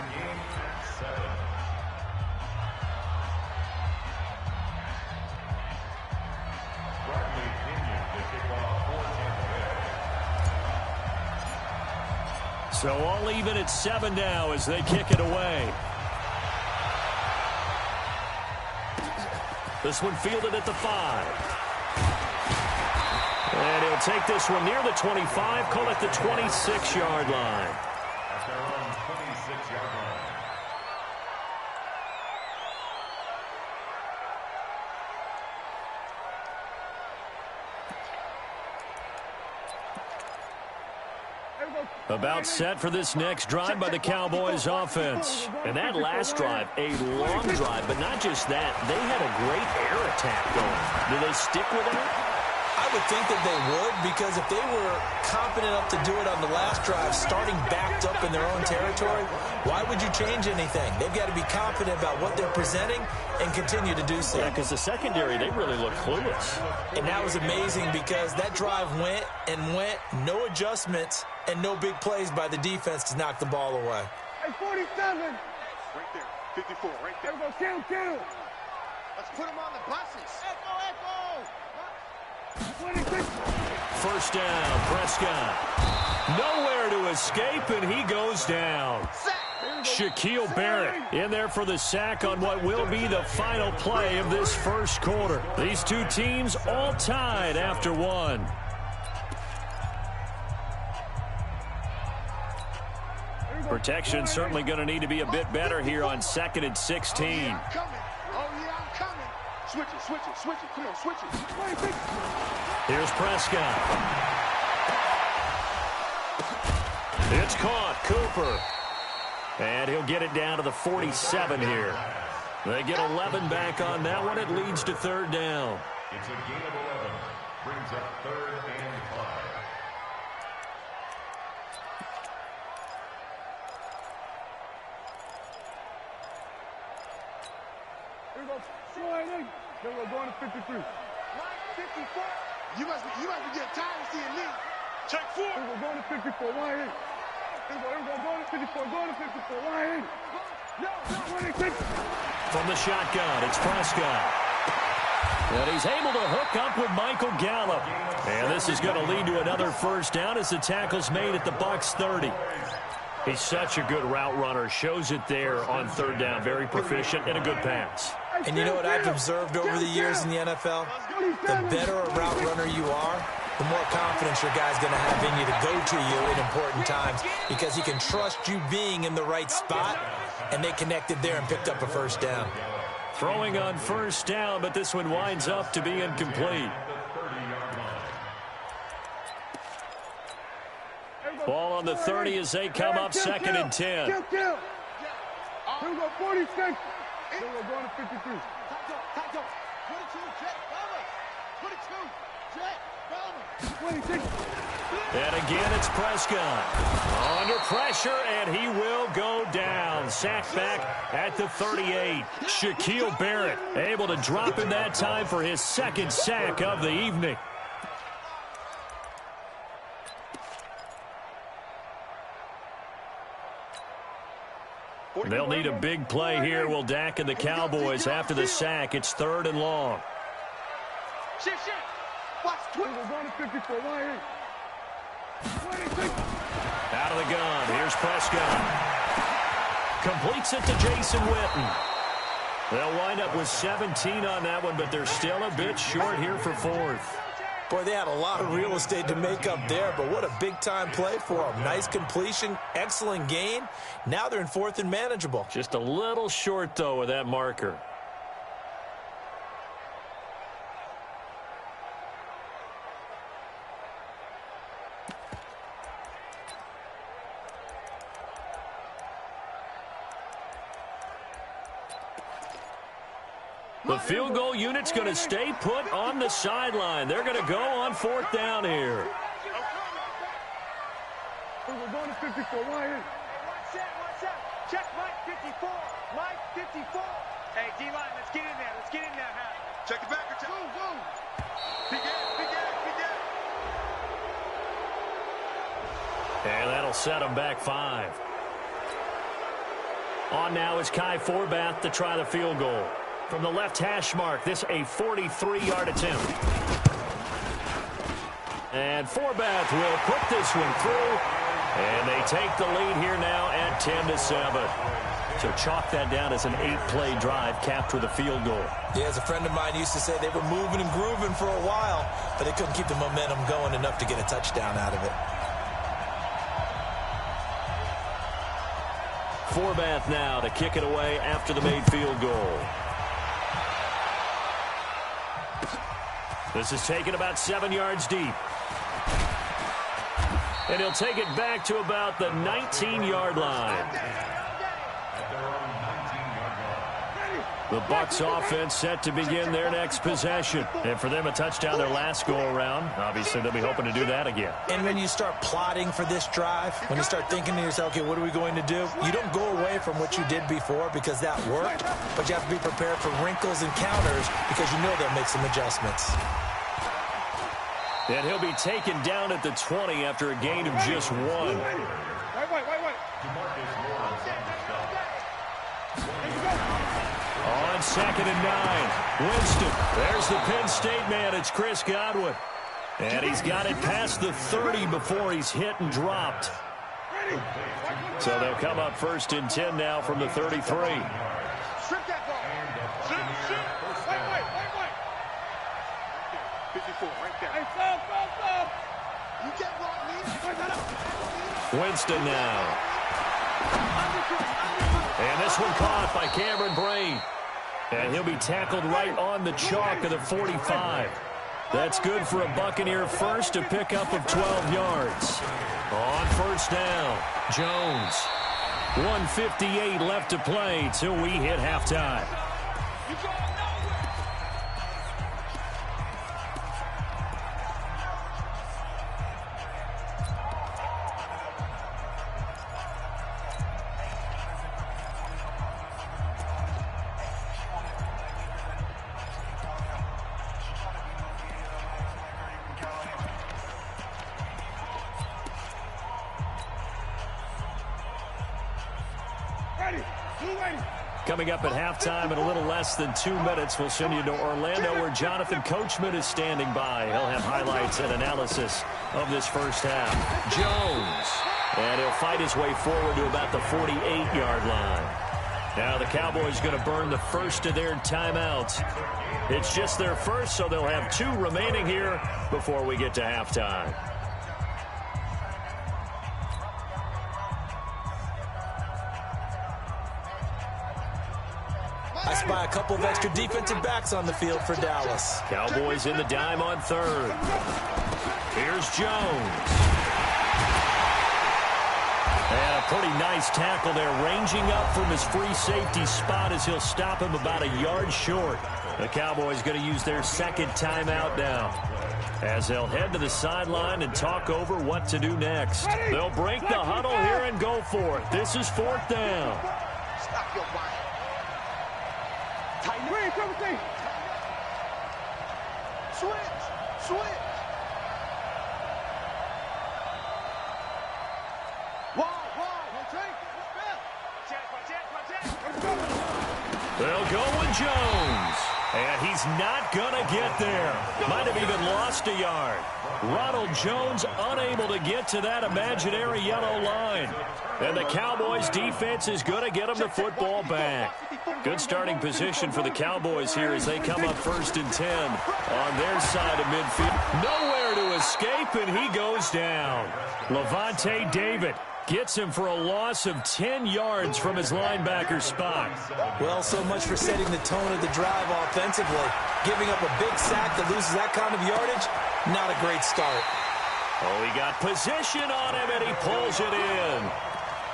So all even at 7 now as they kick it away. This one fielded at the 5. And he'll take this one near the 25, call it the 26-yard line. At their own 26-yard line. About set for this next drive by the Cowboys offense. And that last drive, a long drive, but not just that. They had a great air attack going. Do they stick with that? I would think that they would, because if they were confident enough to do it on the last drive, starting backed up in their own territory, why would you change anything? They've got to be confident about what they're presenting and continue to do so. Yeah, because the secondary, they really look clueless. And that was amazing because that drive went and went, no adjustments, and no big plays by the defense to knock the ball away. Hey, 47. Right there. 54, right there. There we go. Kill. Let's put him on the buses. Echo. First down, Prescott. Nowhere to escape, and he goes down. Shaquille Barrett in there for the sack on what will be the final play of this first quarter. These two teams all tied after 1. Protection certainly going to need to be a bit better here on 2nd and 16. I'm coming. Switch it. Come on, switch it. Here's Prescott. It's caught. Cooper. And he'll get it down to the 47 here. They get 11 back on that one. It leads to 3rd down. It's a gain of 11. Brings up 3rd and 5. Here we go. Sliding. Then we're going to 53. Line 54. You must be getting tired of seeing me. Check 4. Here we're going to 54. Line in. Here we go. Going to 54. Going to 54. Line in. No. 26. From the shotgun, it's Prescott. And he's able to hook up with Michael Gallup. And this is going to lead to another first down as the tackle's made at the Bucs 30. He's such a good route runner. Shows it there on 3rd down. Very proficient and a good pass. And you know what I've observed over the years in the NFL? The better a route runner you are, the more confidence your guy's going to have in you to go to you in important times because he can trust you being in the right spot, and they connected there and picked up a first down. Throwing on first down, but this one winds up to be incomplete. Ball on the 30 as they come up second and 10. Here we go, 46. Here we're going to 53. 22, jet, Bama. 22, jet, Bama. 26. And again, it's Prescott. Under pressure, and he will go down. Sacked back at the 38. Shaquille Barrett able to drop in that time for his second sack of the evening. They'll need a big play here. Will Dak and the Cowboys after the sack. It's 3rd and long. Shit. Watch. We're going to 54. Out of the gun. Here's Prescott. Completes it to Jason Witten. They'll wind up with 17 on that one, but they're still a bit short here for 4th. Boy, they had a lot of real estate to make up there, but what a big-time play for them. Nice completion, excellent gain. Now they're in 4th and manageable. Just a little short, though, with that marker. The field goal unit's going to stay put on the sideline. They're going to go on 4th down here. We're going to 54. Watch that. Check Mike 54. Mike 54. Hey, D-line, let's get in there. Let's get in there, Hal. Check it back. Go. Big Ed. And that'll set them back 5. On now is Kai Forbath to try the field goal. From the left hash mark, this a 43-yard attempt. And Forbath will put this one through. And they take the lead here now at 10-7. So chalk that down as an 8-play drive capped with a field goal. Yeah, as a friend of mine used to say, they were moving and grooving for a while, but they couldn't keep the momentum going enough to get a touchdown out of it. Forbath now to kick it away after the made field goal. This is taken about 7 yards deep. And he'll take it back to about the 19-yard line. The Bucs offense set to begin their next possession. And for them, a touchdown their last go-around. Obviously, they'll be hoping to do that again. And when you start plotting for this drive, when you start thinking to yourself, okay, what are we going to do? You don't go away from what you did before because that worked, but you have to be prepared for wrinkles and counters because you know they'll make some adjustments. And he'll be taken down at the 20 after a gain of just 1. Wait. On 2nd and 9, Winston. There's the Penn State man. It's Chris Godwin. And he's got it past the 30 before he's hit and dropped. So they'll come up 1st and 10 now from the 33. Strip that ball. Shoot. Wait. 54, right there. Hey, stop. You get what, Winston now. And this one caught by Cameron Brain. And he'll be tackled right on the chalk of the 45. That's good for a Buccaneer first, to pick up of 12 yards. On 1st down, Jones. 1:58 left to play till we hit halftime. Coming up at halftime in a little less than 2 minutes, we'll send you to Orlando, where Jonathan Coachman is standing by. He'll have highlights and analysis of this first half. Jones. And he'll fight his way forward to about the 48-yard line. Now the Cowboys going to burn the first of their timeouts. It's just their first, so they'll have 2 remaining here before we get to halftime. I spy a couple of extra defensive backs on the field for Dallas. Cowboys in the dime on 3rd. Here's Jones. And a pretty nice tackle there, ranging up from his free safety spot as he'll stop him about a yard short. The Cowboys going to use their 2nd timeout now, as they'll head to the sideline and talk over what to do next. They'll break the huddle here and go for it. This is 4th down. Stop your body. Switch. They'll go with Jones. And he's not going to get there. Might have even lost a yard. Ronald Jones unable to get to that imaginary yellow line. And the Cowboys defense is going to get him the football back. Good starting position for the Cowboys here as they come up 1st and 10 on their side of midfield. Nowhere to escape, and he goes down. Levante David gets him for a loss of 10 yards from his linebacker spot. Well, so much for setting the tone of the drive offensively. Giving up a big sack that loses that kind of yardage, not a great start. Oh, he got position on him, and he pulls it in.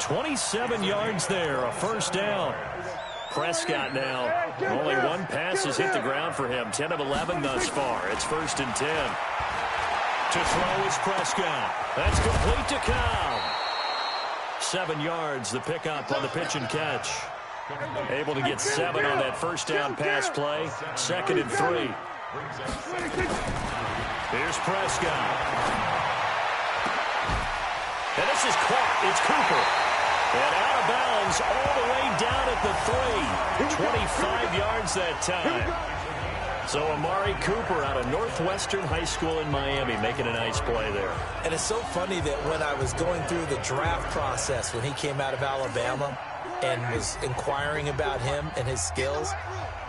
27 yards there, a 1st down. Prescott now, only 1 pass has hit the ground for him. 10 of 11 thus far. It's 1st and 10. To throw is Prescott. That's complete to Cobb. 7 yards, the pickup on the pitch and catch. Able to get 7 on that 1st down pass play. 2nd and 3. Here's Prescott. And this is caught. It's Cooper. And out of bounds all the way down at the 3. 25 yards that time. So Amari Cooper out of Northwestern High School in Miami making a nice play there. And it's so funny that when I was going through the draft process when he came out of Alabama and was inquiring about him and his skills,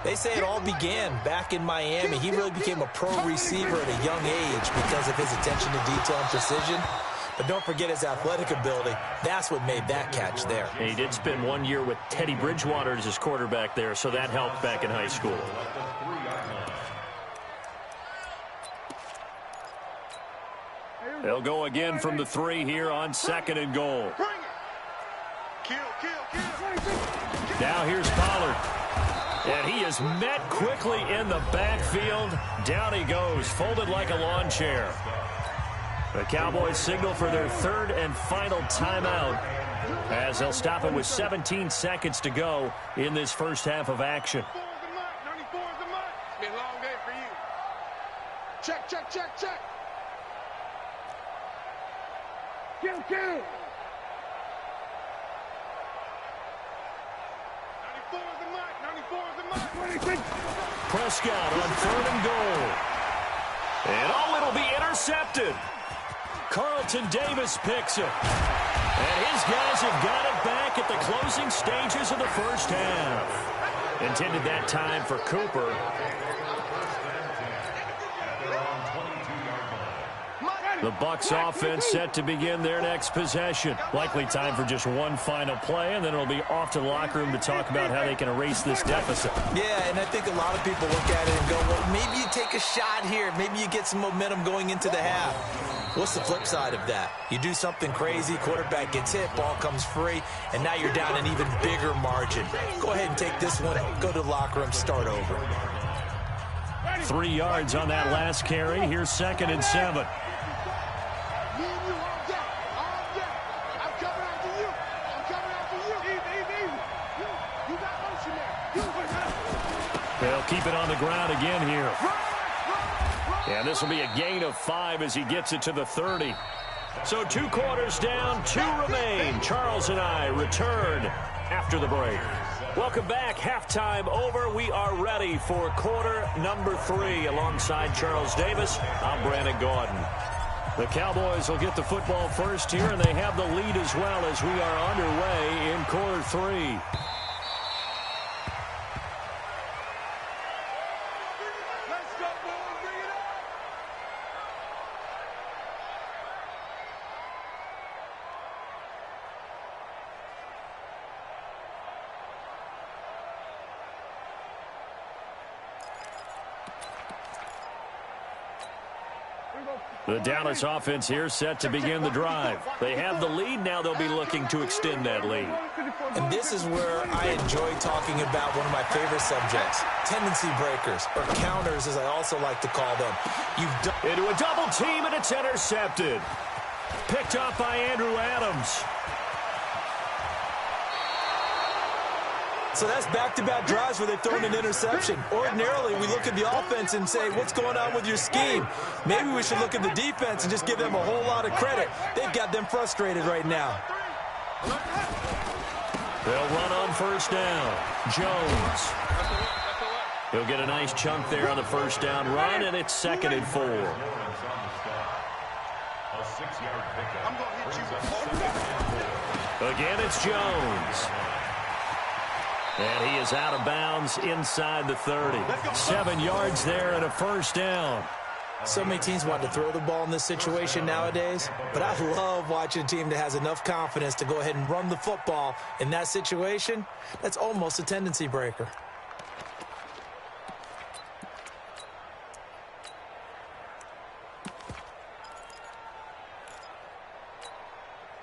they say it all began back in Miami. He really became a pro receiver at a young age because of his attention to detail and precision. But don't forget his athletic ability. That's what made that catch there. And he did spend 1 year with Teddy Bridgewater as his quarterback there, so that helped back in high school. They'll go again from the 3 here on 2nd and goal. Kill. Now here's Pollard. And he is met quickly in the backfield. Down he goes, folded like a lawn chair. The Cowboys signal for their 3rd and final timeout as they'll stop it with 17 seconds to go in this first half of action. 94 is the mark. It's been a long day for you. Check. Kill. 94 is the mark. Prescott on 3rd and goal. And it'll be intercepted. Carlton Davis picks it. And his guys have got it back at the closing stages of the first half. Intended that time for Cooper. The Bucs offense set to begin their next possession. Likely time for just one final play, and then it'll be off to the locker room to talk about how they can erase this deficit. Yeah, and I think a lot of people look at it and go, well, maybe you take a shot here. Maybe you get some momentum going into the half. What's the flip side of that? You do something crazy, quarterback gets hit, ball comes free, and now you're down an even bigger margin. Go ahead and take this one, go to the locker room, start over. 3 yards on that last carry. Here's 2nd and 7. They'll keep it on the ground again here. And this will be a gain of 5 as he gets it to the 30. So 2 quarters down, 2 remain. Charles and I return after the break. Welcome back. Halftime over. We are ready for quarter number 3. Alongside Charles Davis, I'm Brandon Gordon. The Cowboys will get the football first here, and they have the lead as well as we are underway in quarter 3. The Dallas offense here set to begin the drive. They have the lead. Now they'll be looking to extend that lead. And this is where I enjoy talking about one of my favorite subjects, tendency breakers, or counters as I also like to call them. Into a double team, and it's intercepted. Picked off by Andrew Adams. So that's back-to-back drives where they've thrown an interception. Ordinarily, we look at the offense and say, what's going on with your scheme? Maybe we should look at the defense and just give them a whole lot of credit. They've got them frustrated right now. They'll run on first down. Jones. He'll get a nice chunk there on the first down run, and it's 2nd and 4. A 6-yard pickup. Again, it's Jones. And he is out of bounds inside the 30. 7 yards there and a first down. So many teams want to throw the ball in this situation nowadays, but I love watching a team that has enough confidence to go ahead and run the football in that situation. That's almost a tendency breaker.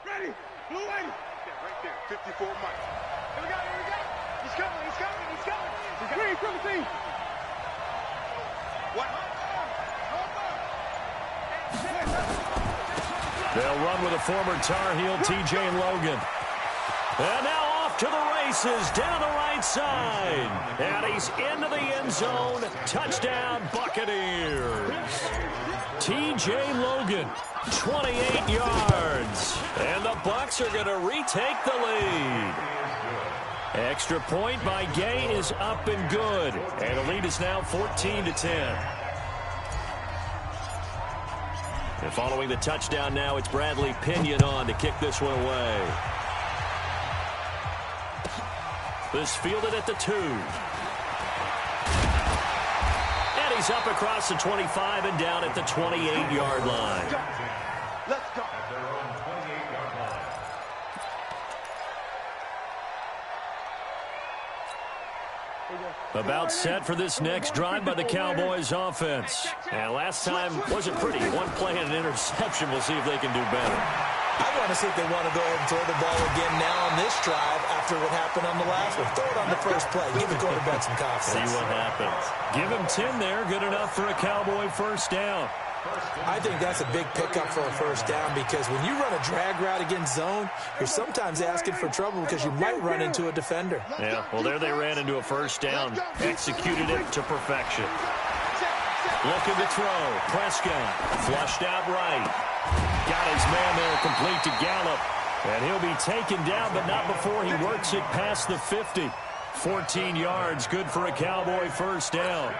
Ready. Blue 80. Yeah, right there. 54 Mike. Here we go. He's coming. Green 17. What? They'll run with a former Tar Heel, T.J. Logan. And now off to the races down the right side. And he's into the end zone. Touchdown, Buccaneers. T.J. Logan, 28 yards. And the Bucs are going to retake the lead. Extra point by Gay is up and good. And the lead is now 14-10. And following the touchdown now, it's Bradley Pinion on to kick this one away. This fielded at the 2. And he's up across the 25 and down at the 28-yard line. Let's go. At their own 28-yard line. About set for this next drive by the Cowboys offense. And last time wasn't pretty. One play and an interception. We'll see if they can do better. I want to see if they want to go ahead and throw the ball again now on this drive after what happened on the last one. Throw it on the first play. Give the quarterback some confidence. See what happens. Give him 10 there. Good enough for a Cowboy first down. I think that's a big pickup for a first down because when you run a drag route against zone, you're sometimes asking for trouble because you might run into a defender. Yeah, well, there they ran into a first down. Executed it to perfection. Looking to throw. Prescott flushed out right. Got his man there complete to Gallup. And he'll be taken down, but not before he works it past the 50. 14 yards, good for a Cowboy first down.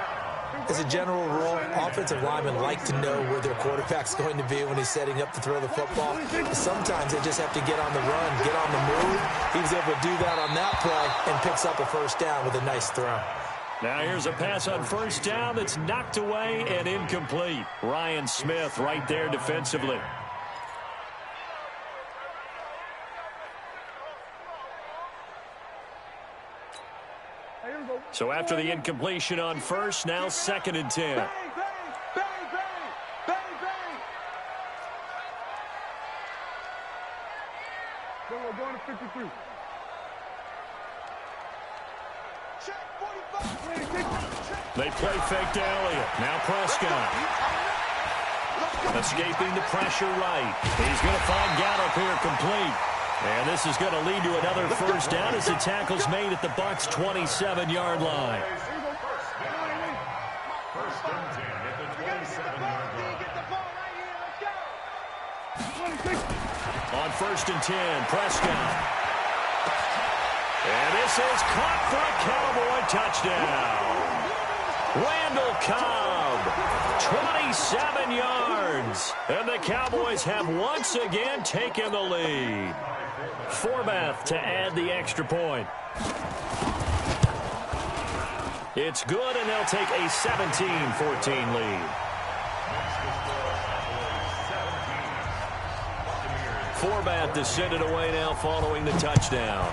As a general rule, offensive linemen like to know where their quarterback's going to be when he's setting up to throw the football. Sometimes they just have to get on the run, get on the move. He was able to do that on that play and picks up a first down with a nice throw. Now here's a pass on first down that's knocked away and incomplete. Ryan Smith right there defensively. So after the incompletion on first, now 2nd and 10. Bang, bang, bang, bang, bang. Then we're going to 53. Check 45. They play fake to Elliott. Now Prescott. Escaping the pressure right. He's going to find Gallup here complete. And this is going to lead to another first down as the tackle's made at the Bucs' 27-yard line. First and 10 at the 27-yard line. Get the ball right here. Let's go. On first and 10, Prescott. And this is caught for a Cowboy touchdown. Randall Cobb, 27 yards. And the Cowboys have once again taken the lead. Forbath to add the extra point. It's good, and they'll take a 17-14 lead. Forbath to send it away now following the touchdown.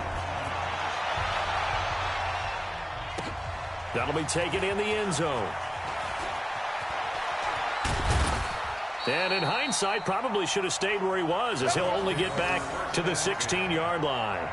That'll be taken in the end zone. And in hindsight, probably should have stayed where he was, as he'll only get back to the 16-yard line.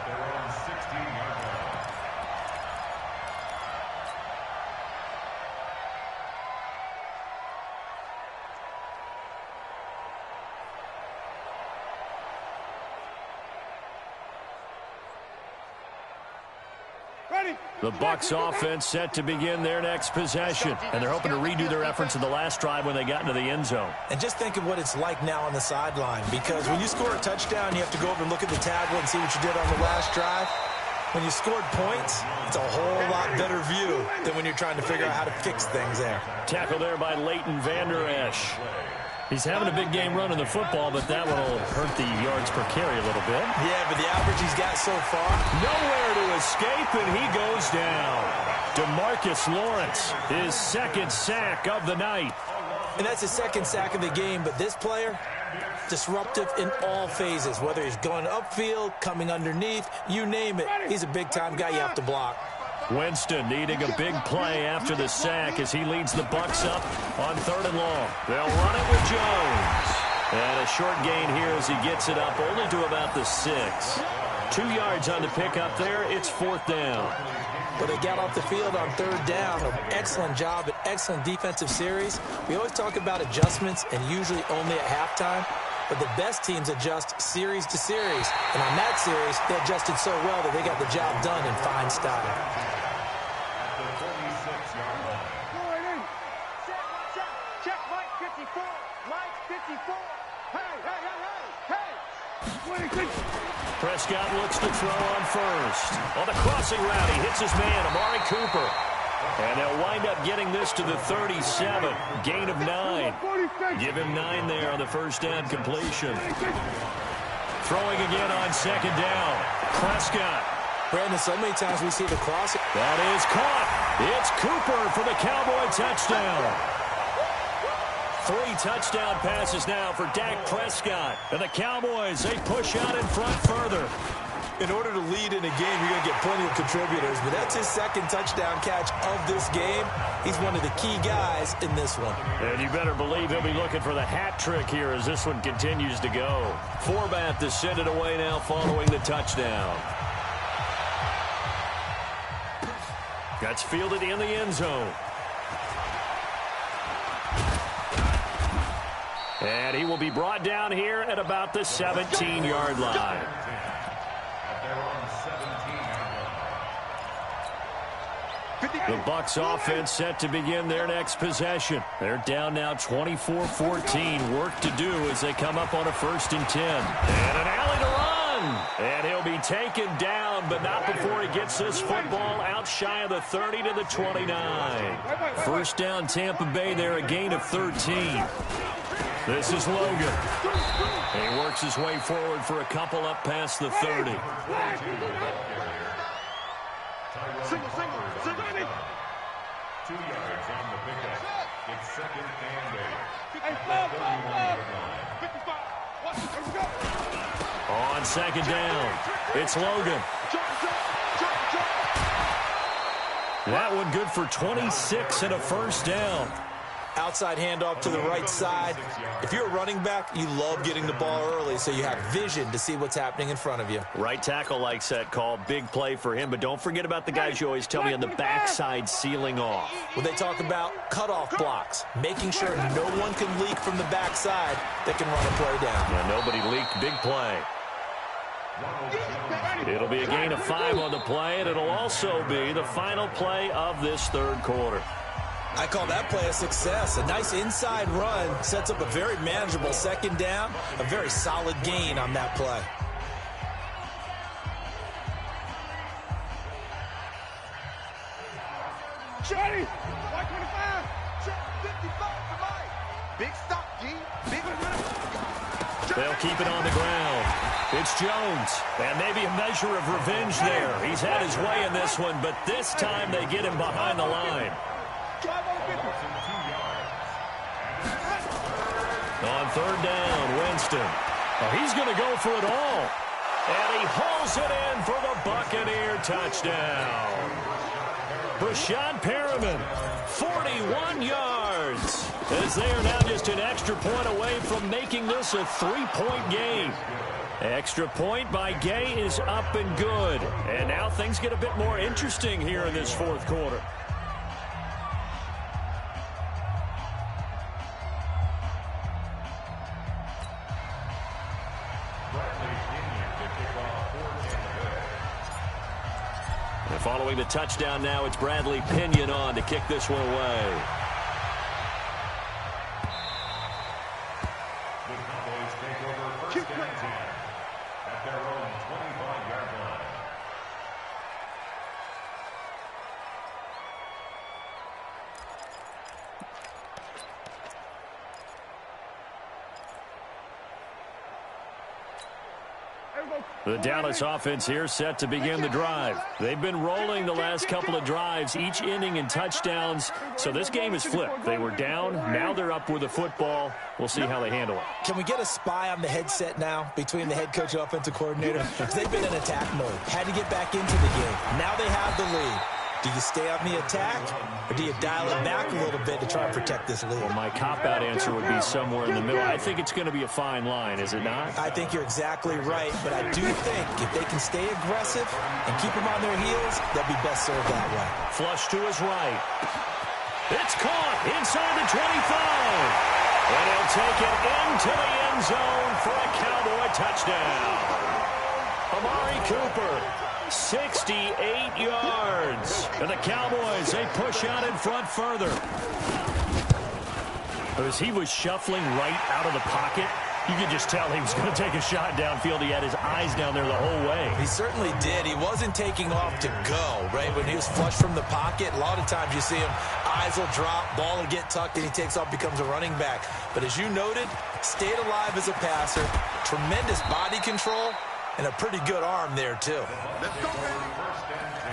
The Bucs offense set to begin their next possession, and they're hoping to redo their efforts in the last drive when they got into the end zone. And just think of what it's like now on the sideline, because when you score a touchdown, you have to go over and look at the tablet and see what you did on the last drive. When you scored points, it's a whole lot better view than when you're trying to figure out how to fix things there. Tackle there by Leighton Vander Esch. He's having a big game running the football, but that one will hurt the yards per carry a little bit. Yeah, but the average he's got so far. Nowhere to escape, and he goes down. DeMarcus Lawrence, his second sack of the night. And that's his second sack of the game, but this player, disruptive in all phases, whether he's going upfield, coming underneath, you name it. He's a big-time guy you have to block. Winston needing a big play after the sack as he leads the Bucs up on 3rd and long. They'll run it with Jones. And a short gain here as he gets it up only to about the 6. 2 yards on the pickup there. It's 4th down. But they got off the field on 3rd down. An excellent job, an excellent defensive series. We always talk about adjustments and usually only at halftime. But the best teams adjust series to series. And on that series, they adjusted so well that they got the job done in fine style. Check Mike 54. Mike 54. Hey. Prescott looks to throw on first. On the crossing route, he hits his man, Amari Cooper. And they'll wind up getting this to the 37. Gain of 9. Give him 9 there on the first down completion. Throwing again on 2nd down. Prescott. Brandon, so many times we see the crossing. That is caught. It's Cooper for the Cowboy touchdown. 3 touchdown passes now for Dak Prescott. And the Cowboys, they push out in front further. In order to lead in a game, you're going to get plenty of contributors, but that's his second touchdown catch of this game. He's one of the key guys in this one. And you better believe he'll be looking for the hat trick here as this one continues to go. Forbath to send it away now following the touchdown. That's fielded in the end zone. And he will be brought down here at about the 17-yard line. The Bucs offense set to begin their next possession. They're down now 24-14. Work to do as they come up on a 1st and 10. And an alley to run. And he'll be taken down, but not before he gets this football out shy of the 30 to the 29. First down Tampa Bay there, a gain of 13. This is Logan. He works his way forward for a couple up past the 30. Single. 2 yards on the pickup. It's 2nd and 8. Hey, 55. On 2nd down, it's Logan. That one good for 26 and a first down. Outside handoff to the right side. If you're a running back, you love getting the ball early so you have vision to see what's happening in front of you. Right tackle likes that call. Big play for him, but don't forget about the guys you always tell me on the backside sealing off. When they talk about cutoff blocks, making sure no one can leak from the backside that can run a play down. Yeah, nobody leaked. Big play. It'll be a gain of 5 on the play, and it'll also be the final play of this 3rd quarter. I call that play a success. A nice inside run sets up a very manageable 2nd down. A very solid gain on that play. Ready? 125. Check 55 for Mike. Big stop, G. Big. They'll keep it on the ground. It's Jones. And maybe a measure of revenge there. He's had his way in this one, but this time they get him behind the line. On 3rd down, Winston. Oh, he's going to go for it all. And he hauls it in for the Buccaneer touchdown. Brashad Perriman, 41 yards. yards. As they are now just an extra point away from making this a 3-point game. Extra point by Gay is up and good. And now things get a bit more interesting here in this fourth quarter. And following the touchdown now, it's Bradley Pinion on to kick this one away. The Dallas offense here set to begin the drive. They've been rolling the last couple of drives, each inning in touchdowns. So this game is flipped. They were down. Now they're up with the football. We'll see how they handle it. Can we get a spy on the headset now between the head coach and offensive coordinator? Because they've been in attack mode. Had to get back into the game. Now they have the lead. Do you stay on the attack, or do you dial it back a little bit to try and protect this lead? Well, my cop-out answer would be somewhere in the middle. I think it's going to be a fine line, is it not? I think you're exactly right, but I do think if they can stay aggressive and keep them on their heels, they'll be best served that way. Flush to his right. It's caught inside the 25. And he'll take it into the end zone for a Cowboy touchdown. Amari Cooper, 68 yards. And the Cowboys, they push out in front further. As he was shuffling right out of the pocket, you could just tell he was going to take a shot downfield. He had his eyes down there the whole way. He certainly did. He wasn't taking off to go, right? When he was flush from the pocket, a lot of times you see him, eyes will drop, ball will get tucked, and he takes off, becomes a running back. But as you noted, stayed alive as a passer, tremendous body control, and a pretty good arm there, too. Let's go, baby. First and 10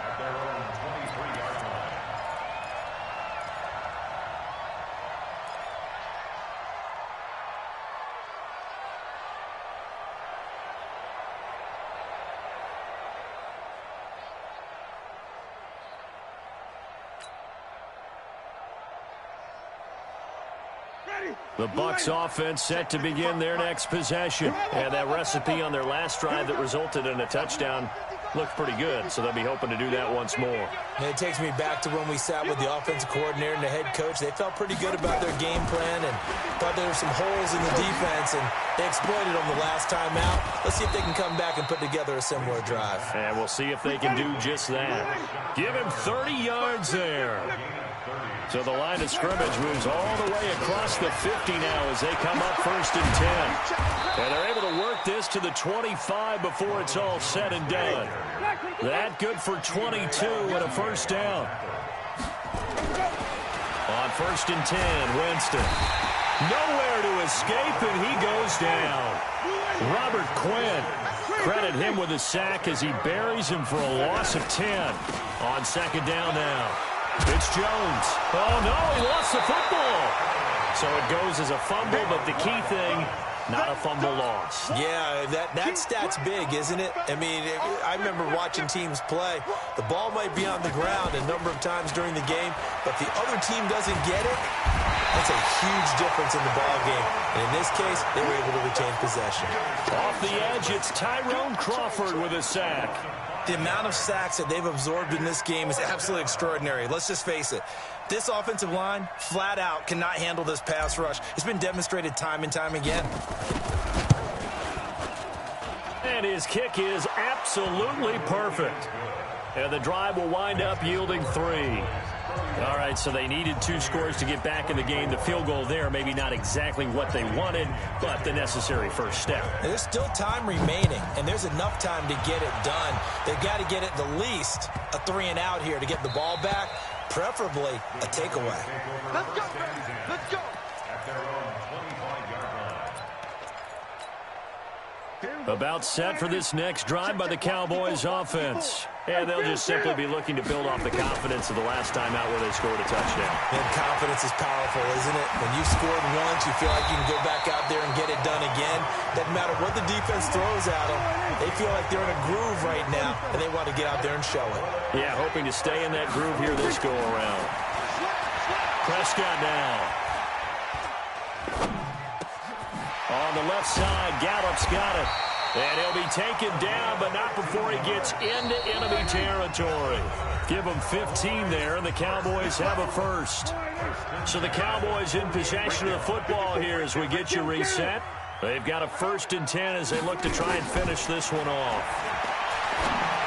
at their own 23-yard line. The Bucs offense set to begin their next possession. And that recipe on their last drive that resulted in a touchdown looked pretty good, so they'll be hoping to do that once more. And it takes me back to when we sat with the offensive coordinator and the head coach. They felt pretty good about their game plan and thought there were some holes in the defense, and they exploited them the last time out. Let's see if they can come back and put together a similar drive. And we'll see if they can do just that. Give him 30 yards there. So the line of scrimmage moves all the way across the 50 now as they come up first and 10. And they're able to work this to the 25 before it's all said and done. That good for 22 and a first down. On first and 10, Winston. Nowhere to escape, and he goes down. Robert Quinn. Credit him with a sack as he buries him for a loss of 10. On second down now. It's Jones. Oh, no, he lost the football. So it goes as a fumble, but the key thing, not a fumble loss. Yeah, that stat's big, isn't it? I mean, I remember watching teams play. The ball might be on the ground a number of times during the game, but the other team doesn't get it. That's a huge difference in the ball game. And in this case, they were able to retain possession. Off the edge, it's Tyrone Crawford with a sack. The amount of sacks that they've absorbed in this game is absolutely extraordinary. Let's just face it. This offensive line, flat out, cannot handle this pass rush. It's been demonstrated time and time again. And his kick is absolutely perfect. And the drive will wind up yielding 3. All right, so they needed 2 scores to get back in the game. The field goal there, maybe not exactly what they wanted, but the necessary first step. There's still time remaining, and there's enough time to get it done. They've got to get at the least a 3-and-out here to get the ball back, preferably a takeaway. Let's go, baby. Let's go. At their own 25-yard line. About set for this next drive by the Cowboys offense. And they'll just simply be looking to build off the confidence of the last time out where they scored a touchdown. And confidence is powerful, isn't it? When you scored once, you feel like you can go back out there and get it done again. Doesn't matter what the defense throws at them. They feel like they're in a groove right now, and they want to get out there and show it. Yeah, hoping to stay in that groove here this go-around. Prescott now. On the left side, Gallup's got it. And he'll be taken down, but not before he gets into enemy territory. Give him 15 there, and the Cowboys have a first. So the Cowboys in possession of the football here as we get you reset. They've got a 1st and 10 as they look to try and finish this one off.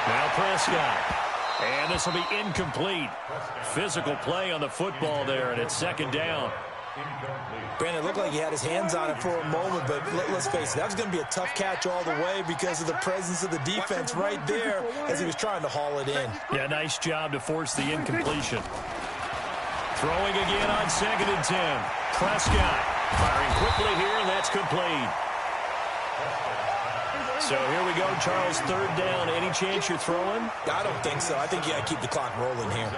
Now Prescott. And this will be incomplete. Physical play on the football there, and it's 2nd down. Brandon, it looked like he had his hands on it for a moment, but let's face it, that was going to be a tough catch all the way because of the presence of the defense right there as he was trying to haul it in. Yeah, nice job to force the incompletion. Throwing again on 2nd and 10. Prescott firing quickly here, and that's complete. So here we go, Charles, 3rd down. Any chance you're throwing? I don't think so. I think you got to keep the clock rolling here.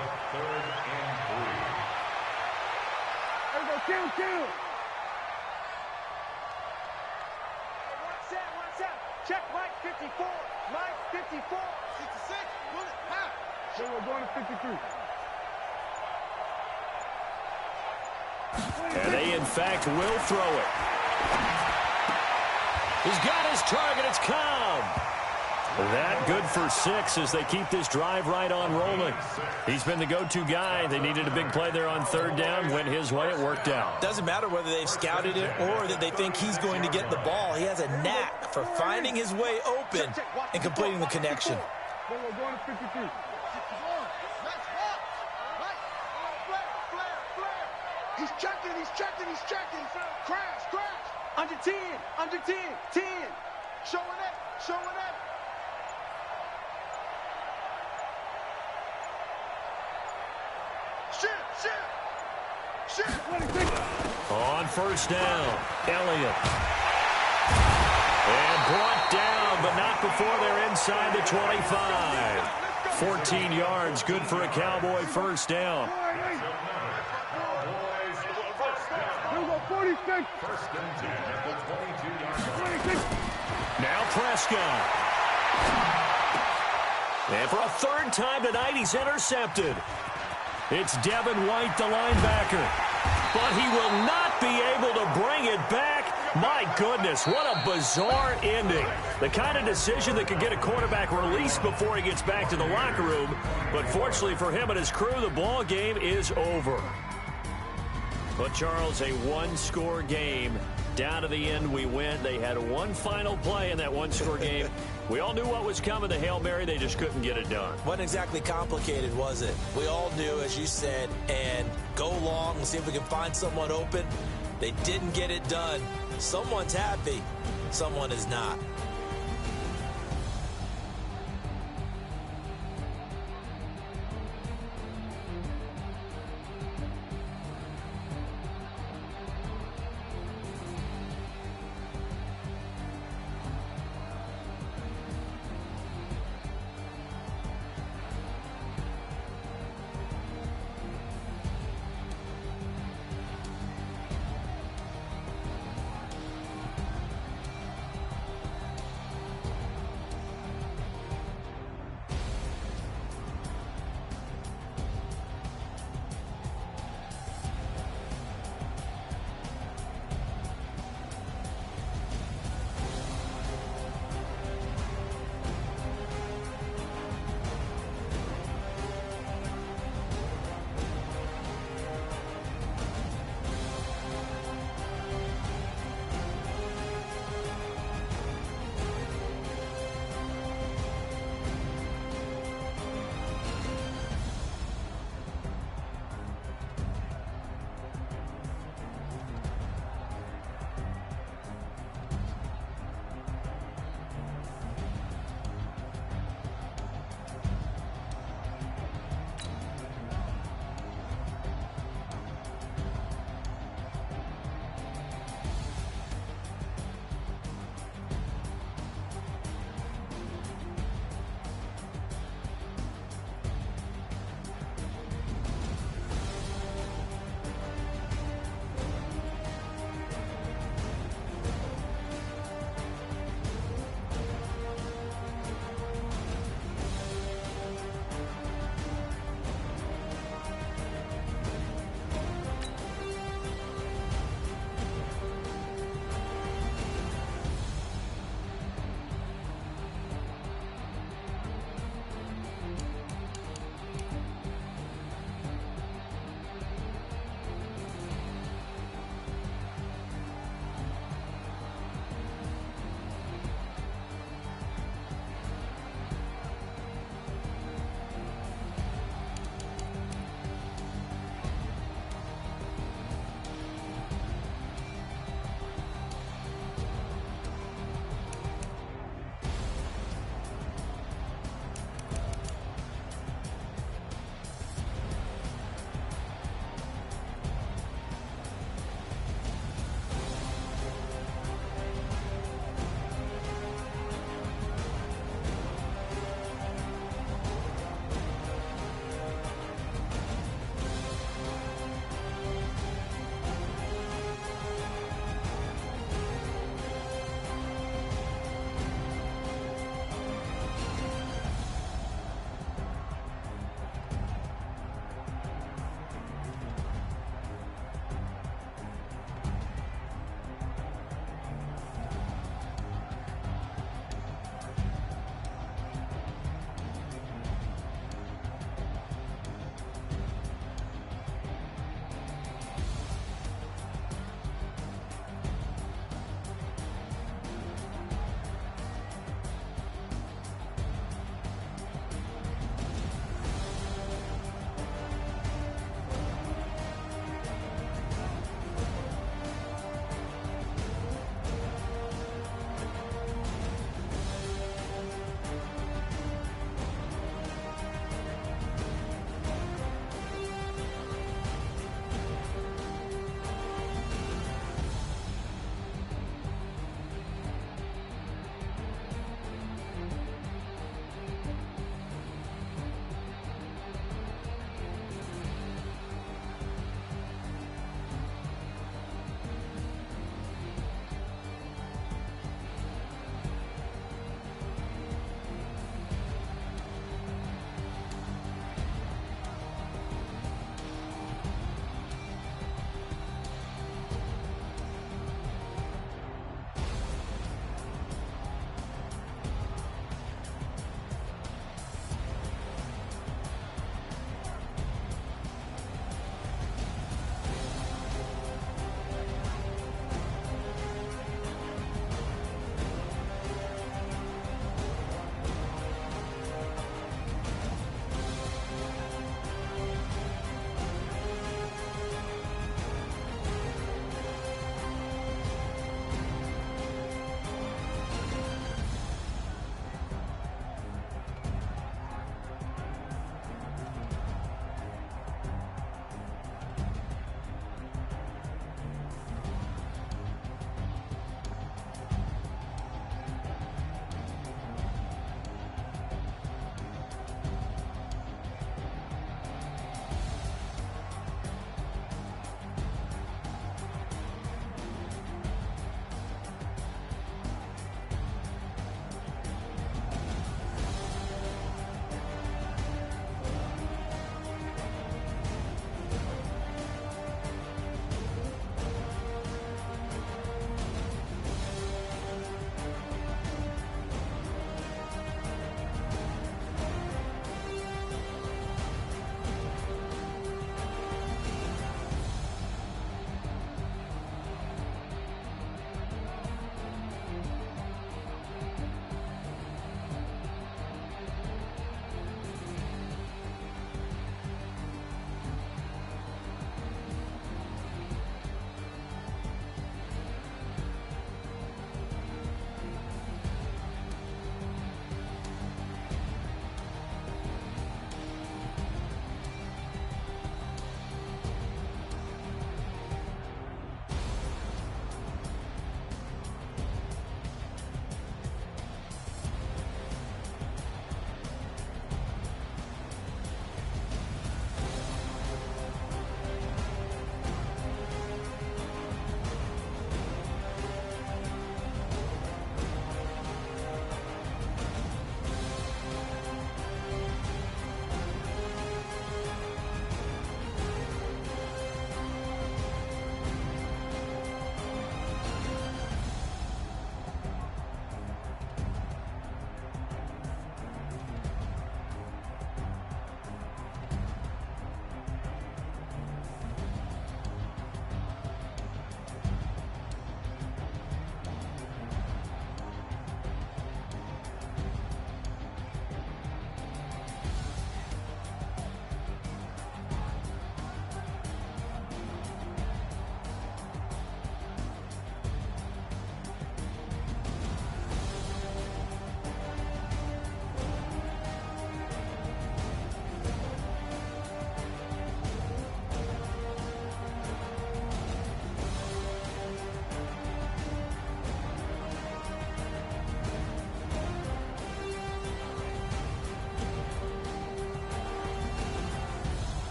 Kill. One set. Check Mike 54. Mike 54. 66. Bullet. Half. Then we're going to 53. And they, in fact, will throw it. He's got his target. It's Cobb. That good for 6 as they keep this drive right on rolling. He's been the go-to guy. They needed a big play there on 3rd down. Went his way. It worked out. Doesn't matter whether they've scouted it or that they think he's going to get the ball. He has a knack for finding his way open and completing the connection. Then we're going to 53. He's checking. Crash. Under 10. 10. Showing it. Shit. On 1st down, Elliott. And brought down, but not before they're inside the 25. 14 yards, good for a Cowboy 1st down. Here we go, 46. 1st and 10 at the 22-yard line. Now Prescott. And for a 3rd time tonight, he's intercepted. It's Devin White, the linebacker. But he will not be able to bring it back. My goodness, what a bizarre ending. The kind of decision that could get a quarterback released before he gets back to the locker room. But fortunately for him and his crew, the ball game is over. But, Charles, a 1-score game. Down to the end we went. They had one final play in that 1-score game. We all knew what was coming, the Hail Mary. They just couldn't get it done. Wasn't exactly complicated, was it? We all knew, as you said, and go long and see if we can find someone open. They didn't get it done. Someone's happy. Someone is not.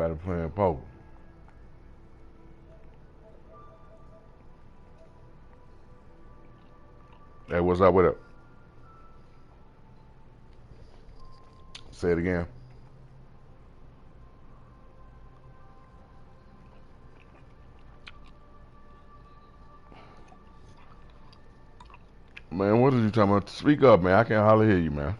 everybody playing poker. Hey, what's up with it? Say it again. Man, what are you talking about? Speak up, man. I can't hardly hear you, man.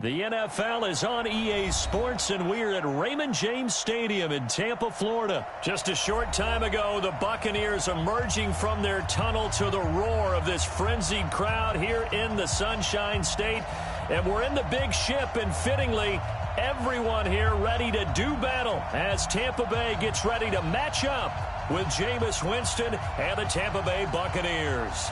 The NFL is on EA Sports, and we're at Raymond James Stadium in Tampa, Florida. Just a short time ago, the Buccaneers emerging from their tunnel to the roar of this frenzied crowd here in the Sunshine State. And we're in the big ship, and fittingly, everyone here ready to do battle as Tampa Bay gets ready to match up with Jameis Winston and the Tampa Bay Buccaneers.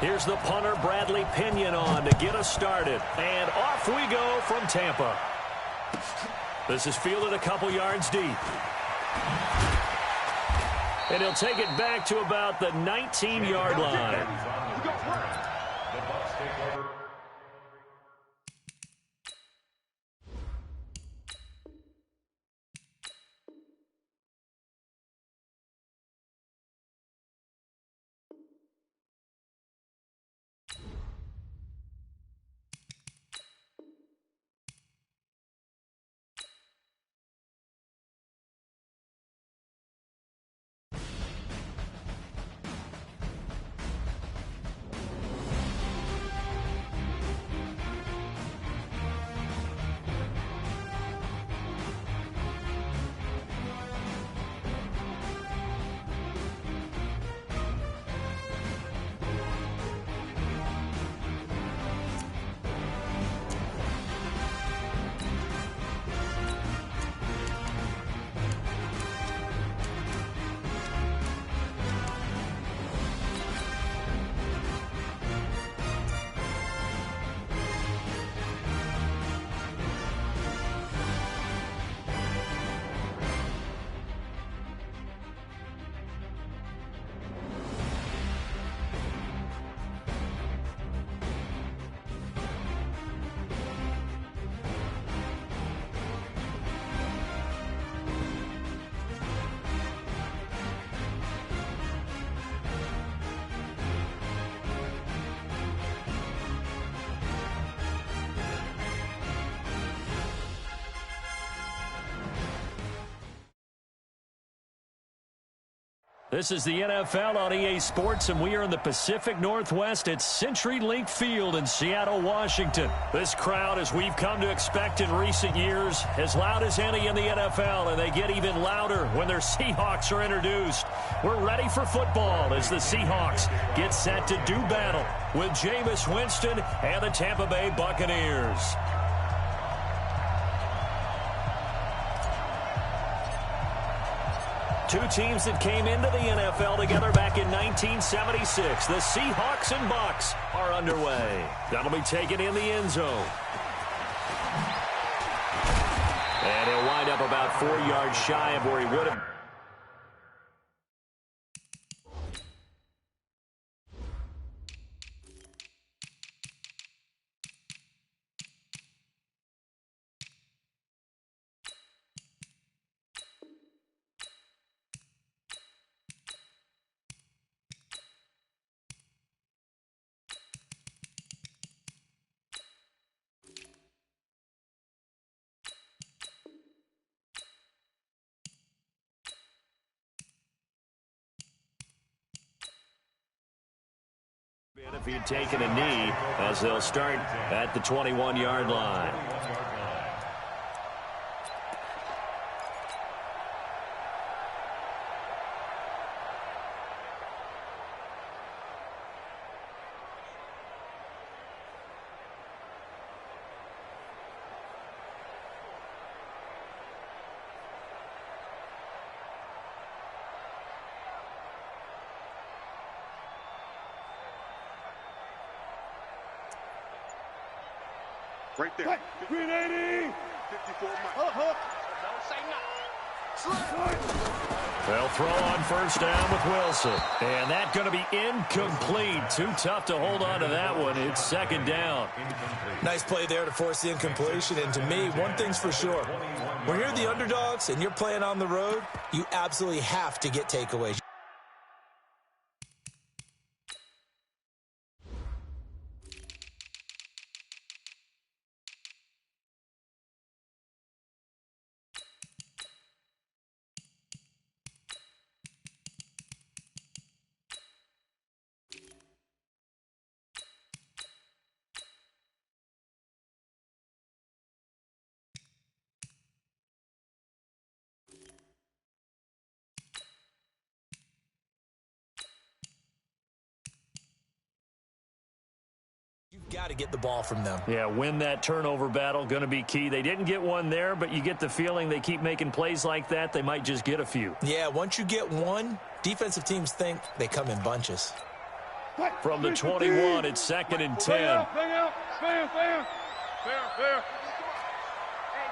Here's the punter, Bradley Pinion, on to get us started. And off we go from Tampa. This is fielded a couple yards deep. And he'll take it back to about the 19-yard line. The Bucs take over. This is the NFL on EA Sports, and we are in the Pacific Northwest at CenturyLink Field in Seattle, Washington. This crowd, as we've come to expect in recent years, as loud as any in the NFL, and they get even louder when their Seahawks are introduced. We're ready for football as the Seahawks get set to do battle with Jameis Winston and the Tampa Bay Buccaneers. Two teams that came into the NFL together back in 1976. The Seahawks and Bucs are underway. That'll be taken in the end zone. And he'll wind up about 4 yards shy of where he would have. If he'd taken a knee, as they'll start at the 21-yard line. Right there. 380. 54 Mike. They'll throw on first down with Wilson. And that's going to be incomplete. Too tough to hold on to that one. It's second down. Nice play there to force the incompletion. And to me, one thing's for sure. When you're the underdogs and you're playing on the road, you absolutely have to get takeaways. got to get the ball from them. Yeah, win that turnover battle, going to be key. They didn't get one there, but you get the feeling they keep making plays like that, they might just get a few. Yeah, once you get one, defensive teams think they come in bunches. From the 21, it's 2nd and 10. Fair. Hey,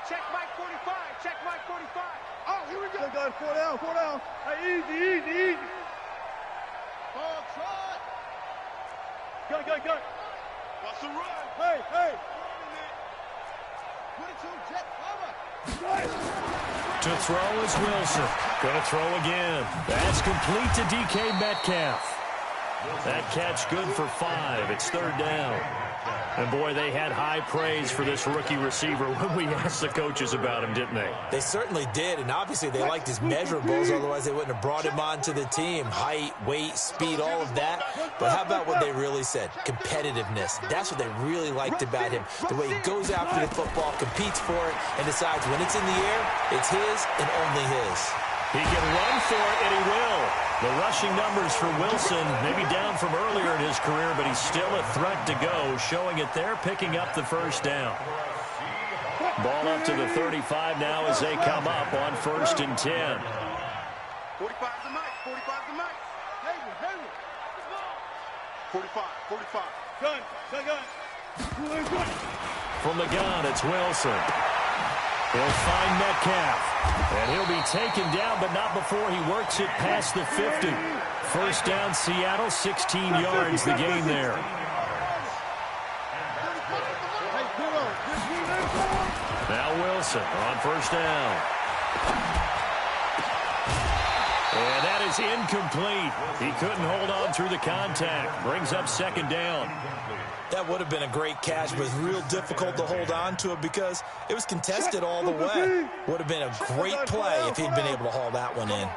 check Mike 45. Check Mike 45. Oh, here we go. Guys, 4 down. Hey, easy. Ball shot. Go. Watch the run. Hey. 22, jet cover. To throw is Wilson. Going to throw again. That's complete to DK Metcalf. That catch good for 5. It's 3rd down. And, boy, they had high praise for this rookie receiver when we asked the coaches about him, didn't they? They certainly did, and obviously they liked his measurables, otherwise they wouldn't have brought him onto the team. Height, weight, speed, all of that. But how about what they really said? Competitiveness. That's what they really liked about him. The way he goes after the football, competes for it, and decides when it's in the air, it's his and only his. He can run for it, and he will. The rushing numbers for Wilson, maybe down from earlier in his career, but he's still a threat to go, showing it there, picking up the 1st down. Ball up to the 35 now as they come up on 1st and 10. 45's the mic. 45's the mic. 45. Gun. From the gun, it's Wilson. He'll find Metcalf. And he'll be taken down, but not before he works it past the 50. 1st down, Seattle, 16 yards the gain there. Now Wilson on 1st down. And that is incomplete. He couldn't hold on through the contact. Brings up 2nd down. That would have been a great catch, but it was real difficult to hold on to it because it was contested all the way. Would have been a great play if he'd been able to haul that one in.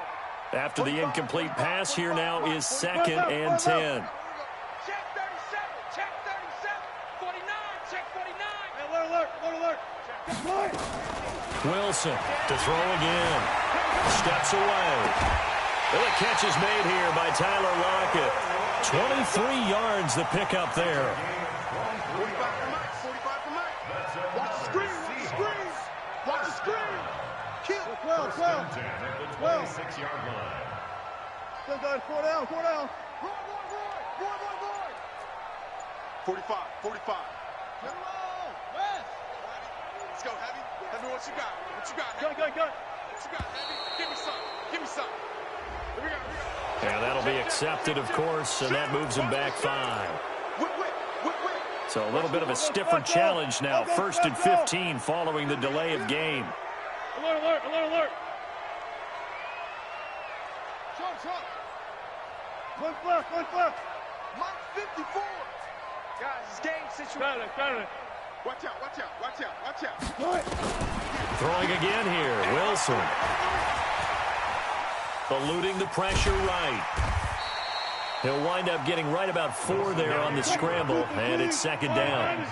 After the incomplete pass, here now is 2nd and 10. Check 37. Check 37. 49. Check 49. Alert. Wilson to throw again. Steps away. Well, the catch is made here by Tyler Lockett. 23 yards the pickup there. 45 for Mike. Watch the screen. Watch the screen. Kill. 12. At the 26-yard line. Still got 4 down. Roy. 45. Let's go, Heavy. Heavy, what you got? Heavy? Gun. What you got, Heavy? Give me some. Here we go. Yeah, that'll be accepted, of course, and that moves him back 5. Wait. So a little bit of a stiffer challenge now. 1st and 15 following the delay of game. Alert. Shot. One flat. Mike 54. Guys, it's game situation. Got it. Watch out. Throwing again here, Wilson. Eluding the pressure right. He'll wind up getting right about 4 there on the scramble, and it's 2nd down.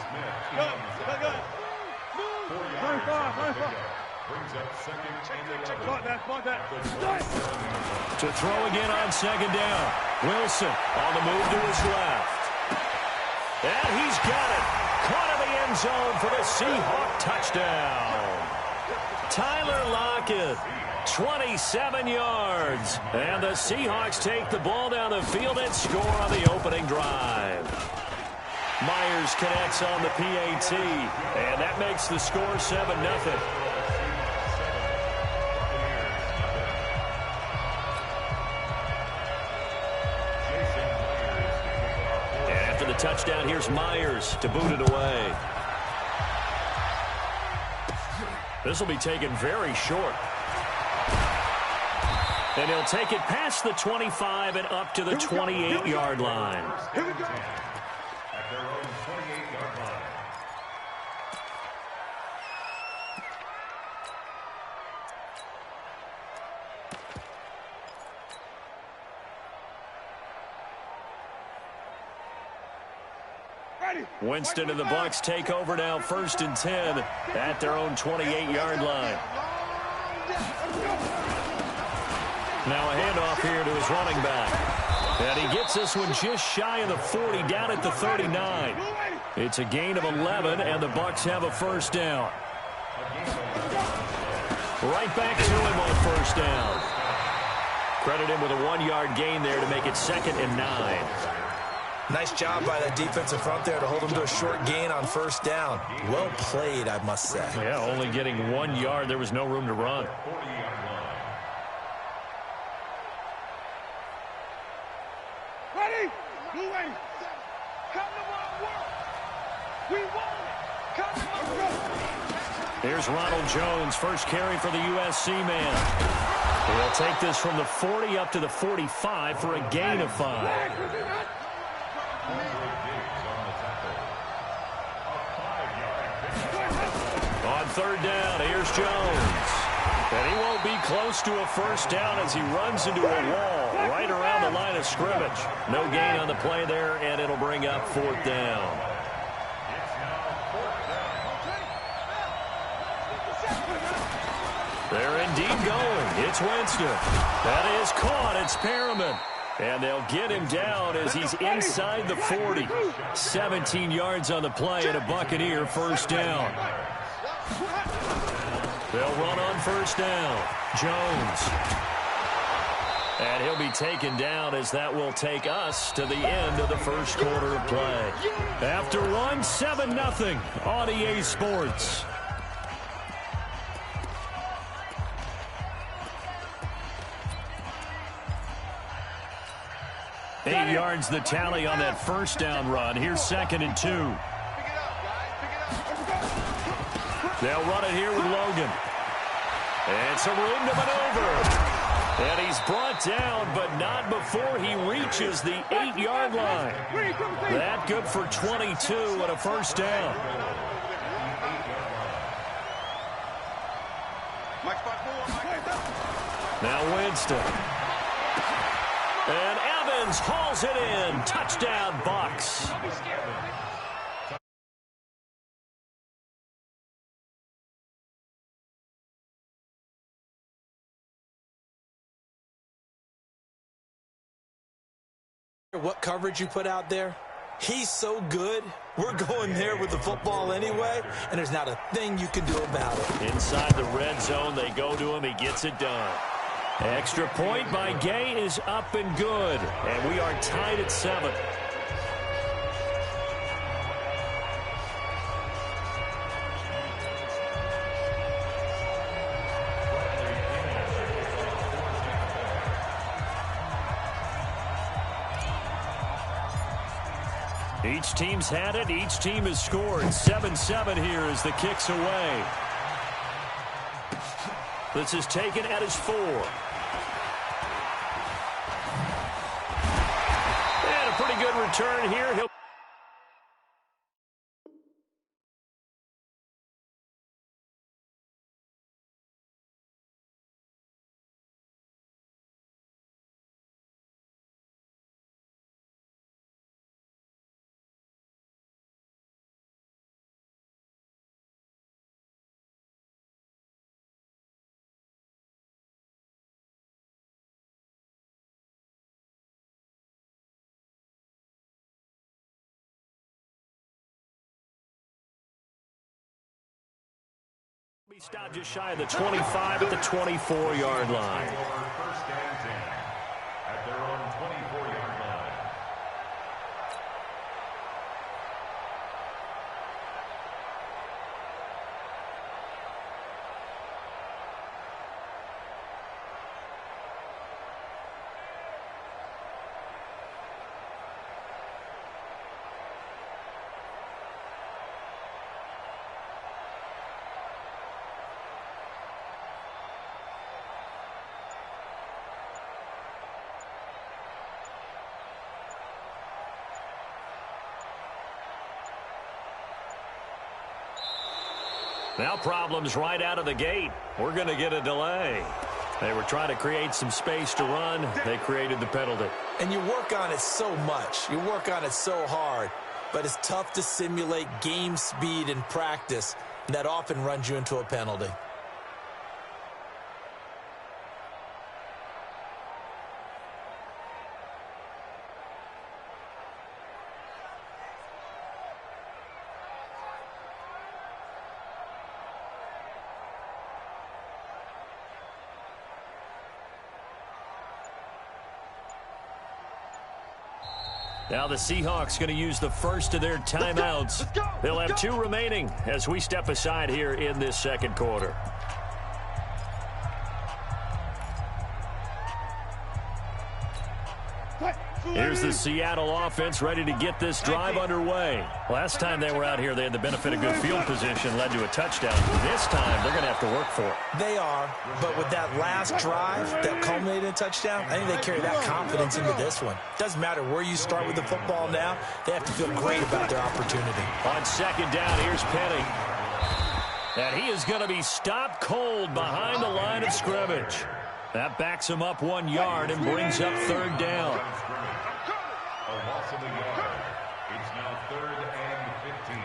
To throw again on 2nd down. Wilson on the move to his left. And he's got it. Caught in the end zone for the Seahawk touchdown. Tyler Lockett. 27 yards. And the Seahawks take the ball down the field and score on the opening drive. Myers connects on the PAT. And that makes the score 7-0. And after the touchdown, here's Myers to boot it away. This will be taken very short. And he'll take it past the 25 and up to the 28-yard line. Here we go. At their own 28-yard line. Winston and the Bucs take over now, 1st and 10 at their own 28-yard line. Now a handoff here to his running back. And he gets this one just shy of the 40, down at the 39. It's a gain of 11, and the Bucs have a first down. Right back to him on first down. Credit him with a 1-yard gain there to make it 2nd and 9. Nice job by that defensive front there to hold him to a short gain on first down. Well played, I must say. Yeah, only getting 1 yard. There was no room to run. Ready? Blue wave. Come to my work. We want it. Come to my work. Here's Ronald Jones, first carry for the USC man. He'll take this from the 40 up to the 45 for a gain of 5. On third down, here's Jones. And he won't be close to a first down as he runs into a wall right around the line of scrimmage. No gain on the play there, and it'll bring up 4th down. They're indeed going. It's Winston. That is caught. It's Perriman. And they'll get him down as he's inside the 40. 17 yards on the play and a Buccaneer first down. They'll run on first down. Jones. And he'll be taken down as that will take us to the end of the first quarter of play. After one, 7-0 on EA Sports. 8 yards the tally on that first down run. Here's 2nd and 2. They'll run it here with Logan. And some room to maneuver. And he's brought down, but not before he reaches the 8-yard line. That good for 22 and a first down. Now Winston. And Evans hauls it in. Touchdown, Bucs. What coverage you put out there? He's so good. We're going there with the football anyway, and there's not a thing you can do about it. Inside the red zone, they go to him. He gets it done. Extra point by Gay is up and good. And we are tied at 7. Each team's had it. Each team has scored. 7-7 here as the kick's away. This is taken at his 4. And a pretty good return here. He'll be stopped just shy of the 25 at the 24-yard line. First and 10 at their own 24-yard line. Now problems right out of the gate. We're going to get a delay. They were trying to create some space to run. They created the penalty. And you work on it so much. You work on it so hard. But it's tough to simulate game speed in practice. And that often runs you into a penalty. Now the Seahawks going to use the first of their timeouts. They'll have 2 remaining as we step aside here in this second quarter. Here's the Seattle offense ready to get this drive underway. Last time they were out here, they had the benefit of good field position, led to a touchdown. This time, they're going to have to work for it. They are, but with that last drive that culminated in a touchdown, I think they carry that confidence into this one. Doesn't matter where you start with the football now, they have to feel great about their opportunity. On second down, here's Penny. And he is going to be stopped cold behind the line of scrimmage. That backs him up 1 yard and brings up third down. A loss of a yard. It's now 3rd and 15.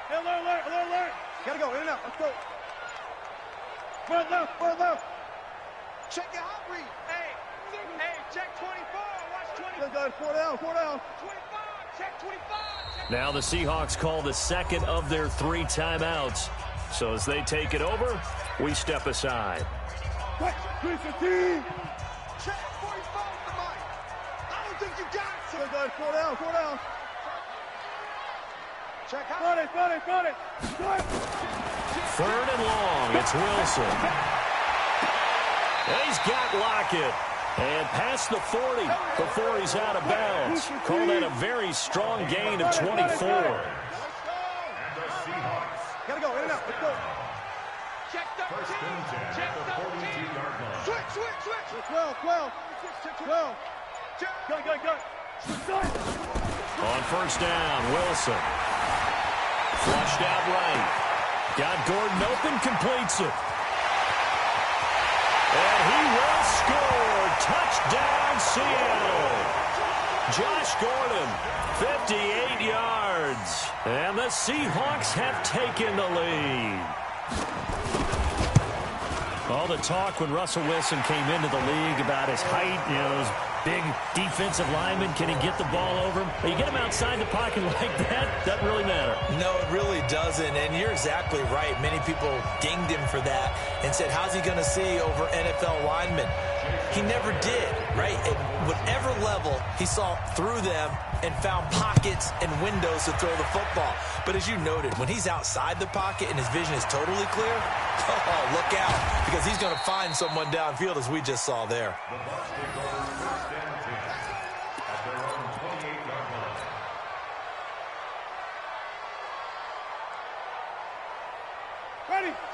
Hey, alert. Gotta go, in and out, let's go. Front left. Check your hot read. Hey, check 24. Watch 20. Good, 4 down. 25. Check 25. Now the Seahawks call the second of their 3 timeouts. So as they take it over, we step aside. Check 315. Check 45 the mic. I don't think you got it. Good, 4 down. Check hot. Got it. Third and long, it's Wilson. He's got Lockett. And past the 40 before he's out of bounds. Call that a very strong gain of 24. And the Seahawks. Gotta go, in and out, let's go. Check 13. First and 10 Check at the 42-yard line. Switch. 12. Go. On first down, Wilson. Flushed out right. Got Gordon open, completes it. And he will score. Touchdown, Seattle. Josh Gordon, 58 yards. And the Seahawks have taken the lead. All the talk when Russell Wilson came into the league about his height, those big defensive linemen, can he get the ball over him? But you get him outside the pocket like that, doesn't really matter. No, it really doesn't, and you're exactly right. Many people dinged him for that and said, how's he going to see over NFL linemen? He never did, right? At whatever level, he saw through them and found pockets and windows to throw the football. But as you noted, when he's outside the pocket and his vision is totally clear, oh, look out, because he's going to find someone downfield, as we just saw there. The Bucs take over first and 10 at their own 28-yard line.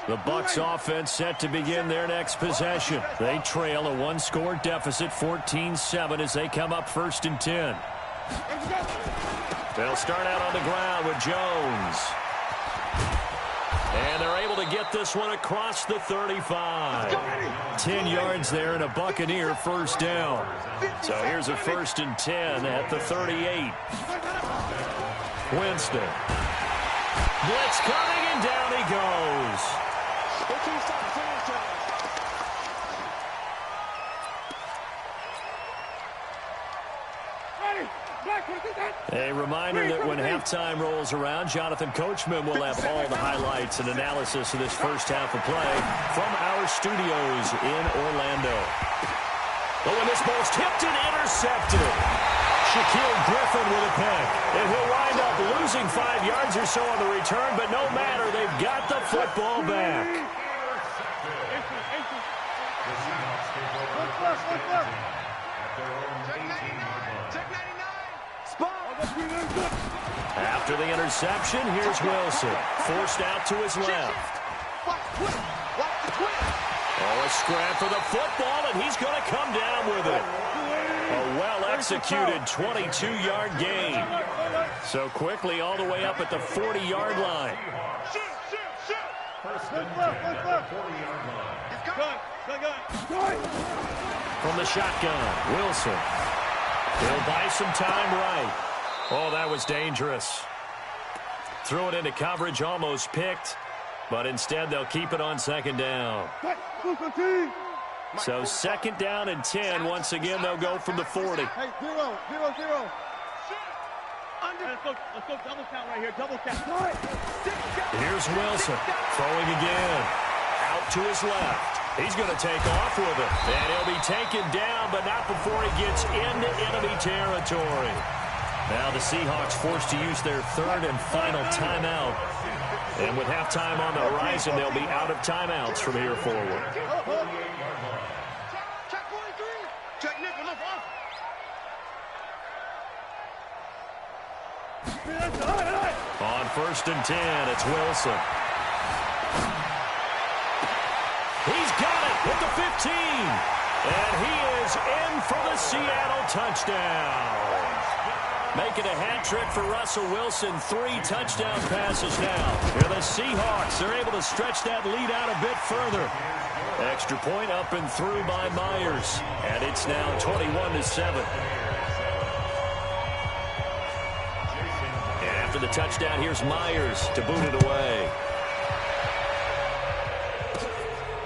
The Bucs offense set to begin their next possession. They trail a 1-score deficit, 14-7, as they come up first and 10. They'll start out on the ground with Jones. And they're able to get this one across the 35. 10 yards there and a Buccaneer first down. So here's a first and 10 at the 38. Winston. Blitz coming, and down he goes. A reminder that when halftime rolls around, Jonathan Coachman will have all the highlights and analysis of this first half of play from our studios in Orlando. Oh, and this ball's tipped and intercepted. Shaquille Griffin with a pick. And he'll wind up losing 5 yards or so on the return, but no matter, they've got the football back. The Seahawks take over first and 10 at their own 18-yard line. Check 99. After the interception, here's Wilson. Forced out to his left. Oh, a scrap for the football, and he's going to come down with it. A well-executed 22-yard gain. So quickly all the way up at the 40-yard line. First and 10 at the 40-yard line. From the shotgun, Wilson. He'll buy some time right. Oh, that was dangerous. Threw it into coverage, almost picked. But instead, they'll keep it on second down. So second down and 10. Once again, they'll go from the 40. Hey, 0. Let's go double count right here. Double count. Here's Wilson throwing again. Out to his left. He's going to take off with it. And he'll be taken down, but not before he gets into enemy territory. Now the Seahawks forced to use their third and final timeout. And with halftime on the horizon, they'll be out of timeouts from here forward. Check 43. Check nickel, look off. On 1st and 10, it's Wilson. He's got it at the 15. And he is in for the Seattle touchdown. Making a hat trick for Russell Wilson. 3 touchdown passes now. Here the Seahawks. They're able to stretch that lead out a bit further. Extra point up and through by Myers. And it's now 21-7. And after the touchdown, here's Myers to boot it away.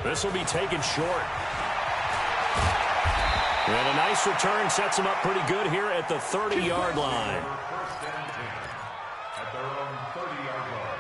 This will be taken short. And a nice return sets him up pretty good here at the 30-yard line. At their own 30-yard line.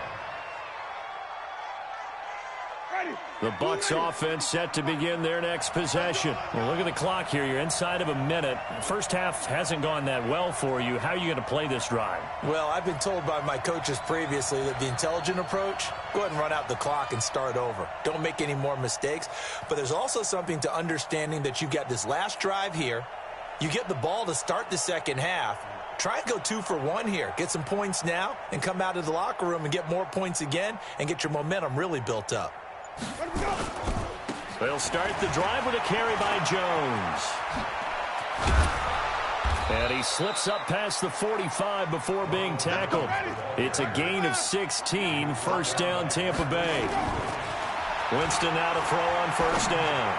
The Bucs offense set to begin their next possession. Well, look at the clock here. You're inside of a minute. First half hasn't gone that well for you. How are you going to play this drive? Well, I've been told by my coaches previously that the intelligent approach, go ahead and run out the clock and start over. Don't make any more mistakes. But there's also something to understanding that you've got this last drive here. You get the ball to start the second half. Try and go 2 for 1 here. Get some points now and come out of the locker room and get more points again and get your momentum really built up. They'll start the drive with a carry by Jones. And he slips up past the 45 before being tackled. It's a gain of 16, first down Tampa Bay. Winston now to throw on first down.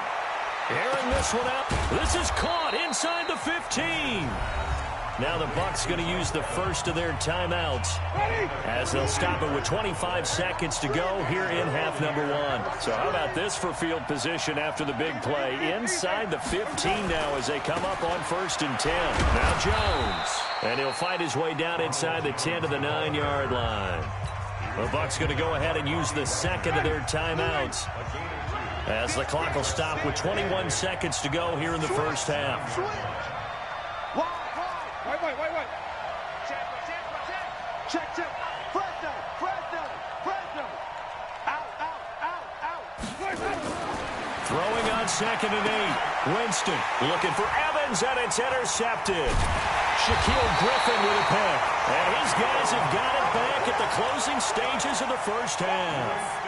Airing this one out. This is caught inside the 15. Now the Bucs going to use the first of their timeouts as they'll stop it with 25 seconds to go here in half number 1. So how about this for field position after the big play? Inside the 15 now as they come up on 1st and 10. Now Jones. And he'll find his way down inside the 10 to the 9-yard line. The Bucs going to go ahead and use the second of their timeouts as the clock will stop with 21 seconds to go here in the first half. Wait. Check. Fresno. Out. Throwing on 2nd and 8. Winston looking for Evans, and it's intercepted. Shaquille Griffin with a pick. And his guys have got it back at the closing stages of the first half.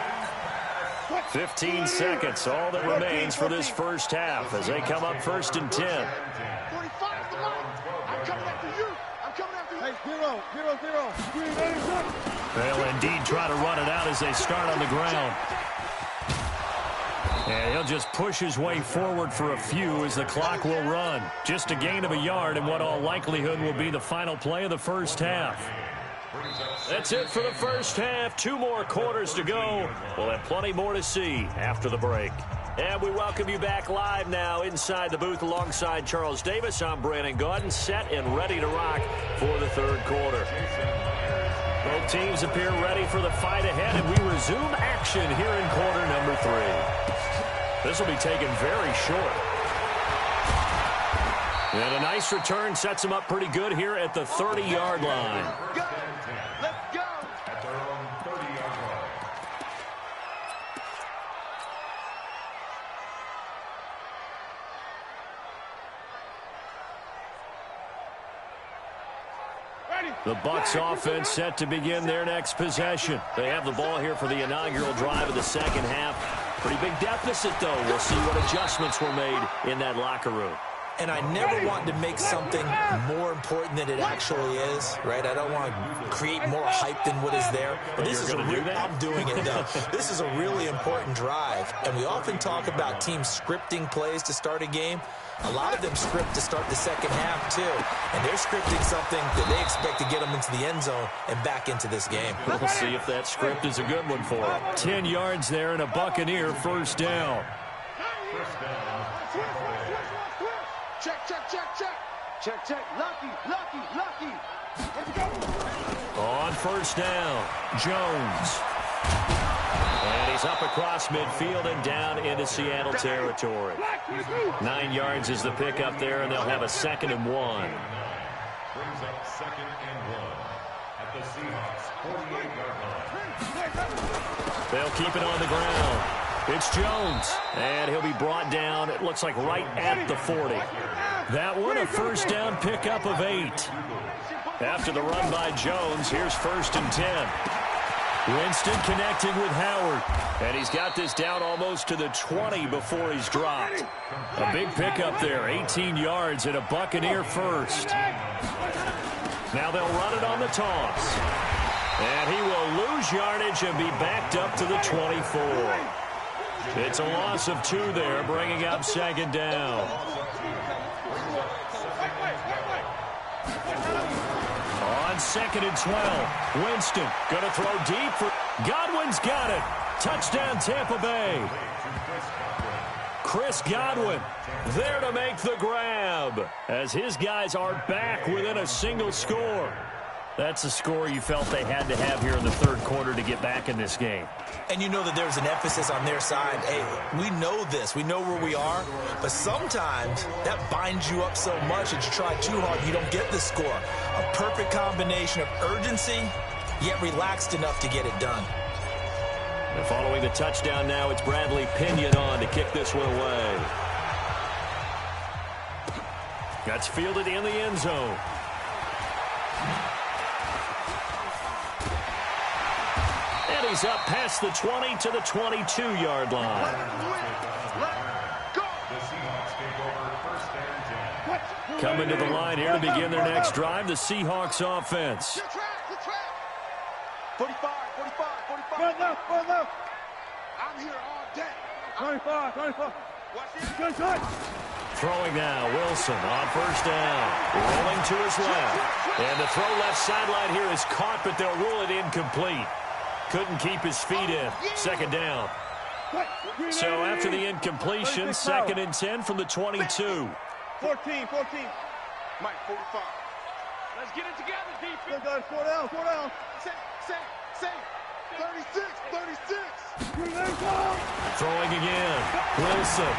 15 seconds, all that remains for this first half as they come up 1st and 10. 45 is the line. I'm coming after you. Hey, 0. They'll indeed try to run it out as they start on the ground. And he'll just push his way forward for a few as the clock will run. Just a gain of a yard in what all likelihood will be the final play of the first half. That's it for the first half. 2 more quarters to go. We'll have plenty more to see after the break. And we welcome you back live now inside the booth alongside Charles Davis. I'm Brandon Gaudin, set and ready to rock for the third quarter. Both teams appear ready for the fight ahead, and we resume action here in quarter number 3. This will be taken very short. And a nice return sets them up pretty good here at the 30-yard line. Let's go. At their own 30-yard line. The Bucs offense set to begin their next possession. They have the ball here for the inaugural drive of the second half. Pretty big deficit, though. We'll see what adjustments were made in that locker room. And I never want to make something more important than it actually is, right? I don't want to create more hype than what is there. But this is I'm doing it, though. This is a really important drive. And we often talk about teams scripting plays to start a game. A lot of them script to start the second half, too. And they're scripting something that they expect to get them into the end zone and back into this game. We'll see if that script is a good one for them. 10 yards there and a Buccaneer first down. First down. Check. Lucky. Let's go. On first down, Jones. And he He's up across midfield and down into Seattle territory. 9 yards is the pickup there, and they'll have a 2nd and 1. Brings up 2nd and 1 at the Seahawks 48-yard line. They'll keep it on the ground. It's Jones, and he'll be brought down, it looks like right at the 40. That one a first down pickup of 8. After the run by Jones, here's 1st and 10. Winston connecting with Howard, and he's got this down almost to the 20 before he's dropped. A big pickup there, 18 yards and a Buccaneer first. Now they'll run it on the toss. And he will lose yardage and be backed up to the 24. It's a loss of 2 there, bringing up 2nd down. On 2nd and 12, Winston going to throw deep for Godwin's got it. Touchdown Tampa Bay. Chris Godwin there to make the grab as his guys are back within a single score. That's a score you felt they had to have here in the 3rd quarter to get back in this game. And you know that there's an emphasis on their side. Hey, we know this. We know where we are. But sometimes that binds you up so much that you try too hard, you don't get the score. A perfect combination of urgency, yet relaxed enough to get it done. And following the touchdown now, it's Bradley Pinion on to kick this one away. That's fielded in the end zone. And he's up past the 20 to the 22-yard line. Coming to the line here to begin their next drive, the Seahawks offense. 45. Run left. I'm here all day. 25. Watch this. Good. Throwing now, Wilson on 1st down. Rolling to his left. And the throw left sideline here is caught, but they'll rule it incomplete. Couldn't keep his feet in. 2nd down. So after the incompletion, 2nd and 10 from the 22. 14. Mike, 45. Let's get it together, defense. Guys, 4 down. Say. 36. Throwing again. Wilson.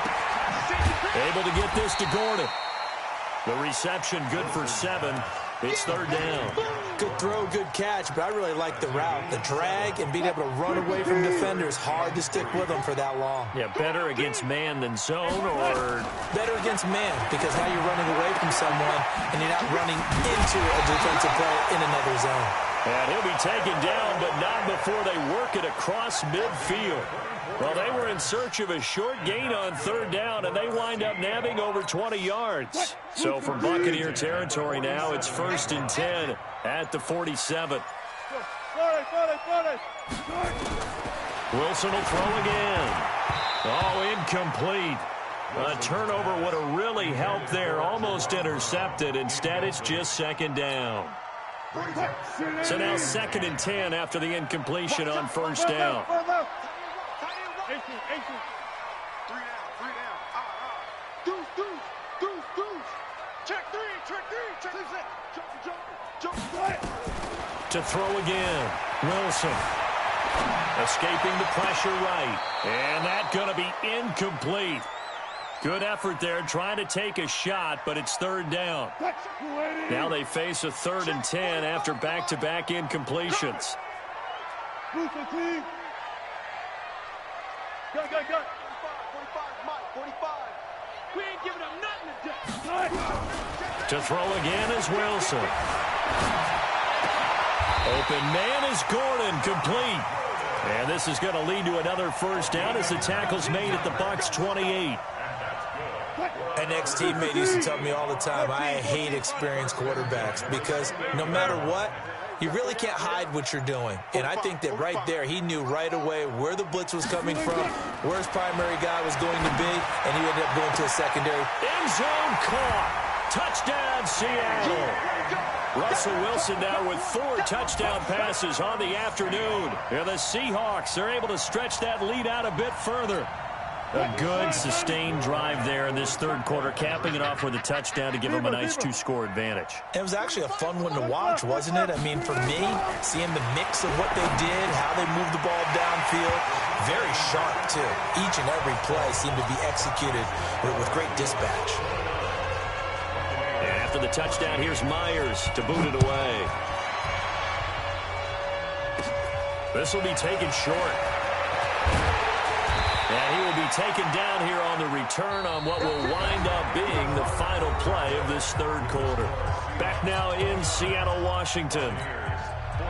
Able to get this to Gordon. The reception good for 7. It's 3rd down. Good throw, good catch, but I really like the route. The drag and being able to run away from defenders. Hard to stick with them for that long. Yeah, better against man than zone, or better against man, because now you're running away from someone and you're not running into a defensive player in another zone. And he'll be taken down, but not before they work it across midfield. Well, they were in search of a short gain on 3rd down, and they wind up nabbing over 20 yards. So from Buccaneer territory now, it's 1st and 10 at the 47. Wilson will throw again. Oh, incomplete. A turnover would have really helped there. Almost intercepted. Instead, it's just 2nd down. So now 2nd and 10 after the incompletion on 1st down. 18. 3 down. Deuce. Check three. Jump. To throw again. Wilson. Escaping the pressure right. And that's going to be incomplete. Good effort there, trying to take a shot, but it's 3rd down. Now they face a 3rd and 10 after back-to-back incompletions. Go. 45, Mike, 45. We ain't giving up nothing today. To throw again is Wilson. Open man is Gordon, complete. And this is going to lead to another 1st down as the tackle's made at the Bucs 28. An ex-teammate used to tell me all the time, I hate experienced quarterbacks because no matter what, you really can't hide what you're doing. And I think that right there, he knew right away where the blitz was coming from, where his primary guy was going to be, and he ended up going to a secondary. End zone caught. Touchdown, Seattle. Russell Wilson now with 4 touchdown passes on the afternoon. And the Seahawks are able to stretch that lead out a bit further. A good, sustained drive there in this 3rd quarter, capping it off with a touchdown to give them a nice 2-score advantage. It was actually a fun one to watch, wasn't it? I mean, for me, seeing the mix of what they did, how they moved the ball downfield, Very sharp, too. Each and every play seemed to be executed with great dispatch. And after the touchdown, here's Myers to boot it away. This will be taken short. And he will be taken down here on the return on what will wind up being the final play of this third quarter. Back now in Seattle, Washington.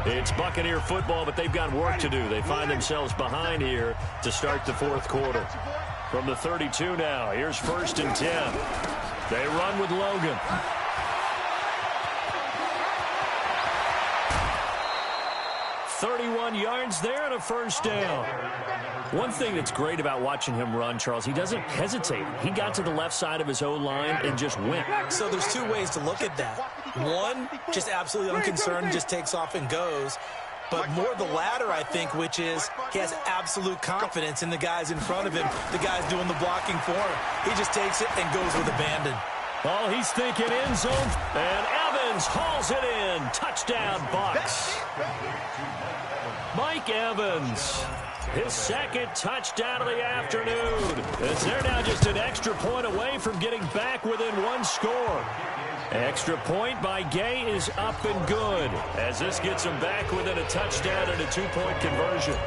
It's Buccaneer football, but they've got work to do. They find themselves behind here to start the fourth quarter. From the 32 now, here's 1st and 10. They run with Logan. "31 yards there and a first down." One thing that's great about watching him run, Charles, he doesn't hesitate. He got to the left side of his O-line and just went. So there's two ways to look at that. One, just absolutely unconcerned, just takes off and goes. But more the latter, I think, which is he has absolute confidence in the guys in front of him, the guys doing the blocking for him. He just takes it and goes with abandon. Oh, he's thinking end zone. And Evans hauls it in. Touchdown, Bucs. Mike Evans, his second touchdown of the afternoon. As they're now just an extra point away from getting back within one score. Extra point by Gay is up and good, as this gets him back within a touchdown and a two-point conversion.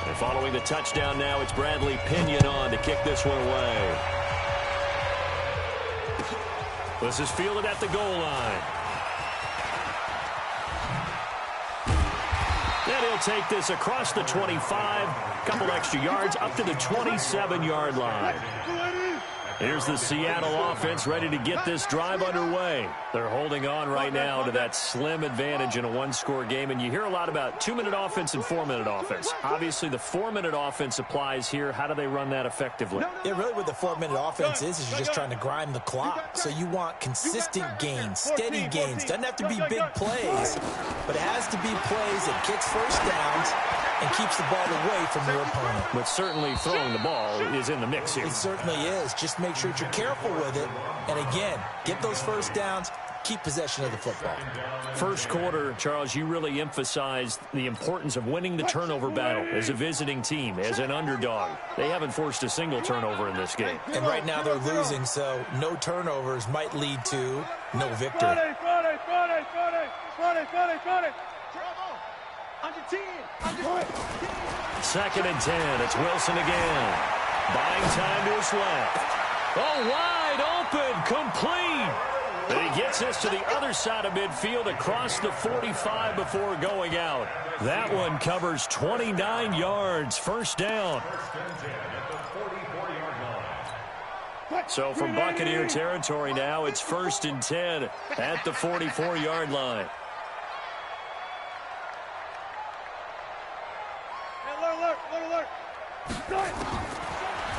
And following the touchdown now, it's Bradley Pinion on to kick this one away. This is fielded at the goal line. And he'll take this across the 25, couple extra yards, up to the 27-yard line. Here's the Seattle offense ready to get this drive underway. They're holding on right now to that slim advantage in a one-score game, and you hear a lot about 2-minute offense and 4-minute offense. Obviously, the 4-minute offense applies here. How do they run that effectively? Yeah, really what the 4-minute offense is you're just trying to grind the clock. So you want consistent gains, steady gains. Doesn't have to be big plays, but it has to be plays that gets first downs and keeps the ball away from your opponent. But certainly throwing the ball is in the mix here. It certainly is. Just make sure that you're careful with it. And again, get those first downs, keep possession of the football. First quarter, Charles, you really emphasized the importance of winning the turnover battle as a visiting team, as an underdog. They haven't forced a single turnover in this game. And right now they're losing, so no turnovers might lead to no victory. Second and 10. It's Wilson again. Buying time to his left. Oh, wide open. Complete. And he gets this to the other side of midfield across the 45 before going out. That one covers 29 yards. First down. So from Buccaneer territory now, it's 1st and 10 at the 44-yard line.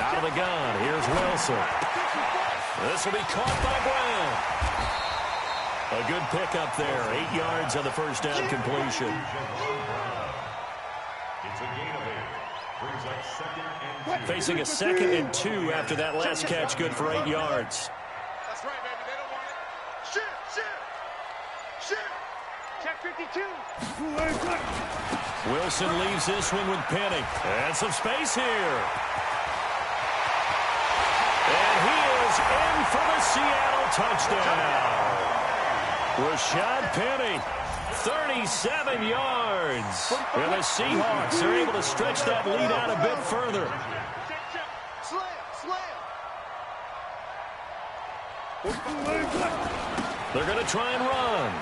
Out of the gun, here's Wilson. This will be caught by Brown. A good pickup there, 8 yards on the first down completion. It's a gain of 8. Brings up 2nd and 2. Facing a 2nd and 2 after that last catch, good for 8 yards. That's right, baby. They don't want it. Shoot. Check 52. Wilson leaves this one with Penny. And some space here. And he is in for the Seattle touchdown. Rashad Penny, 37 yards. And the Seahawks are able to stretch that lead out a bit further. They're going to try and run.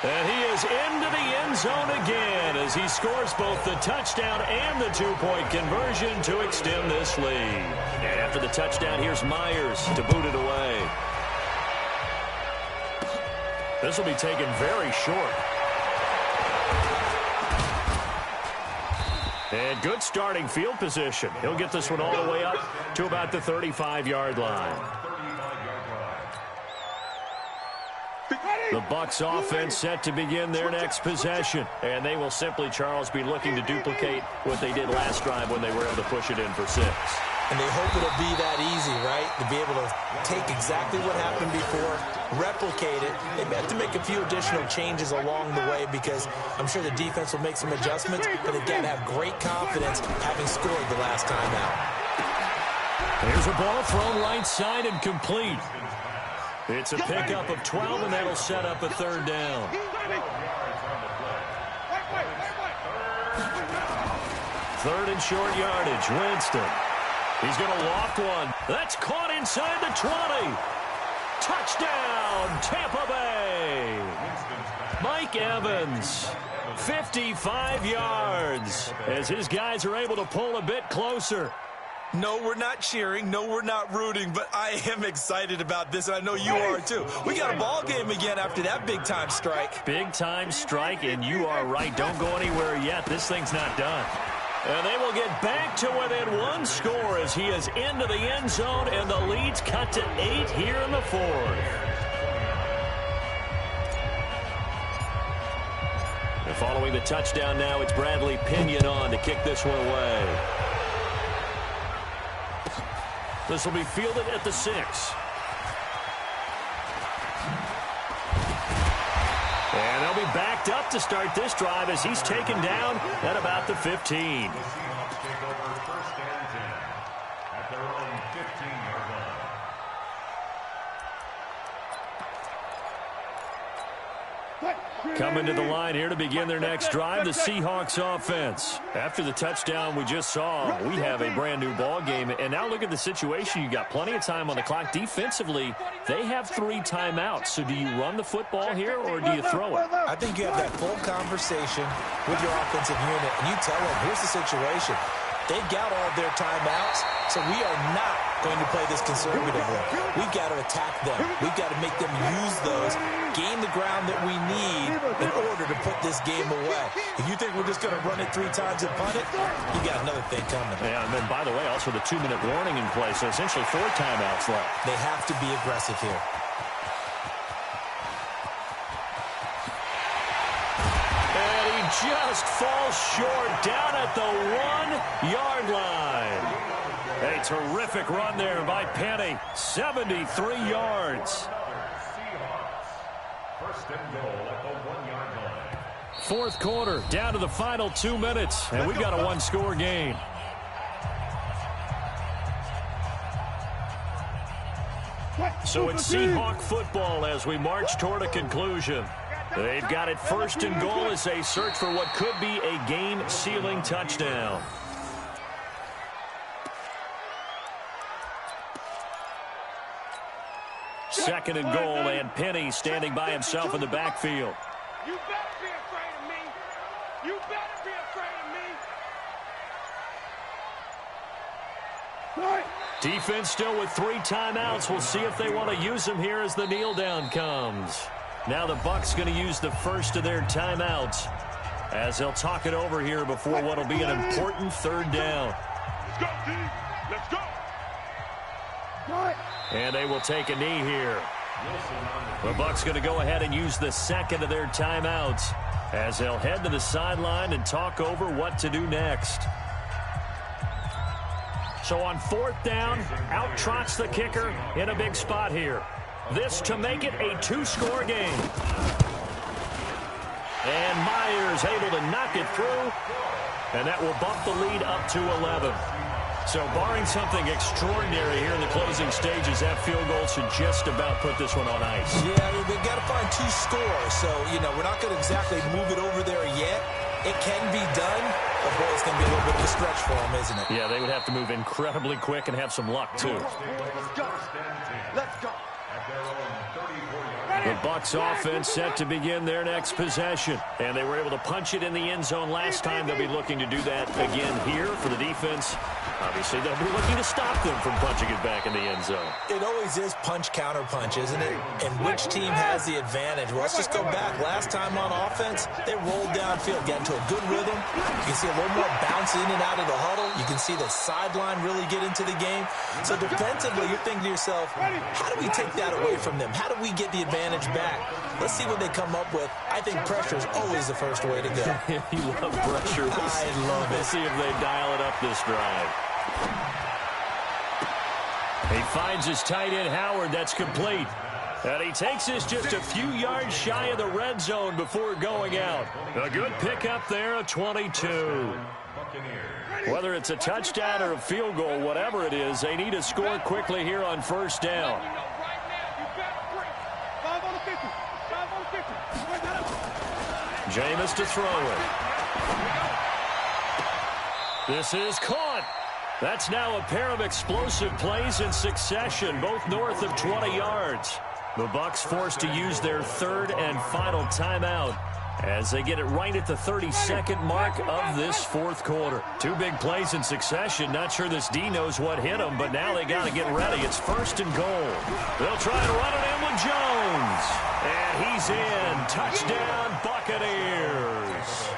And he is into the end zone again as he scores both the touchdown and the two-point conversion to extend this lead. And after the touchdown, here's Myers to boot it away. This will be taken very short. And good starting field position. He'll get this one all the way up to about the 35-yard line. The Bucs offense set to begin their next possession. And they will simply, Charles, be looking to duplicate what they did last drive when they were able to push it in for 6. And they hope it'll be that easy, right? To be able to take exactly what happened before, replicate it. They may have to make a few additional changes along the way because I'm sure the defense will make some adjustments, but they've got to have great confidence having scored the last time out. Here's a ball thrown right side and complete. It's a pickup of 12, and that'll set up a third down. Third and short yardage. Winston. He's going to loft one. That's caught inside the 20. Touchdown, Tampa Bay. Mike Evans, 55 yards, as his guys are able to pull a bit closer. No, we're not cheering. No, we're not rooting, but I am excited about this, and I know you are too. We got a ball game again after that big-time strike. Big-time strike, and you are right. Don't go anywhere yet. This thing's not done. And they will get back to within one score as he is into the end zone, and the lead's cut to 8 here in the fourth. And following the touchdown now, it's Bradley Pinion on to kick this one away. This will be fielded at the 6. And they'll be backed up to start this drive as he's taken down at about the 15. Take over first and 10 at their own 15-yard line. Coming to the line here to begin their next drive, the Seahawks offense. After the touchdown we just saw, we have a brand new ball game. And now look at the situation. You got plenty of time on the clock. Defensively, they have 3 timeouts. So do you run the football here or do you throw it? I think you have that full conversation with your offensive unit, and you tell them, here's the situation. They've got all of their timeouts, so we are not going to play this conservatively. We've got to attack them. We've got to make them use those, gain the ground that we need in order to put this game away. If you think we're just going to run it 3 times and punt it, you got another thing coming. Yeah, and then, by the way, also the 2-minute warning in place, so essentially 4 timeouts left. They have to be aggressive here. Just falls short down at the 1-yard line. A terrific run there by Penny. 73 yards. First and goal at the 1-yard line. Fourth quarter, down to the final 2 minutes, and we've got a 1-score game. So it's Seahawk football as we march toward a conclusion. They've got it first and goal as they search for what could be a game-sealing touchdown. Second and goal, and Penny standing by himself in the backfield. You better be afraid of me. You better be afraid of me. Defense still with 3 timeouts. We'll see if they want to use them here as the kneel down comes. Now the Bucs going to use the first of their timeouts as they'll talk it over here before what will be an important third down. Let's go, team. Let's go. And they will take a knee here. The Bucs going to go ahead and use the second of their timeouts as they'll head to the sideline and talk over what to do next. So on 4th down, out trots the kicker in a big spot here. This to make it a 2-score game. And Myers able to knock it through, and that will bump the lead up to 11. So barring something extraordinary here in the closing stages, that field goal should just about put this one on ice. Yeah, they've got to find 2 scores. So, we're not going to exactly move it over there yet. It can be done, but boy, it's going to be a little bit of a stretch for them, isn't it? Yeah, they would have to move incredibly quick and have some luck, too. Let's go. Let's go. The Bucs offense set to begin their next possession. And they were able to punch it in the end zone last time. They'll be looking to do that again here for the defense. Obviously, they'll be looking to stop them from punching it back in the end zone. It always is punch, counter punch, isn't it? And which team has the advantage? Well, let's just go back. Last time on offense, they rolled downfield, got into a good rhythm. You can see a little more bounce in and out of the huddle. You can see the sideline really get into the game. So defensively, you're thinking to yourself, how do we take that away from them? How do we get the advantage back? Let's see what they come up with. I think pressure is always the first way to go. You love pressure. I love it. Let's see if they dial it up this drive. He finds his tight end, Howard. That's complete. And he takes this just a few yards shy of the red zone before going out. A good pickup there, a 22. Whether it's a touchdown or a field goal, whatever it is, they need to score quickly here on first down. Jameis to throw it. This is caught. That's now a pair of explosive plays in succession, both north of 20 yards. The Bucs forced to use their third and final timeout as they get it right at the 32nd mark of this fourth quarter. Two big plays in succession. Not sure this D knows what hit them, but now they got to get ready. It's first and goal. They'll try to run it in with Jones. And he's in. Touchdown, Buccaneers.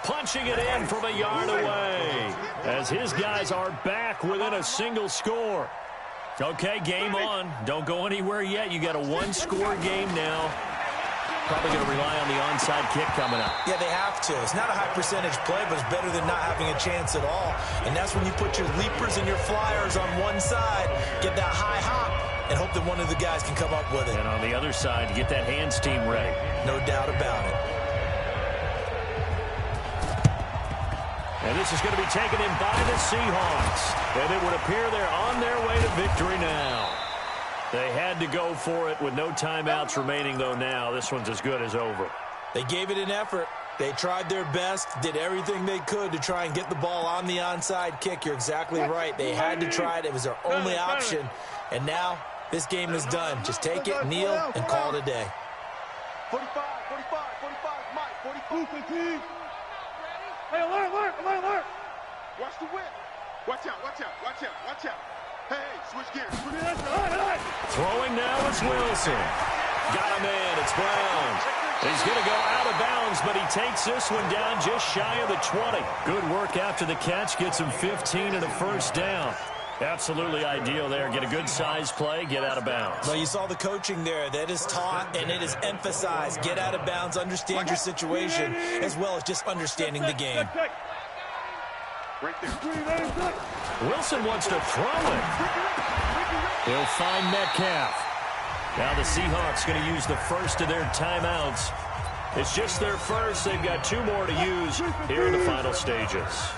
Punching it in from a yard away as his guys are back within a single score. Okay, game on. Don't go anywhere yet. You got a one-score game now. Probably going to rely on the onside kick coming up. Yeah, they have to. It's not a high-percentage play, but it's better than not having a chance at all. And that's when you put your leapers and your flyers on one side, get that high hop, and hope that one of the guys can come up with it. And on the other side, get that hands team ready. No doubt about it. And this is going to be taken in by the Seahawks. And it would appear they're on their way to victory now. They had to go for it with no timeouts remaining, though, now. This one's as good as over. They gave it an effort. They tried their best, did everything they could to try and get the ball on the onside kick. You're exactly right. They had to try it. It was their only option. And now this game is done. Just take it, kneel, and call it a day. 45, 45, 45, Mike, 45. Hey, alert. Watch the whip. Watch out. Hey, switch gears. Throwing now, it's Wilson. Got him in, it's Brown. He's going to go out of bounds, but he takes this one down just shy of the 20. Good work after the catch, gets him 15 and a first down. Absolutely ideal there. Get a good size play, get out of bounds. Well, you saw the coaching there. That is taught and it is emphasized. Get out of bounds, understand your situation, as well as just understanding the game. Wilson wants to throw it. He'll find Metcalf. Now the Seahawks going to use the first of their timeouts. It's just their first. They've got two more to use here in the final stages.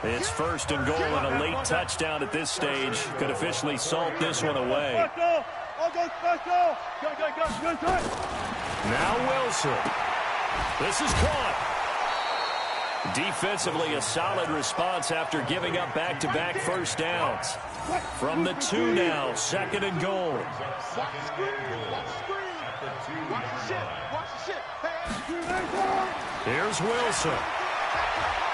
It's first and goal, and a late touchdown at this stage could officially salt this one away. Now Wilson. This is caught. Defensively, a solid response after giving up back-to-back first downs. From the 2 now, second and goal. Here's Wilson.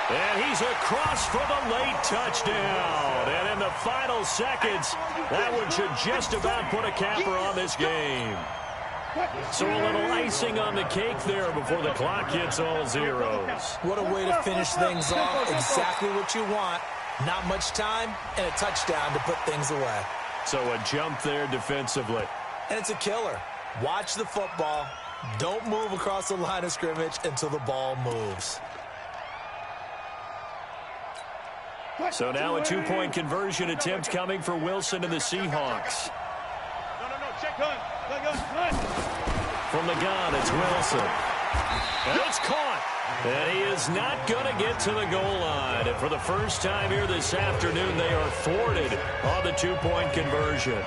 And he's across for the late touchdown. And in the final seconds, that one should just about put a capper on this game. So a little icing on the cake there before the clock hits all zeros. What a way to finish things off. Exactly what you want. Not much time and a touchdown to put things away. So a jump there defensively. And it's a killer. Watch the football. Don't move across the line of scrimmage until the ball moves. So now a two-point conversion attempt coming for Wilson and the Seahawks. Check gun. From the gun, it's Wilson. And it's caught. And he is not going to get to the goal line. And for the first time here this afternoon, they are thwarted on the two-point conversion.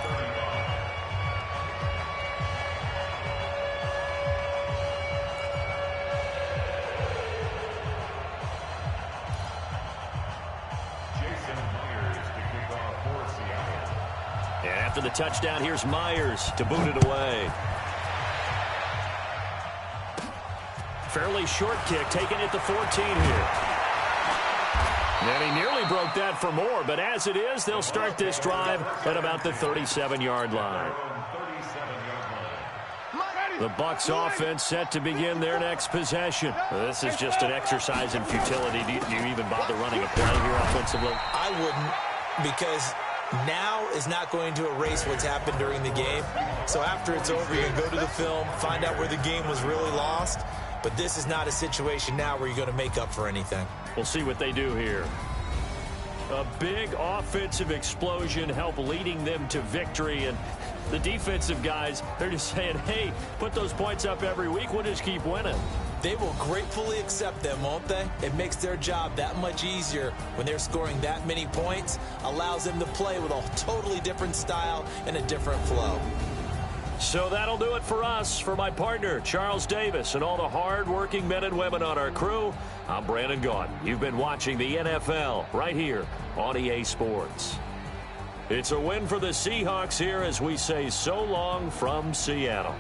And after the touchdown, here's Myers to boot it away. Fairly short kick, taken at the 14 here. And he nearly broke that for more, but as it is, they'll start this drive at about the 37-yard line. The Bucs offense set to begin their next possession. This is just an exercise in futility. Do you even bother running a play here offensively? I wouldn't, because now is not going to erase what's happened during the game. So after it's over, you can go to the film, find out where the game was really lost. But this is not a situation now where you're going to make up for anything. We'll see what they do here. A big offensive explosion helped leading them to victory. And the defensive guys, they're just saying, hey, put those points up every week. We'll just keep winning. They will gratefully accept them, won't they? It makes their job that much easier when they're scoring that many points. Allows them to play with a totally different style and a different flow. So that'll do it for us. For my partner, Charles Davis, and all the hard-working men and women on our crew, I'm Brandon Gaudin. You've been watching the NFL right here on EA Sports. It's a win for the Seahawks here as we say so long from Seattle.